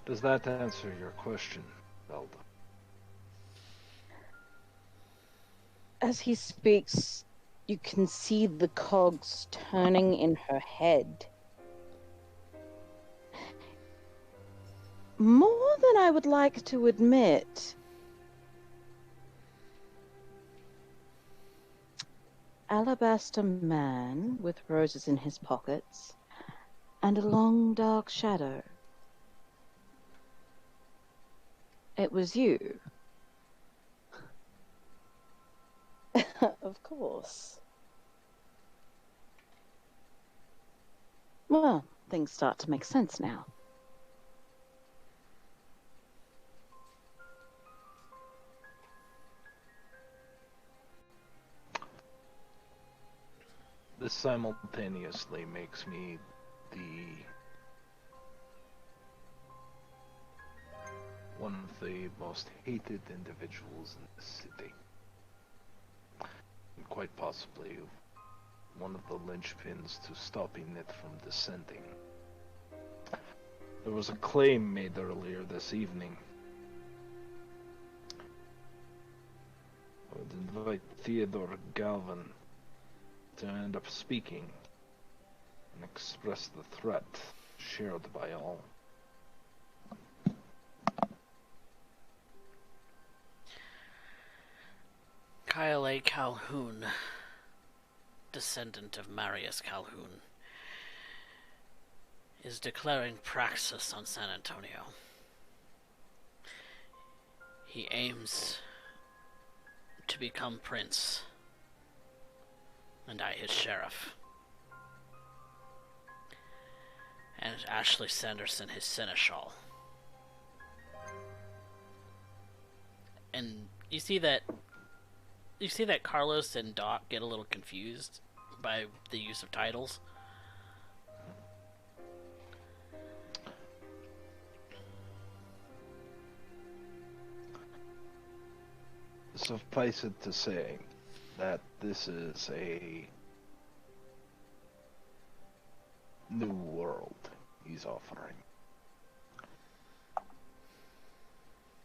Does that answer your question, Velda? As he speaks, you can see the cogs turning in her head. More than I would like to admit. Alabaster man with roses in his pockets and a long dark shadow. It was you. Of course. Well, things start to make sense now. This simultaneously makes me one of the most hated individuals in the city. And quite possibly one of the linchpins to stopping it from descending. There was a claim made earlier this evening. I would invite Theodore Galvin to end up speaking and express the threat shared by all. Kyle A. Calhoun, descendant of Marius Calhoun, is declaring praxis on San Antonio. He aims to become prince, and I his sheriff. And Ashley Sanderson his seneschal. And you see that Carlos and Doc get a little confused by the use of titles. Suffice it to say that this is a new world he's offering.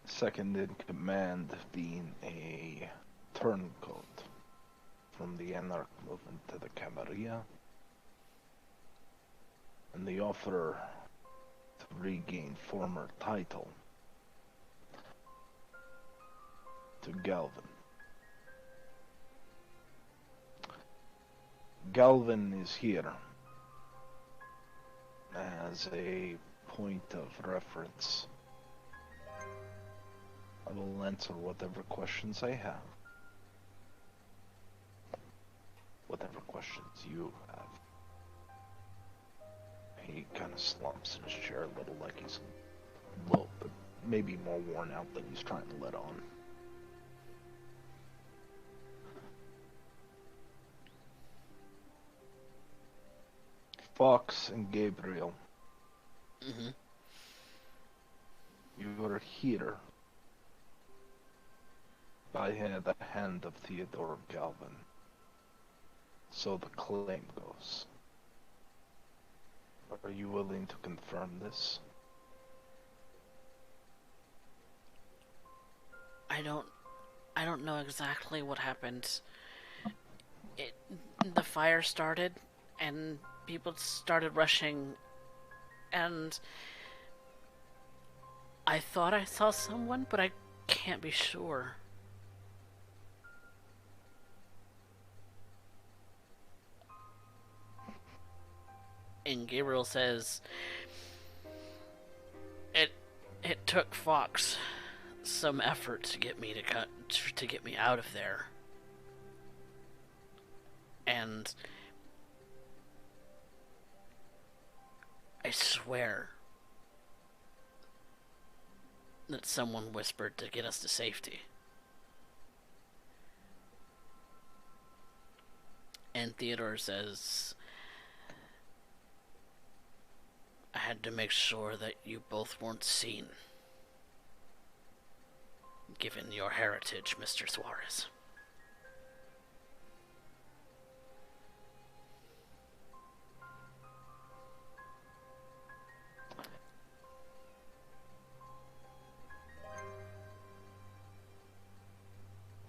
Second in command being a turncoat from the Anarch movement to the Camarilla, and the offer to regain former title to Galvin. Galvin is here as a point of reference. I will answer whatever questions I have. Whatever questions you have. He kind of slumps in his chair a little, like he's low, but maybe more worn out than he's trying to let on. Fox and Gabriel. Mm-hmm. You are here by the hand of Theodore Galvin. So the claim goes. Are you willing to confirm this? I don't know exactly what happened. The fire started, and people started rushing, and I thought I saw someone, but I can't be sure. And Gabriel says, it took Fox some effort to get me to get me out of there. And I swear that someone whispered to get us to safety. And Theodore says, I had to make sure that you both weren't seen, given your heritage, Mr. Suarez.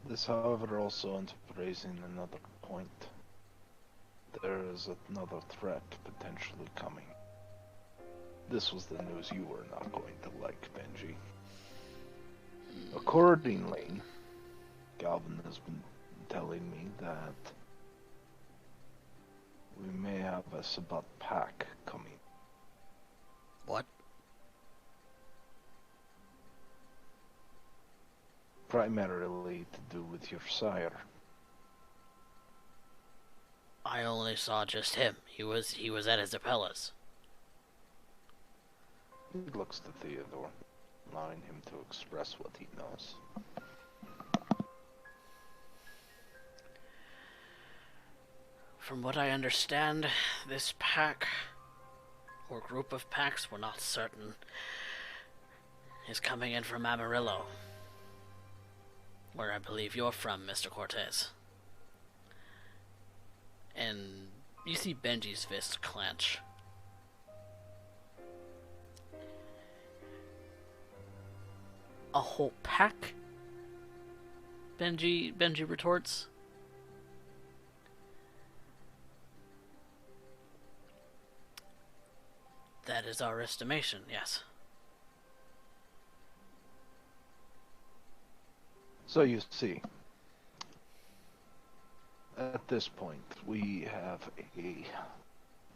This, however, also ends up raising another point. There is another threat potentially coming. This was the news you were not going to like, Benji. Accordingly, Galvin has been telling me that we may have a Sabbat pack coming. What? Primarily to do with your sire. I only saw just him. He was at his Isabella's. He looks to Theodore, allowing him to express what he knows. From what I understand, this pack, or group of packs, we're not certain, is coming in from Amarillo, where I believe you're from, Mr. Cortez. And you see Benji's fist clench. A whole pack? Benji retorts. That is our estimation, yes. So you see, at this point, we have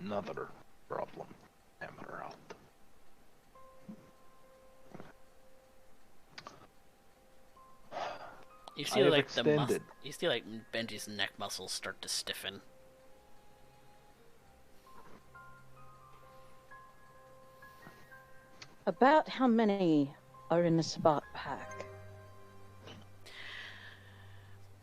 another problem, Emerald. You see, you see, like Benji's neck muscles start to stiffen. About how many are in the Sabbat pack?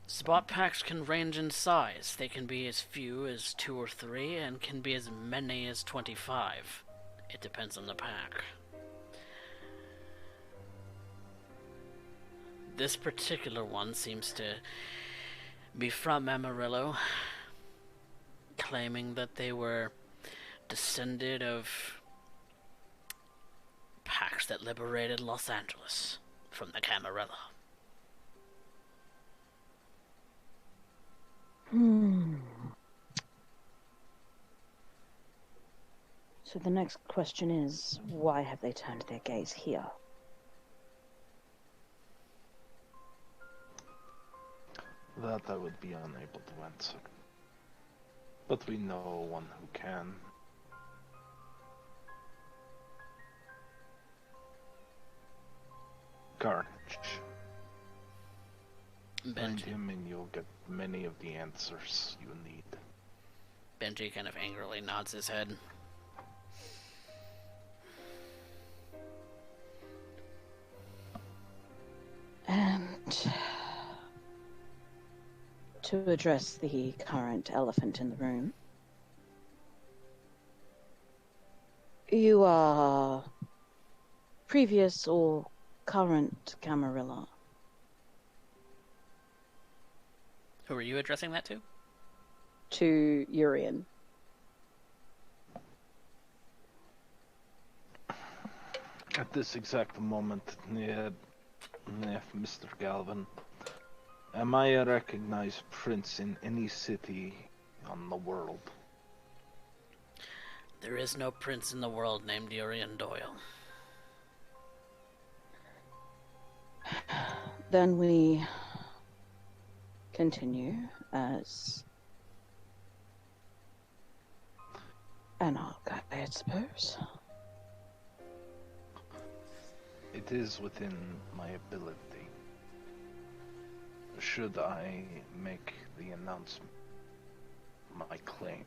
Sabbat packs can range in size. They can be as few as 2 or 3, and can be as many as 25. It depends on the pack. This particular one seems to be from Amarillo, claiming that they were descended of packs that liberated Los Angeles from the Camarilla. So the next question is, why have they turned their gaze here? That I would be unable to answer. But we know one who can. Carnage. Find him and you'll get many of the answers you need. Benji kind of angrily nods his head. And to address the current elephant in the room, you are previous or current Camarilla? Who are you addressing that to? To Urien. At this exact moment, Mr. Galvin, am I a recognized prince in any city on the world? There is no prince in the world named Urien Doyle. Then we continue as Anarch, I suppose. It is within my ability. Should I make the announcement, my claim,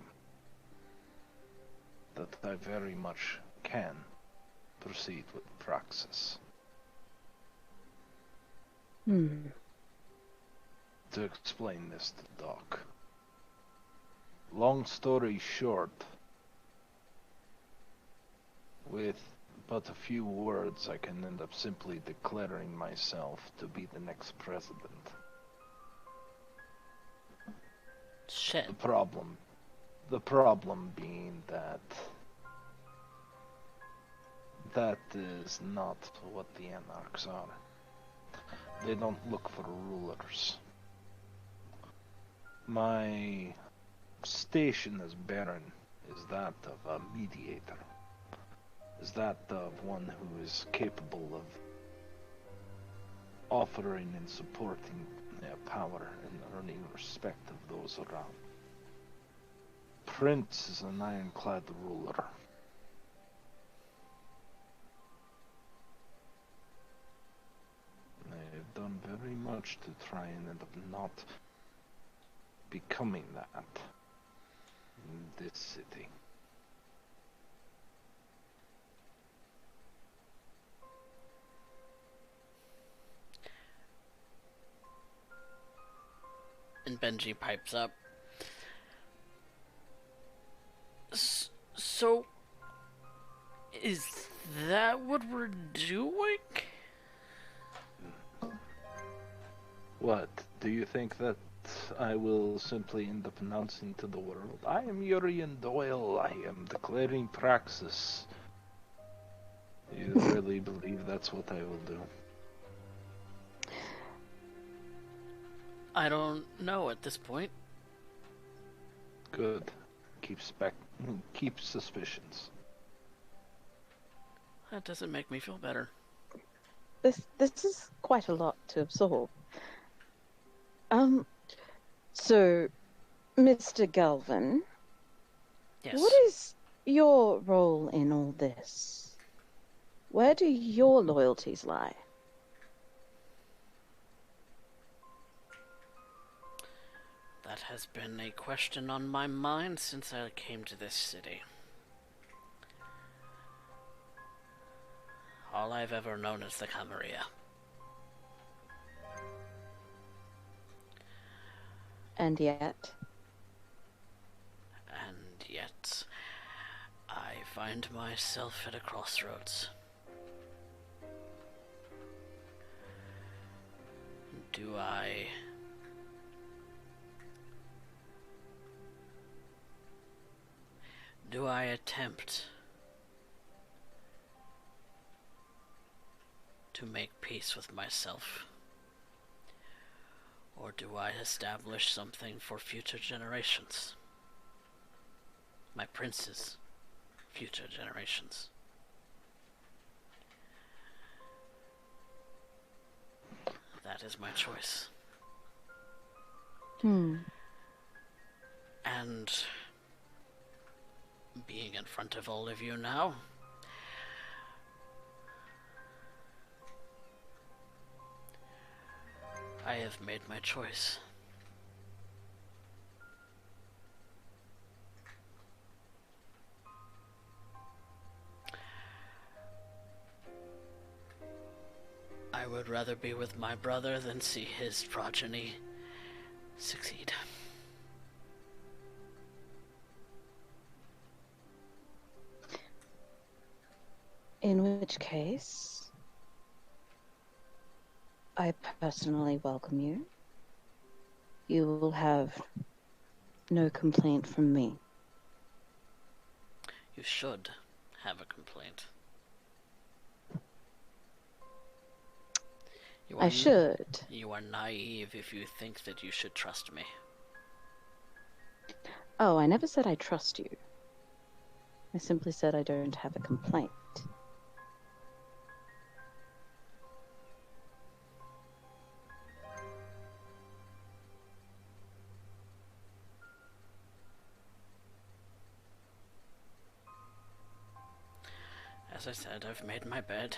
that I very much can proceed with praxis. To explain this to Doc. Long story short, with but a few words, I can end up simply declaring myself to be the next president. Shit. The problem being that is not what the Anarchs are. They don't look for rulers. My station as Baron is that of a mediator. Is that of one who is capable of offering and supporting power and earning respect of those around. Prince is an ironclad ruler. I have done very much to try and end up not becoming that in this city. And Benji pipes up. So, is that what we're doing? What? Do you think that I will simply end up announcing to the world, I am Urien Doyle, I am declaring praxis? You really believe that's what I will do? I don't know at this point. Good. Keep suspicions. That doesn't make me feel better. This is quite a lot to absorb. So, Mr. Galvin, Yes. what is your role in all this? Where do your loyalties lie? That has been a question on my mind since I came to this city. All I've ever known is the Camarilla. And yet, I find myself at a crossroads. Do I attempt to make peace with myself? Or do I establish something for future generations? My prince's future generations. That is my choice. And being in front of all of you now. I have made my choice. I would rather be with my brother than see his progeny succeed. In which case, I personally welcome you. You will have no complaint from me. You should have a complaint. I should. You are naive if you think that you should trust me. Oh, I never said I trust you. I simply said I don't have a complaint. As I said, I've made my bed.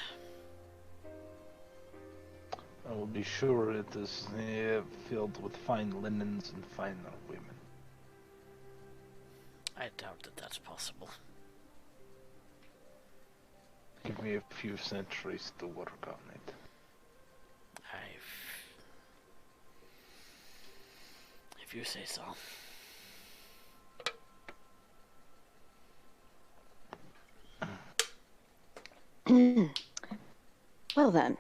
I will be sure it is filled with fine linens and finer women. I doubt that that's possible. Give me a few centuries to work on it. If you say so. Well then,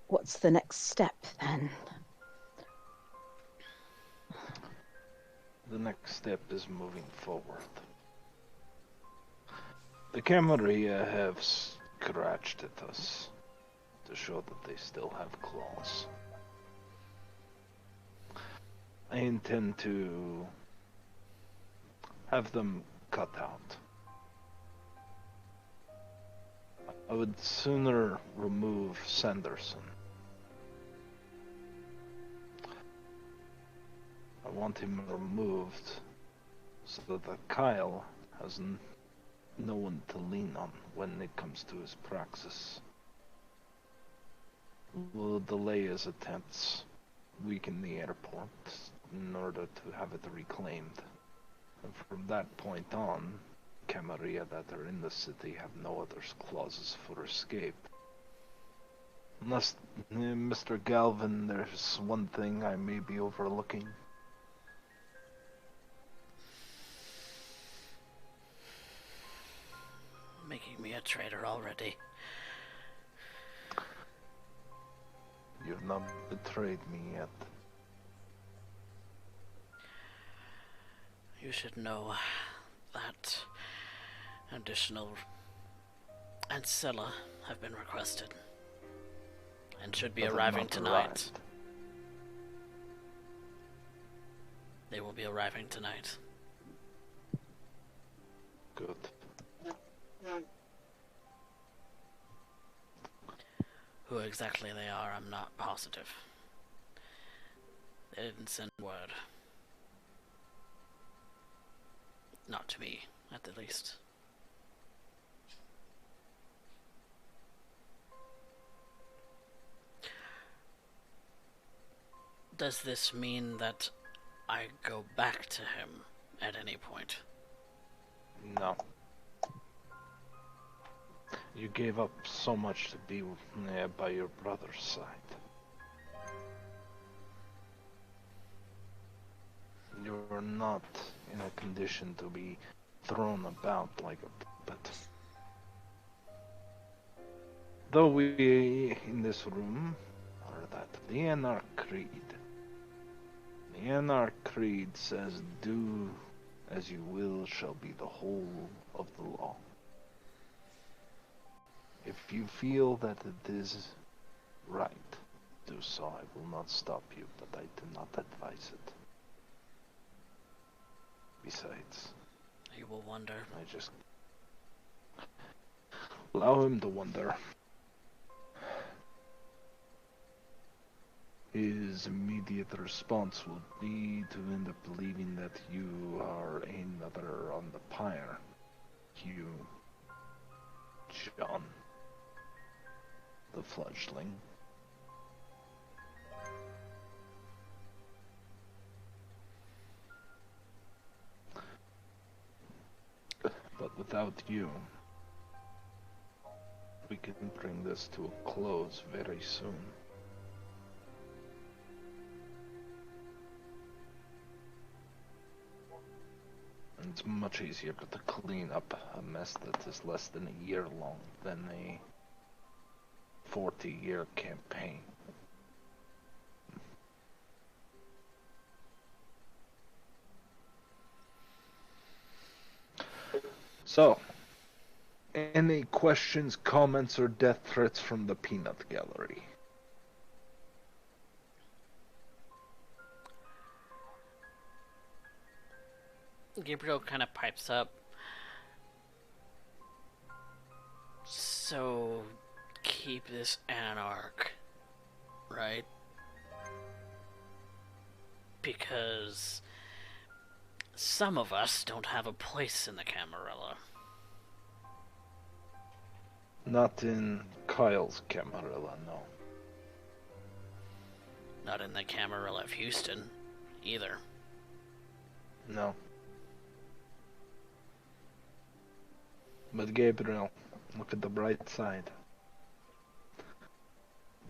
what's the next step then? The next step is moving forward. The Camarilla have scratched at us to show that they still have claws. I intend to have them cut out. I would sooner remove Sanderson. I want him removed so that Kyle has no one to lean on when it comes to his praxis. We'll delay his attempts, weaken the airport in order to have it reclaimed. And from that point on, Camarilla that are in the city have no other clauses for escape. Unless, Mr. Galvin, there's one thing I may be overlooking. Making me a traitor already. You've not betrayed me yet. You should know that additional ancilla have been requested and should be But they're arriving not tonight. arrived. They will be arriving tonight. Good. Who exactly they are, I'm not positive. They didn't send word. Not to me, at the least. Does this mean that I go back to him at any point? No. You gave up so much to be by your brother's side. You're not in a condition to be thrown about like a puppet. Though we in this room are that the Anarch Creed. The Anarch Creed says, do as you will shall be the whole of the law. If you feel that it is right, do so. I will not stop you, but I do not advise it. Besides, You will wonder. I just allow him to wonder. his immediate response will be to end up believing that you are another on the pyre. You, John, the fledgling. But without you, we can bring this to a close very soon. And it's much easier to clean up a mess that is less than a year long than a 40-year campaign. So, any questions, comments, or death threats from the peanut gallery? Gabriel kind of pipes up. So, keep this anarch, right? Because some of us don't have a place in the Camarilla. Not in Kyle's Camarilla, no. Not in the Camarilla of Houston, either. No. But Gabriel, look at the bright side.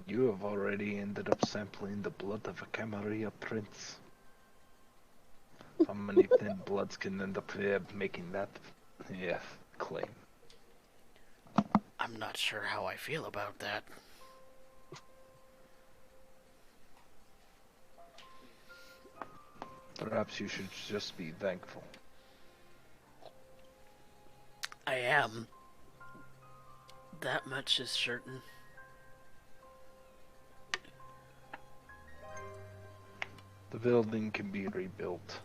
You have already ended up sampling the blood of a Camarilla prince. How many thin bloods can end up making that claim? I'm not sure how I feel about that. Perhaps you should just be thankful. I am. That much is certain. The building can be rebuilt.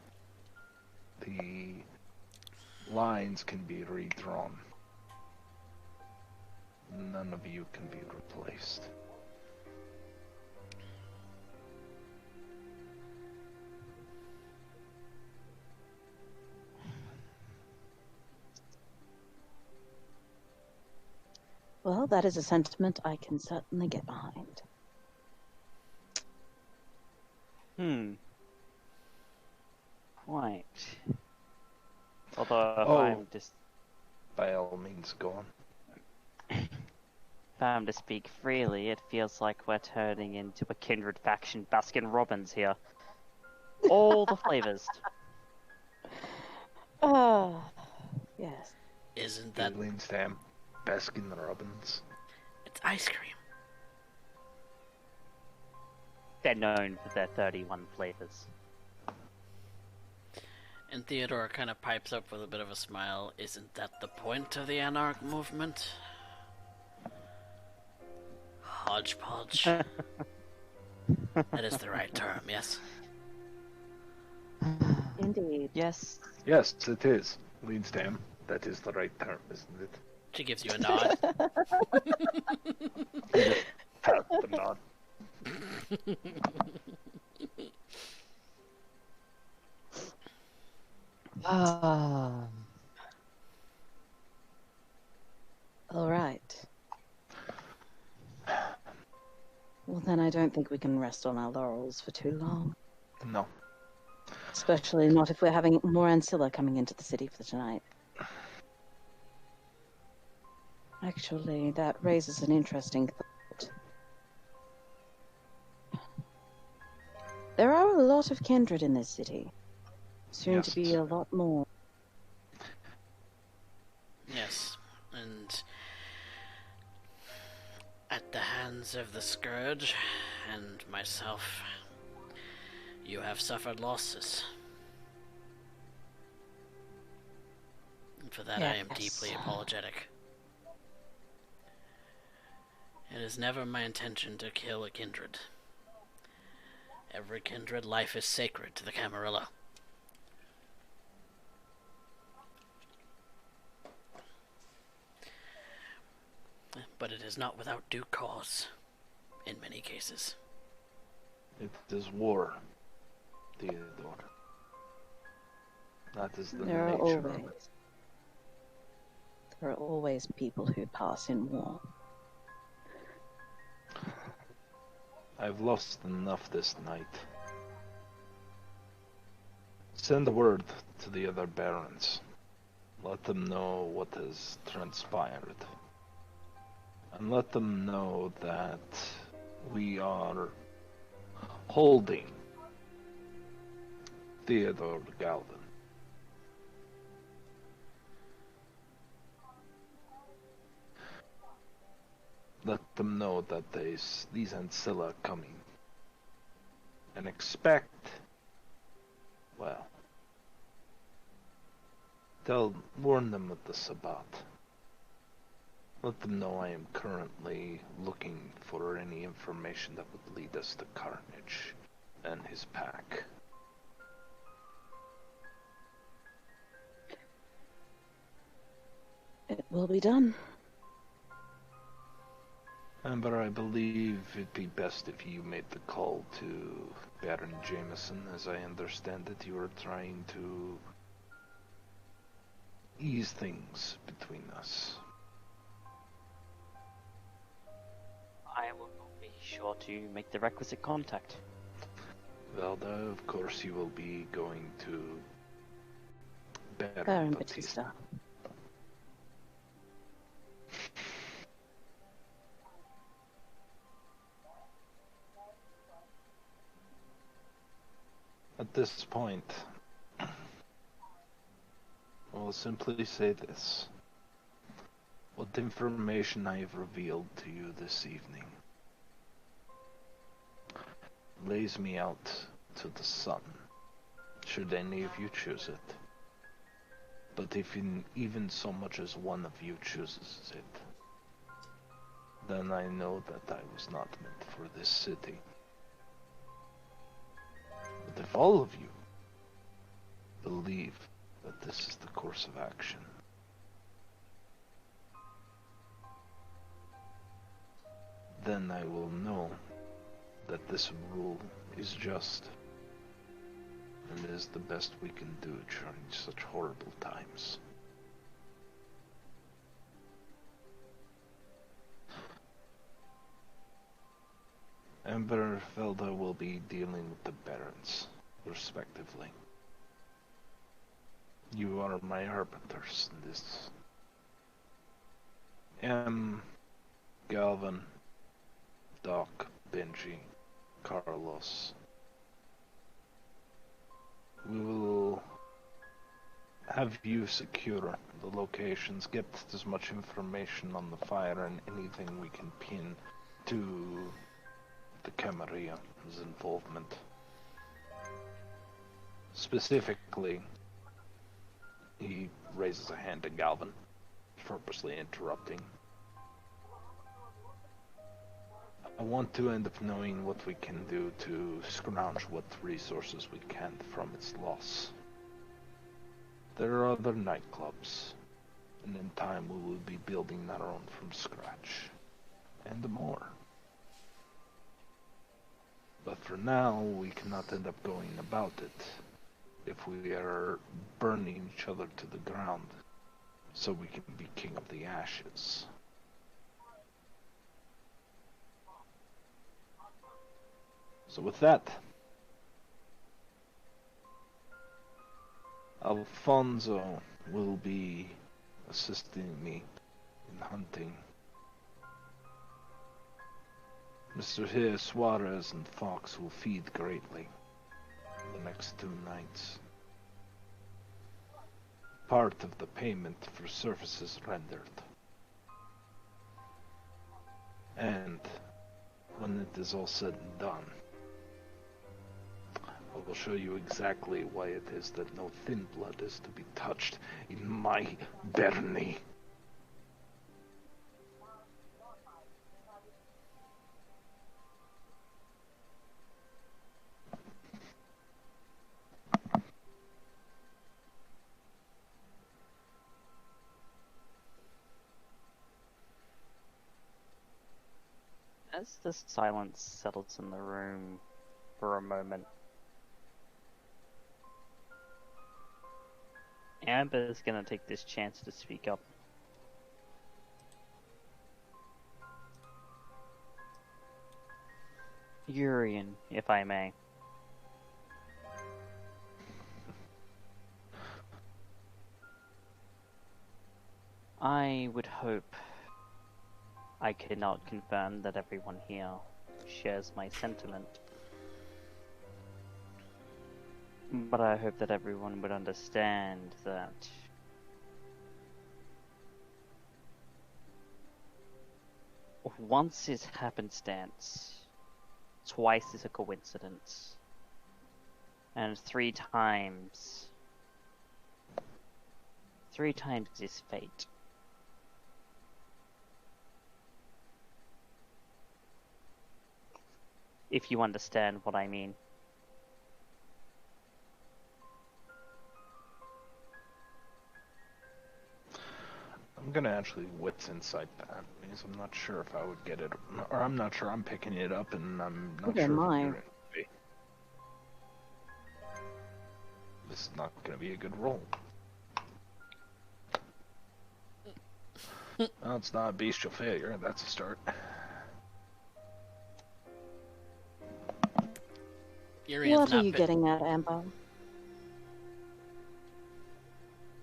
The lines can be redrawn. None of you can be replaced. Well, that is a sentiment I can certainly get behind. Quite. Although if Oh. I'm just By all means, go on. if I'm to speak freely, it feels like we're turning into a kindred faction Baskin Robbins here. All the flavors. Ah, yes. Isn't that... Alien Stam, Baskin Robbins. It's ice cream. They're known for their 31 flavors. And Theodore kind of pipes up with a bit of a smile. Isn't that the point of the Anarch movement? Hodgepodge. That is the right term, yes? Indeed. Yes. Yes, it is. Lean Stam. That is the right term, isn't it? She gives you a nod. Pat the nod. Ah. All right. Well, then I don't think we can rest on our laurels for too long. No. Especially not if we're having more Ancilla coming into the city for tonight. Actually, that raises an interesting thought. There are a lot of kindred in this city. Soon to be Yes. a lot more. Yes, and at the hands of the Scourge and myself, you have suffered losses. And for that I am Yes. deeply apologetic. It is never my intention to kill a kindred. Every kindred life is sacred to the Camarilla. But it is not without due cause, in many cases. It is war, Theodore. That is the There are nature of it. always there are always people who pass in war. I've lost enough this night. Send word to the other barons. Let them know what has transpired. And let them know that we are holding Theodore Galvin. Let them know that these Ancilla are coming. And expect, well, warn them of the Sabbat. Let them know I am currently looking for any information that would lead us to Carnage and his pack. It will be done. Amber, I believe it'd be best if you made the call to Baron Jameson. As I understand it, you are trying to ease things between us. I will be sure to make the requisite contact. Velda, of course you will be going to Baron Baron Batista. Batista. At this point, I will simply say this. What information I have revealed to you this evening lays me out to the sun, should any of you choose it. But if even so much as one of you chooses it, then I know that I was not meant for this city. But if all of you believe that this is the course of action, then I will know that this rule is just and is the best we can do during such horrible times. Amber and Velda will be dealing with the barons, respectively. You are my arbiters in this. Galvin, Doc, Benji, Carlos. We will have you secure the locations, get as much information on the fire and anything we can pin to the Camaria's involvement. Specifically, he raises a hand to Galvin, purposely interrupting. I want to end up knowing what we can do to scrounge what resources we can from its loss. There are other nightclubs, and in time we will be building our own from scratch, and more. But for now, we cannot end up going about it if we are burning each other to the ground, so we can be king of the ashes. So with that, Alfonso will be assisting me in hunting. Mr. Here, Suarez and Fox will feed greatly the next 2 nights. Part of the payment for services rendered. And when it is all said and done, I will show you exactly why it is that no thin blood is to be touched in my Bernie. As the silence settles in the room, for a moment. Amber's gonna take this chance to speak up. Urien, if I may. I would hope I cannot confirm that everyone here shares my sentiment. But I hope that everyone would understand that once is happenstance, twice is a coincidence, and three times is fate. If you understand what I mean. I'm gonna actually wits insight that because I'm not sure if I would get it, or I'm not sure I'm picking it up, and I'm not Neither sure am if I. you're in. This is not gonna be a good roll. Well, it's not a bestial failure. That's a start. Urian's What are not you getting at, Amber?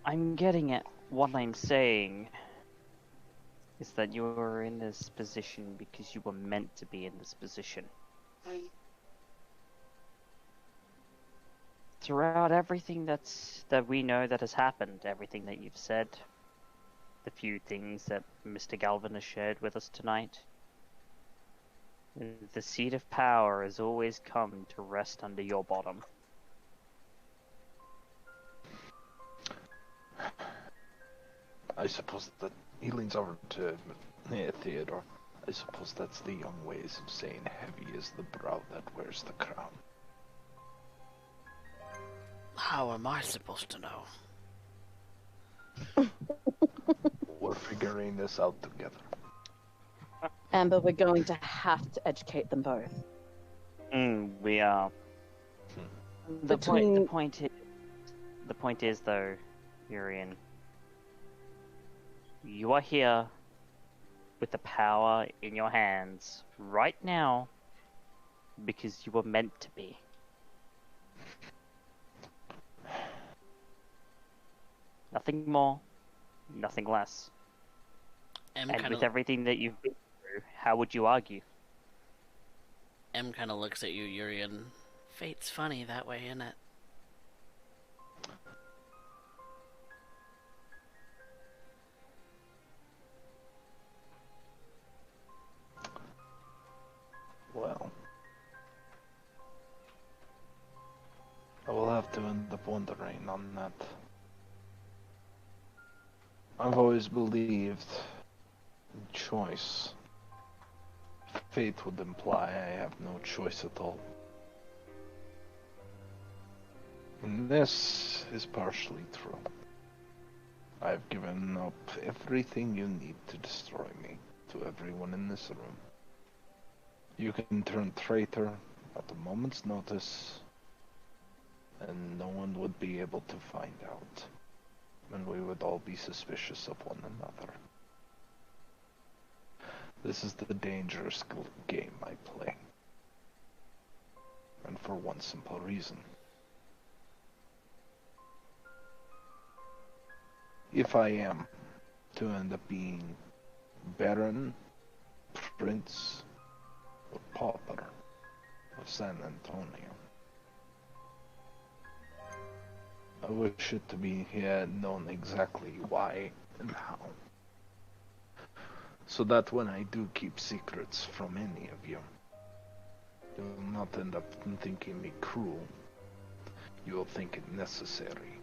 I'm getting at what I'm saying is that you are in this position because you were meant to be in this position. Throughout everything that we know that has happened, everything that you've said, the few things that Mr. Galvin has shared with us tonight, the seat of power has always come to rest under your bottom. I suppose that he leans over to Theodore. I suppose that's the young ways of saying heavy is the brow that wears the crown. How am I supposed to know? We're figuring this out together. Amber, we're going to have to educate them both. We are. The Between- point is though, Urien, you are here with the power in your hands right now because you were meant to be. Nothing more, nothing less. M And kind with of everything that you've been through, how would you argue? looks at you, Urian. Fate's funny that way, isn't it? Well, I will have to end up wondering on that. I've always believed in choice. Fate would imply I have no choice at all. And this is partially true. I've given up everything you need to destroy me to everyone in this room. You can turn traitor at a moment's notice, and no one would be able to find out. And we would all be suspicious of one another. This is the dangerous game I play. And for one simple reason. If I am to end up being Baron, Prince, or Pauper of San Antonio, I wish it to be known exactly why and how. So that when I do keep secrets from any of you, you will not end up thinking me cruel. You will think it necessary.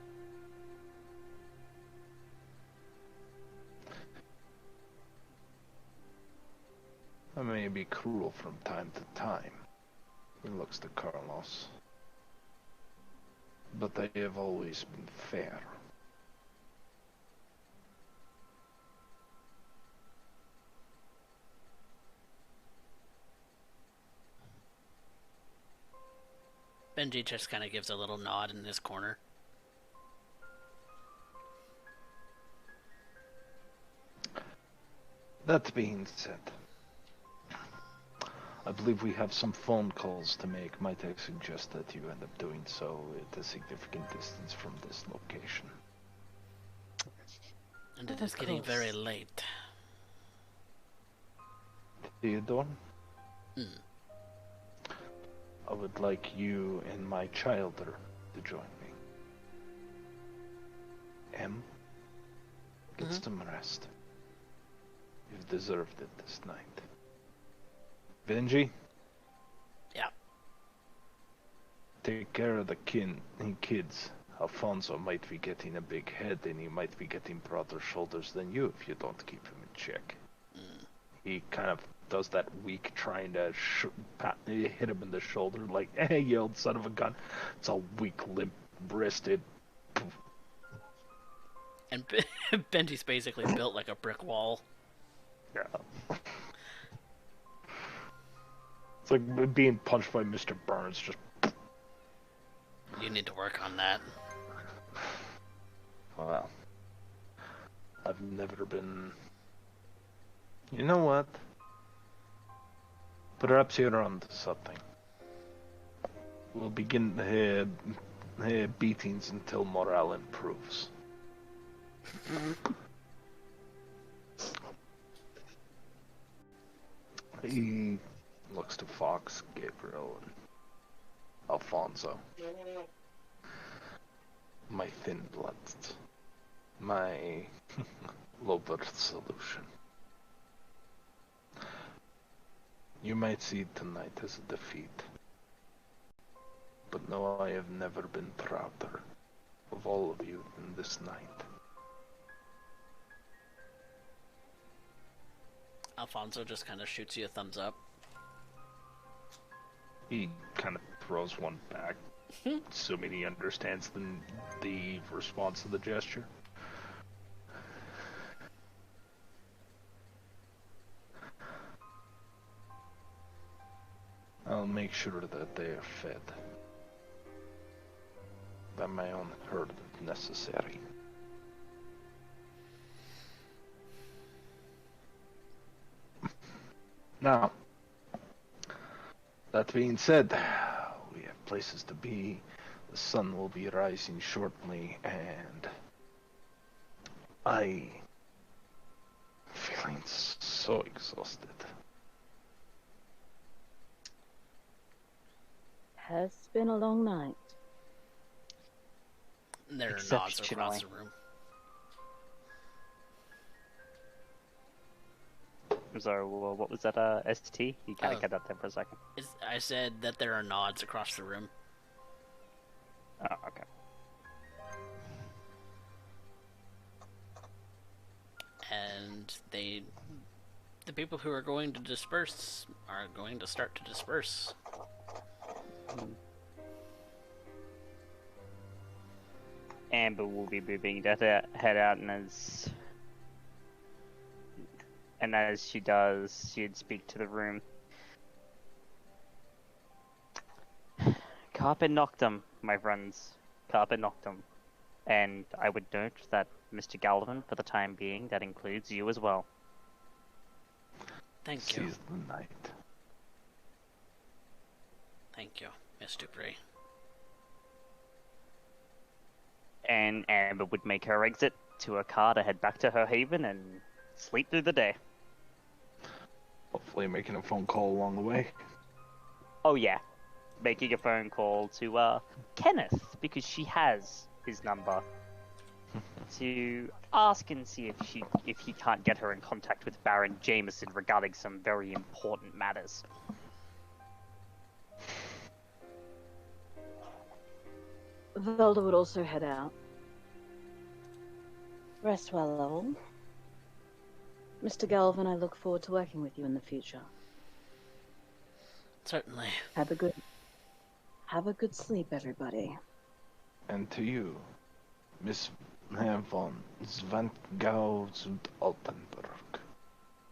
I may be cruel from time to time, he looks to Carlos, but I have always been fair. Benji just kind of gives a little nod in his corner. That being said, I believe we have some phone calls to make. Might I suggest that you end up doing so at a significant distance from this location? And it Of is getting very course. late. Theodore, Hmm. I would like you and my childer to join me. Em, get some rest. You've deserved it this night. Benji, Yeah. take care of the kids. Alfonso might be getting a big head, and he might be getting broader shoulders than you if you don't keep him in check. He kind of does that weak, trying to hit him in the shoulder, like, "Hey, you old son of a gun!" It's all weak, limp-wristed. And Benji's basically built like a brick wall. Yeah. It's like being punched by Mr. Burns. Just. You need to work on that. Well, I've never been. You know what? Perhaps you're onto something. We'll begin beatings until morale improves. He looks to Fox, Gabriel, and Alfonso. My thin bloods. My low-birth solution. You might see tonight as a defeat. But no, I have never been prouder of all of you than this night. Alfonso just kind of shoots you a thumbs up. He kind of throws one back, assuming he understands the response to the gesture. I'll make sure that they are fed. By my own herd if necessary. Now, that being said, we have places to be. The sun will be rising shortly, and I'm feeling so exhausted. Has been a long night. There are nods across Exceptionally. the room. I'm sorry, what was that, ST? You kind of cut out there for a second. I said that there are nods across the room. Oh, okay. And the people who are going to disperse are going to start to disperse. Amber will be moving that head out, and as she does, she'd speak to the room. Carpet noctem, my friends. Carpet noctem. And I would note that, Mr. Galvin, for the time being, that includes you as well. Thank you. Seize the night. Thank you, Miss Dupree. And Amber would make her exit to her car to head back to her haven and sleep through the day. Hopefully making a phone call along the way. Oh yeah, making a phone call to Kenneth, because she has his number, to ask and see if he can't get her in contact with Baron Jameson regarding some very important matters. Velda would also head out. Rest well, all. Mr. Galvin, I look forward to working with you in the future. Certainly. Have a good sleep, everybody. And to you, Miss von Svantgau zu Altenburg.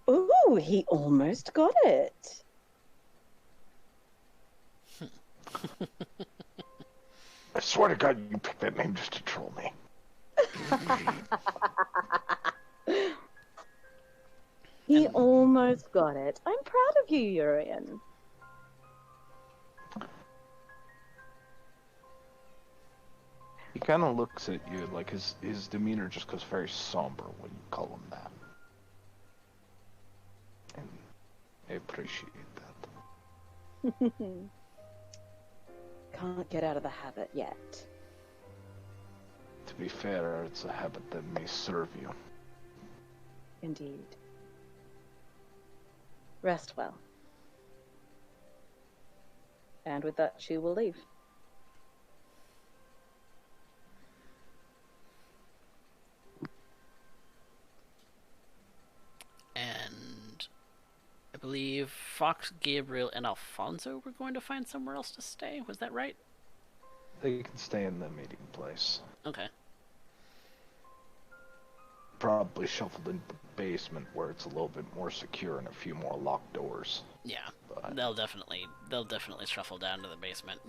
Ooh, he almost got it. I swear to God, you picked that name just to troll me. He And- almost got it. I'm proud of you, Urien. He kind of looks at you, like his demeanor just goes very somber when you call him that. And I appreciate that. Can't get out of the habit yet. To be fair, it's a habit that may serve you. Indeed. Rest well. And with that, she will leave. And I believe Fox, Gabriel, and Alfonso were going to find somewhere else to stay. Was that right? They can stay in the meeting place. Okay. Probably shuffled into the basement where it's a little bit more secure and a few more locked doors. Yeah. But They'll definitely shuffle down to the basement.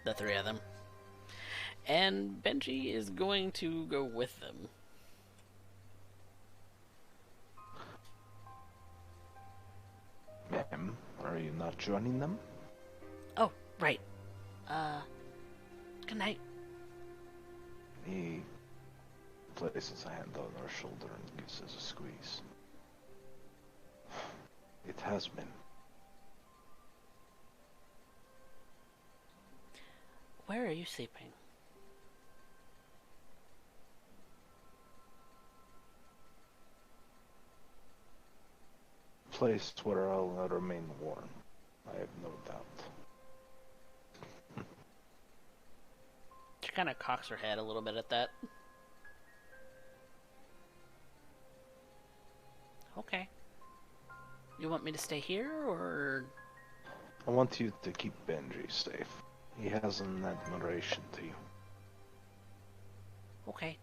The three of them. And Benji is going to go with them. ma'am, are you not joining them? Oh, right. Good night. He places a hand on her shoulder and gives us a squeeze. It has been. Where are you sleeping? Place where I'll remain warm. I have no doubt. She kind of cocks her head a little bit at that. Okay. You want me to stay here, or... I want you to keep Benji safe. He has an admiration to you. Okay.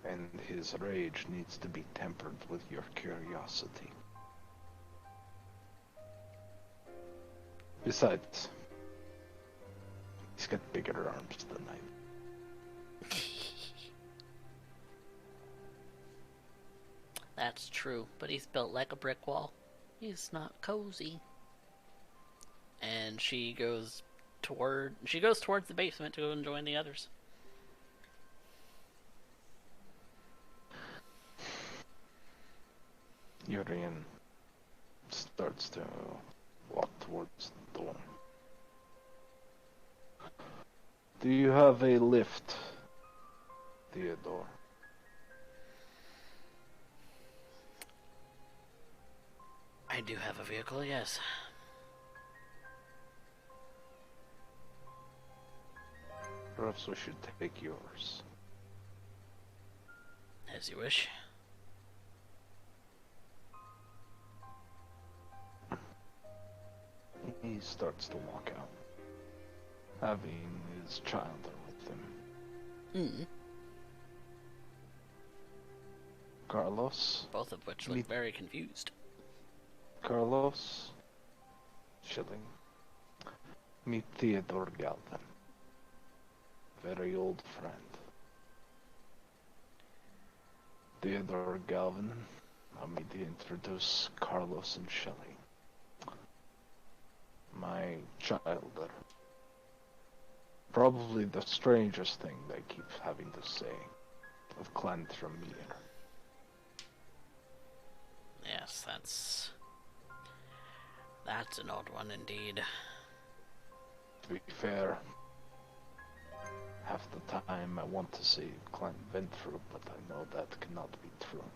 And his rage needs to be tempered with your curiosity. Besides, he's got bigger arms than I do. That's true, but he's built like a brick wall. He's not cozy. And she goes towards the basement to go and join the others. Urien starts to walk towards the door. Do you have a lift, Theodore? I do have a vehicle, yes. Perhaps we should take yours. As you wish. He starts to walk out, having his child with him. Mm. Carlos? Both of which look very confused. Carlos? Schilling. Meet Theodore Galvin. Very old friend. Theodore Galvin, allow me to introduce Carlos and Shelley. My child. Probably the strangest thing they keep having to say of Clantramier. Yes, that's an odd one indeed. To be fair, half the time I want to see Clan Ventru, but I know that cannot be true.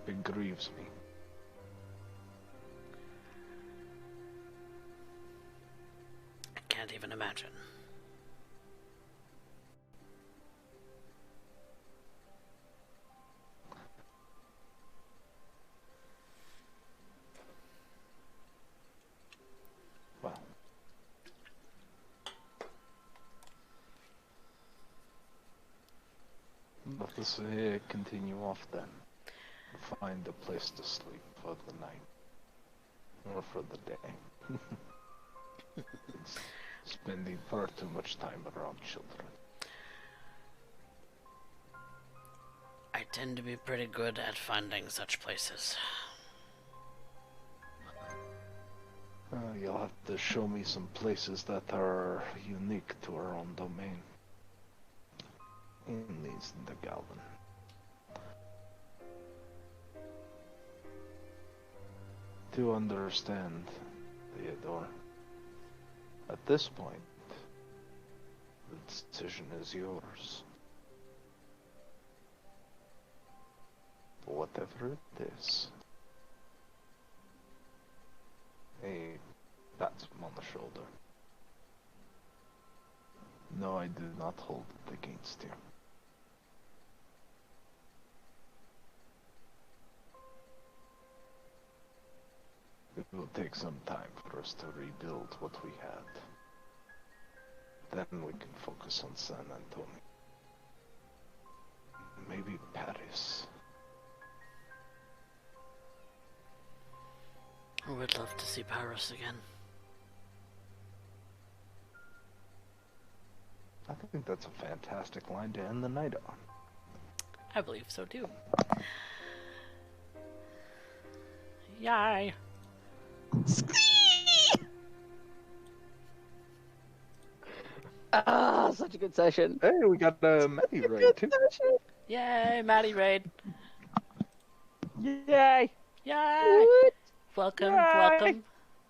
It grieves me. I can't even imagine. Well, let us continue off then. find a place to sleep for the night. Or for the day. It's spending far too much time around children. I tend to be pretty good at finding such places. You'll have to show me some places that are unique to our own domain. In these the Galvin. To understand, Theodore, at this point, the decision is yours. Whatever it is. He pats him on the shoulder. No, I do not hold it against you. It will take some time for us to rebuild what we had. Then we can focus on San Antonio. Maybe Paris. I would love to see Paris again. I think that's a fantastic line to end the night on. I believe so too. Yay! Ah, such a good session. Hey, we got Maddie right too. Yay, Maddie Raid! Yay! Yay! What? Welcome, Yay! welcome.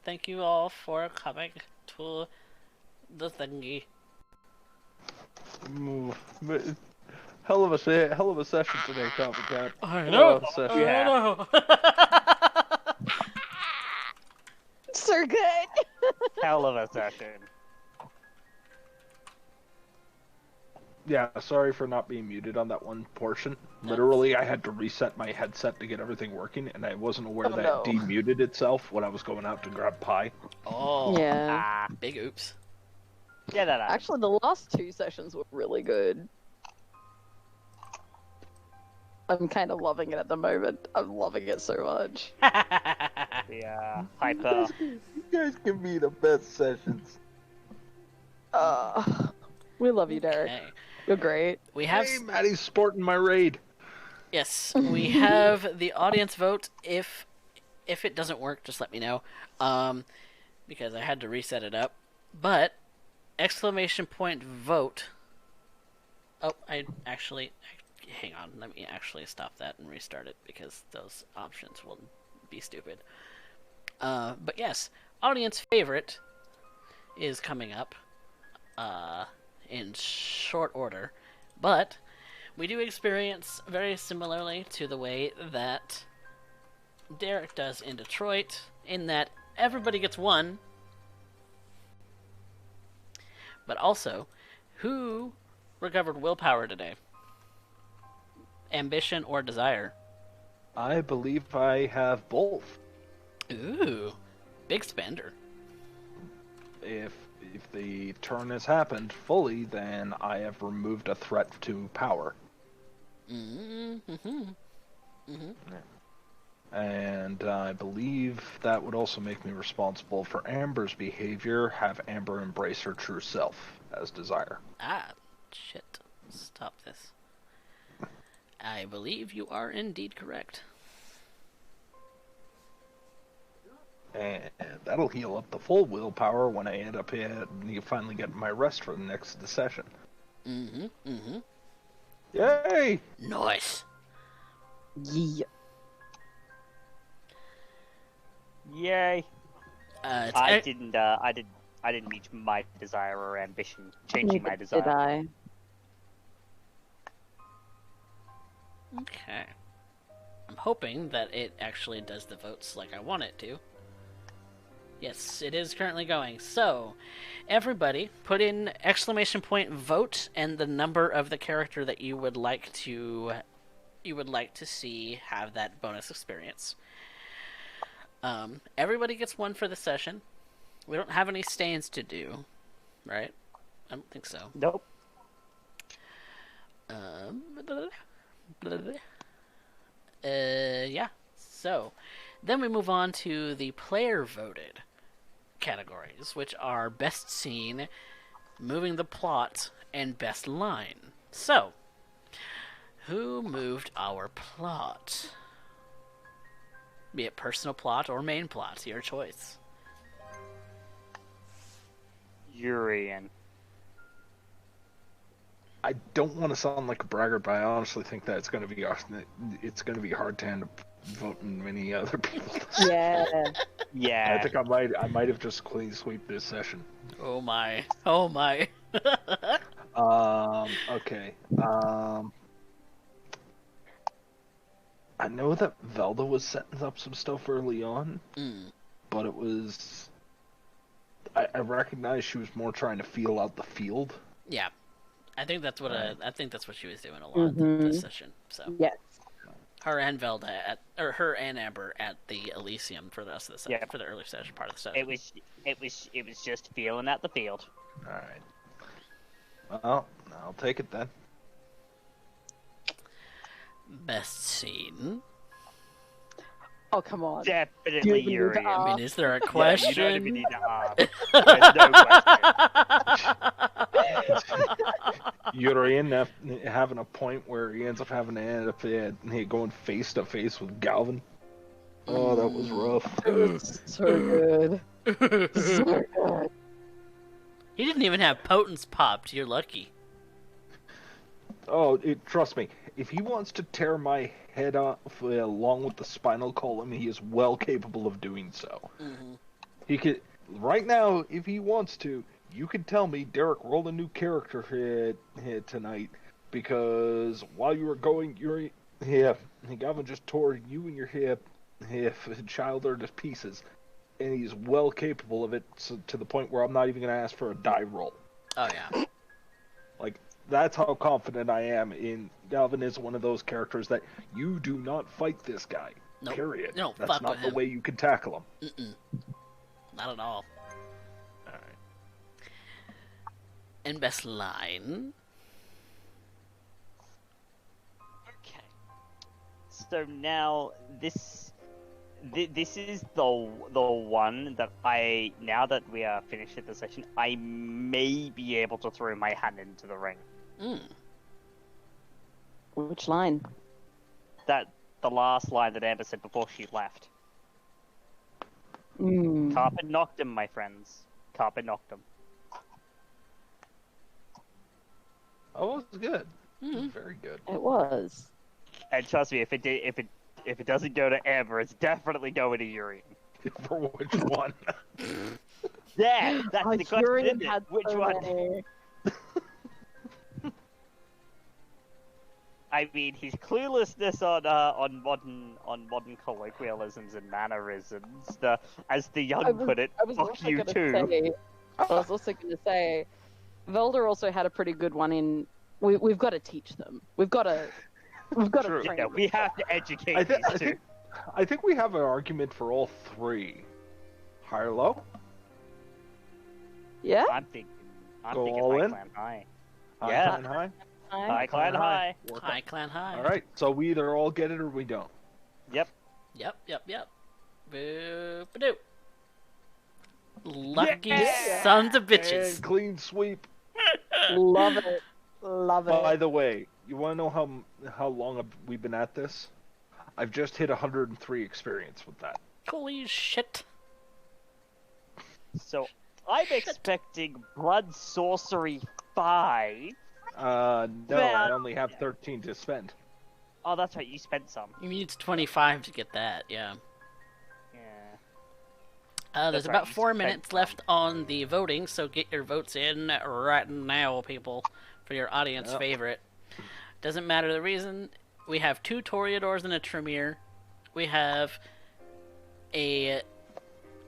Thank you all for coming to the thingy. Hell of a session today, CoffeeCat. I Hell know. of a session. Yeah. know. So good. Hell of a session. Yeah, sorry for not being muted on that one portion. Literally, I had to reset my headset to get everything working, and I wasn't aware that no. it demuted itself when I was going out to grab pie. Oh, Yeah. Ah, big oops. get that out. Actually, the last two sessions were really good. I'm kind of loving it at the moment. I'm loving it so much. Yeah, hyper. You guys can be the best sessions. We love you, Derek. Okay. You're great. We have Hey, Maddie's sporting my raid. yes, we have the audience vote. If it doesn't work, just let me know. Because I had to reset it up. But exclamation point vote. Oh, I actually hang on. Let me actually stop that and restart it because those options will be stupid. But yes, audience favorite is coming up. In short order, but we do experience very similarly to the way that Derek does in Detroit, in that everybody gets one, but also, who recovered willpower today? Ambition or desire? I believe I have both. Ooh, big spender. If the turn has happened fully, then I have removed a threat to power. And I believe that would also make me responsible for Amber's behavior, have Amber embrace her true self as desire. Ah, shit. Stop this. I believe you are indeed correct. And that'll heal up the full willpower when I end up finally get my rest for the next session. Yay! Nice. Yeah. Yay! It's I didn't reach my desire or ambition. Changing my Neither desire. did I. Okay. I'm hoping that it actually does the votes like I want it to. Yes, it is currently going. So, everybody, put in exclamation point vote and the number of the character that you would like to see have that bonus experience. Everybody gets one for the session. We don't have any stains to do, right? I don't think so. Yeah. So, then we move on to the player voted categories, which are best scene, moving the plot, and best line. So, who moved our plot? Be it personal plot or main plot, your choice. Urien. I don't want to sound like a braggart, but I honestly think that it's going to be hard to end up voting many other people. Yeah. Yeah. I think I might have just clean sweep this session. Oh my. Oh my. Okay. I know that Velda was setting up some stuff early on, but it was. I recognize she was more trying to feel out the field. Yeah. I think that's what she was doing a lot Mm-hmm. this session. So Yes. her and Velda her and Amber at the Elysium for the rest of the session, for the early session part of the session. It was just feeling out the field. All right. Well, I'll take it then. Best scene. Oh, come on. Definitely You Urien. I mean, is there a Yeah, question? you don't even need to ask. There's no question. Urien having a point where he ends up having to end up going face to face with Galvin. Oh, that was rough. It was so good. So good. He didn't even have potence popped. You're lucky. Oh, trust me. If he wants to tear my head off along with the spinal column, he is well capable of doing so. Mm-hmm. He could right now, if he wants to. You could tell me, Derek, roll a new character here tonight, because while you were going, Galvin just tore you and your hip childer to pieces, and he's well capable of it to the point where I'm not even going to ask for a die roll. Oh yeah. Like, that's how confident I am in Galvin is one of those characters that you do not fight this guy. Nope. Period. No, That's fuck not with the him. way you can tackle him. Not at all. All right. And best line. Okay. So now this is the one that now that we are finished with the session, I may be able to throw my hand into the ring. Which line? That the last line that Amber said before she left. Mm. Carpet knocked him, my friends. Carpet knocked him. Oh, it was good. It was very good. It was. And trust me, if it doesn't go to Amber, it's definitely going to Urien. For which one? Yeah, that's the question. Urien Isn't it? had Which so one? many. I mean, his cluelessness on modern colloquialisms and mannerisms. As the young put it, I was fuck also you gonna too. say, I was also going to say, Velda also had a pretty good one in. We've got to teach them. We've got to True. train Yeah, them. we have to educate these two. I think we have an argument for all three. High or low? Yeah. I'm thinking Go high all in? clan high. High Yeah. and high? High clan high. High clan high. All right, so we either all get it or we don't. Yep. Yep. Boop-a-doo. Lucky Yeah! sons of bitches. And clean sweep. Love it. Love it. By the way, you want to know how long we've been at this? I've just hit 103 experience with that. Holy shit. So I'm expecting Blood Sorcery 5. No, I Well, only have 13 to spend. Oh, that's right, you spent some. You need 25 to get that, yeah. Yeah. There's That's about right, 4 you minutes spent left on the voting, so get your votes in right now, people, for your audience favorite. Doesn't matter the reason. We have 2 Toreadors and a Tremere. We have a...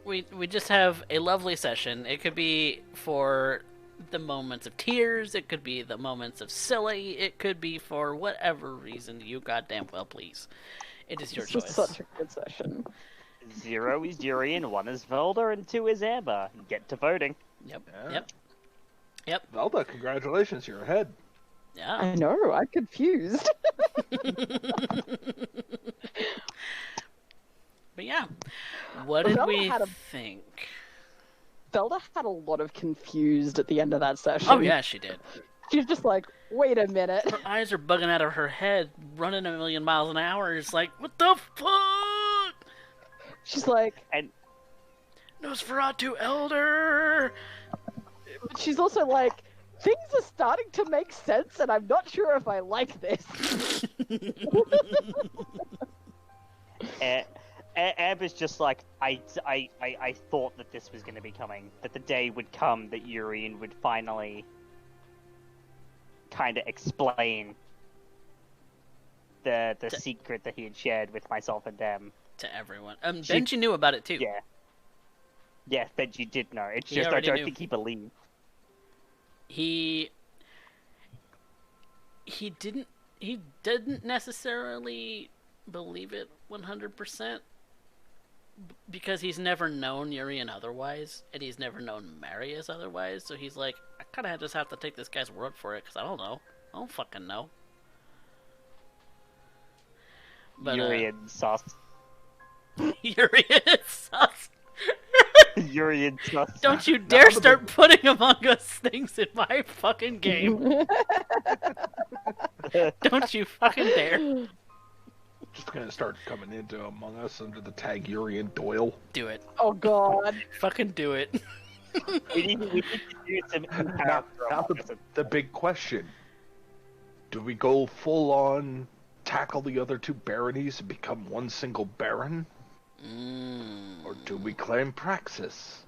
We just have a lovely session. It could be for the moments of tears, it could be the moments of silly, it could be for whatever reason you goddamn well please. It is your This was choice. such a good session. 0 is Urien, 1 is Velda, and 2 is Amber. Get to voting. Yep. Yeah. Yep. Velda, congratulations, you're ahead. Yeah. I know, I'm confused. But yeah, what did Velda we had a- think? Velda had a lot of confused at the end of that session. Oh yeah, she did. She's just like, wait a minute. Her eyes are bugging out of her head, running 1,000,000 miles an hour. It's like, what the fuck? She's like, And Nosferatu Elder! but she's also like, things are starting to make sense, and I'm not sure if I like this. Amber's just like, I thought that this was going to be coming, that the day would come that Urien would finally kind of explain the secret that he had shared with myself and them. To everyone. Benji knew about it too. Yeah. Yeah, Benji did know. It's He just I already don't knew. think he believed. He didn't necessarily believe it 100% because he's never known Urien otherwise, and he's never known Marius otherwise, so he's like, I kind of just have to take this guy's word for it, because I don't know. I don't fucking know. But, Urien sus. Urien sus. Urien sus. Don't you dare start putting Among Us things in my fucking game. Don't you fucking dare. Just gonna start coming into Among Us under the tag Urien Doyle. Do it. Oh god. Fucking do it. we need to do some Now the big question. Do we go full on tackle the other two baronies and become one single baron? Or do we claim Praxis?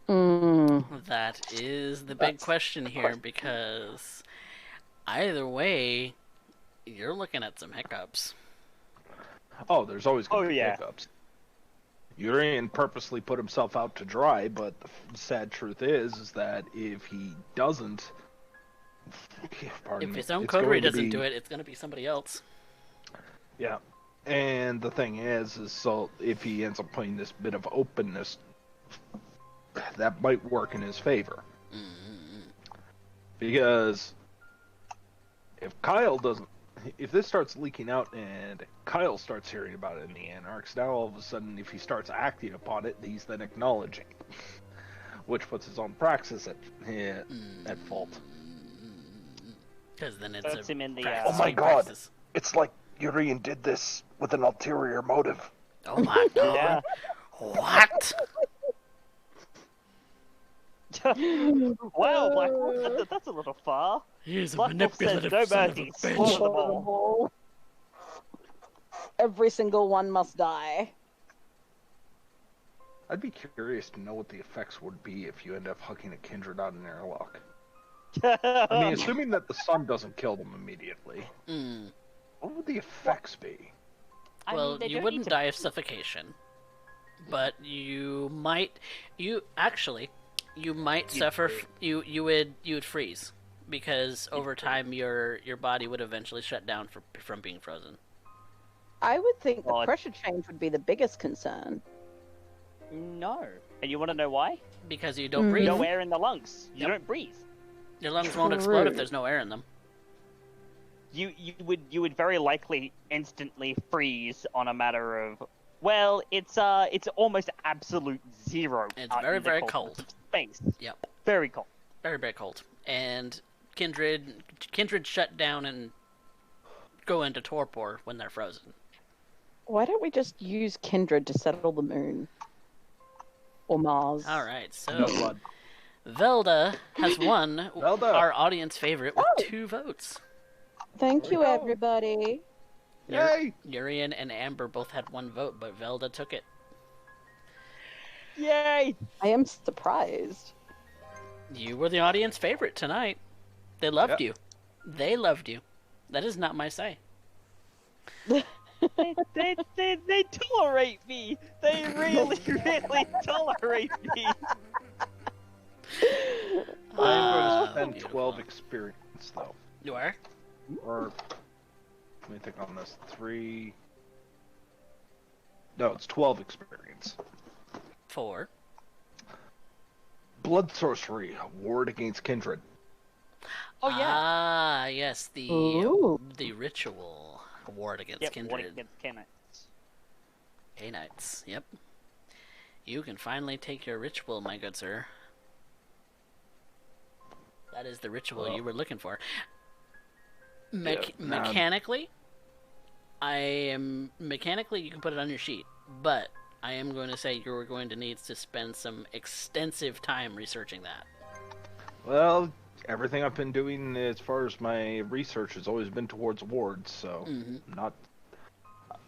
That is the big question here, because either way, you're looking at some hiccups. Oh, there's always going to be yeah. hiccups. Urien purposely put himself out to dry, but the sad truth is that if he doesn't... If his own coterie doesn't do it, it's going to be somebody else. Yeah. And the thing is so if he ends up playing this bit of openness, that might work in his favor. Because if this starts leaking out and Kyle starts hearing about it in the Anarchs, now all of a sudden if he starts acting upon it, he's then acknowledging, which puts his own praxis at fault. Because then it's Puts him in the, Oh my god, it's like Urien did this with an ulterior motive. Oh my god. Yeah. What? Wow, Black, that's a little far. He's a Black Wolf said manipulative no son of a mercy, bitch. slaughter them all. Every single one must die. I'd be curious to know what the effects would be if you end up hucking a kindred out an airlock. I mean, assuming that the sun doesn't kill them immediately, what would the effects be? Well, you wouldn't die of suffocation, but you might suffer. You would freeze, because over time your body would eventually shut down from being frozen. I would think the Well, pressure change would be the biggest concern. No. And you want to know why? Because you don't breathe. No air in the lungs. You Yep. don't breathe. Your lungs won't explode if True. there's no air in them. You would very likely instantly freeze on a matter of, well, it's almost absolute zero. It's out very, in the very coldness cold. of Space. Yep. Very cold. Very, very cold. And Kindred shut down and go into torpor when they're frozen. Why don't we just use Kindred to settle the moon? Or Mars? Alright, so No blood. Velda has won Velda. our audience favorite with 2 votes. Thank you, everybody. Yay! Urien and Amber both had 1 vote, but Velda took it. Yay! I am surprised. You were the audience favorite tonight. They loved Yep. you. They loved you. That is not my say. They tolerate me. They really, really tolerate me. I'm going to spend beautiful. 12 experience, though. You are? Or, let me think on this. 3... No, it's 12 experience. 4. Blood sorcery, ward against kindred. Oh yeah. Ah, yes, Ooh. the ritual ward against Yep. What kindred. against Canaanites? Knights. Yep. You can finally take your ritual, my good sir. That is the ritual you were looking for. Mechanically, you can put it on your sheet, but I am going to say you're going to need to spend some extensive time researching that. Well, everything I've been doing as far as my research has always been towards wards, so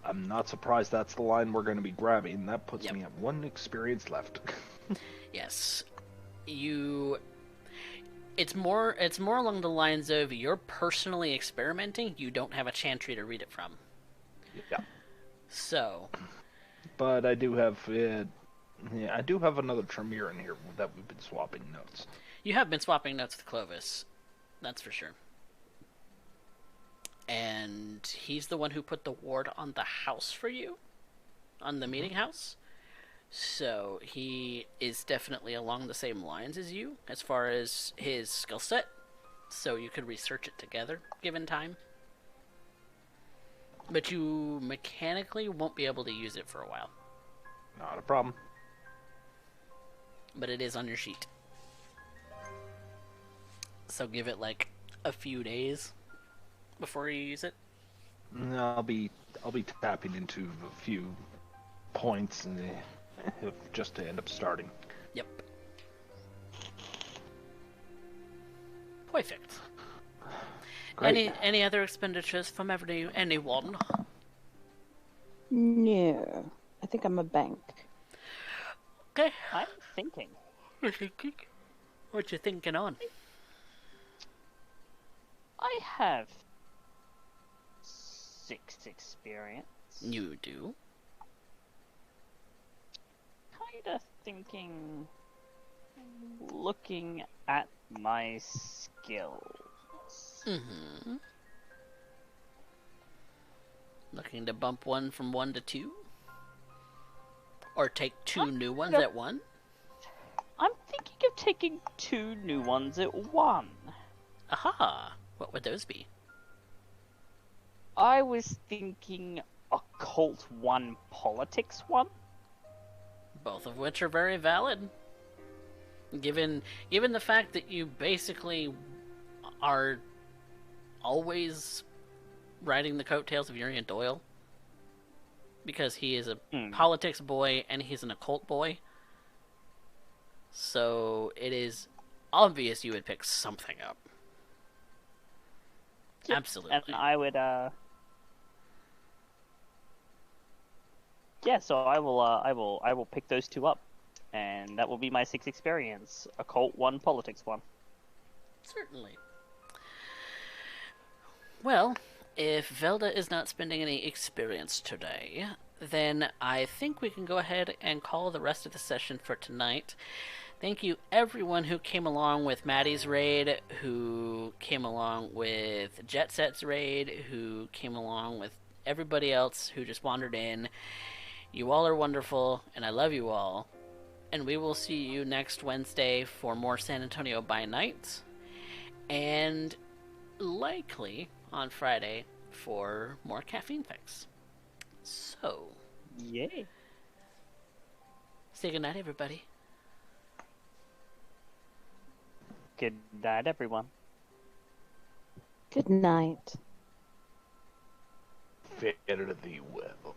I'm not surprised that's the line we're going to be grabbing. That puts me at 1 experience left. Yes. It's more along the lines of you're personally experimenting, you don't have a chantry to read it from. Yeah. So, but I do have another Tremere in here that we've been swapping notes. You have been swapping notes with Clovis. That's for sure. And he's the one who put the ward on the house for you? On the meeting house? So he is definitely along the same lines as you as far as his skill set. So you could research it together, given time. But you mechanically won't be able to use it for a while. Not a problem. But it is on your sheet. So give it like a few days before you use it. I'll be tapping into a few points and just to end up starting. Yep. Perfect. Great. Any other expenditures from anyone? No. I think I'm a bank. Okay. I'm thinking. What you thinking on? I have 6 experience. You do. Kinda thinking, looking at my skills. Mm-hmm. Looking to bump one from 1 to 2? Or take 2 new ones at 1? I'm thinking of taking 2 new ones at 1. Aha! What would those be? I was thinking Occult 1, Politics 1. Both of which are very valid. Given the fact that you basically are always riding the coattails of Urien Doyle. Because he is a politics boy and he's an occult boy. So it is obvious you would pick something up. Yep. Absolutely. And I would, yeah, so I will pick those 2 up. And that will be my 6 experience. Occult 1, Politics 1. Certainly. Well, if Velda is not spending any experience today, then I think we can go ahead and call the rest of the session for tonight. Thank you everyone who came along with Maddie's raid, who came along with Jet Set's raid, who came along with everybody else who just wandered in. You all are wonderful, and I love you all. And we will see you next Wednesday for more San Antonio by Night. And likely on Friday for more Caffeine Fix. So, Yay. say goodnight, everybody. Good night, everyone. Good night. Fare thee well.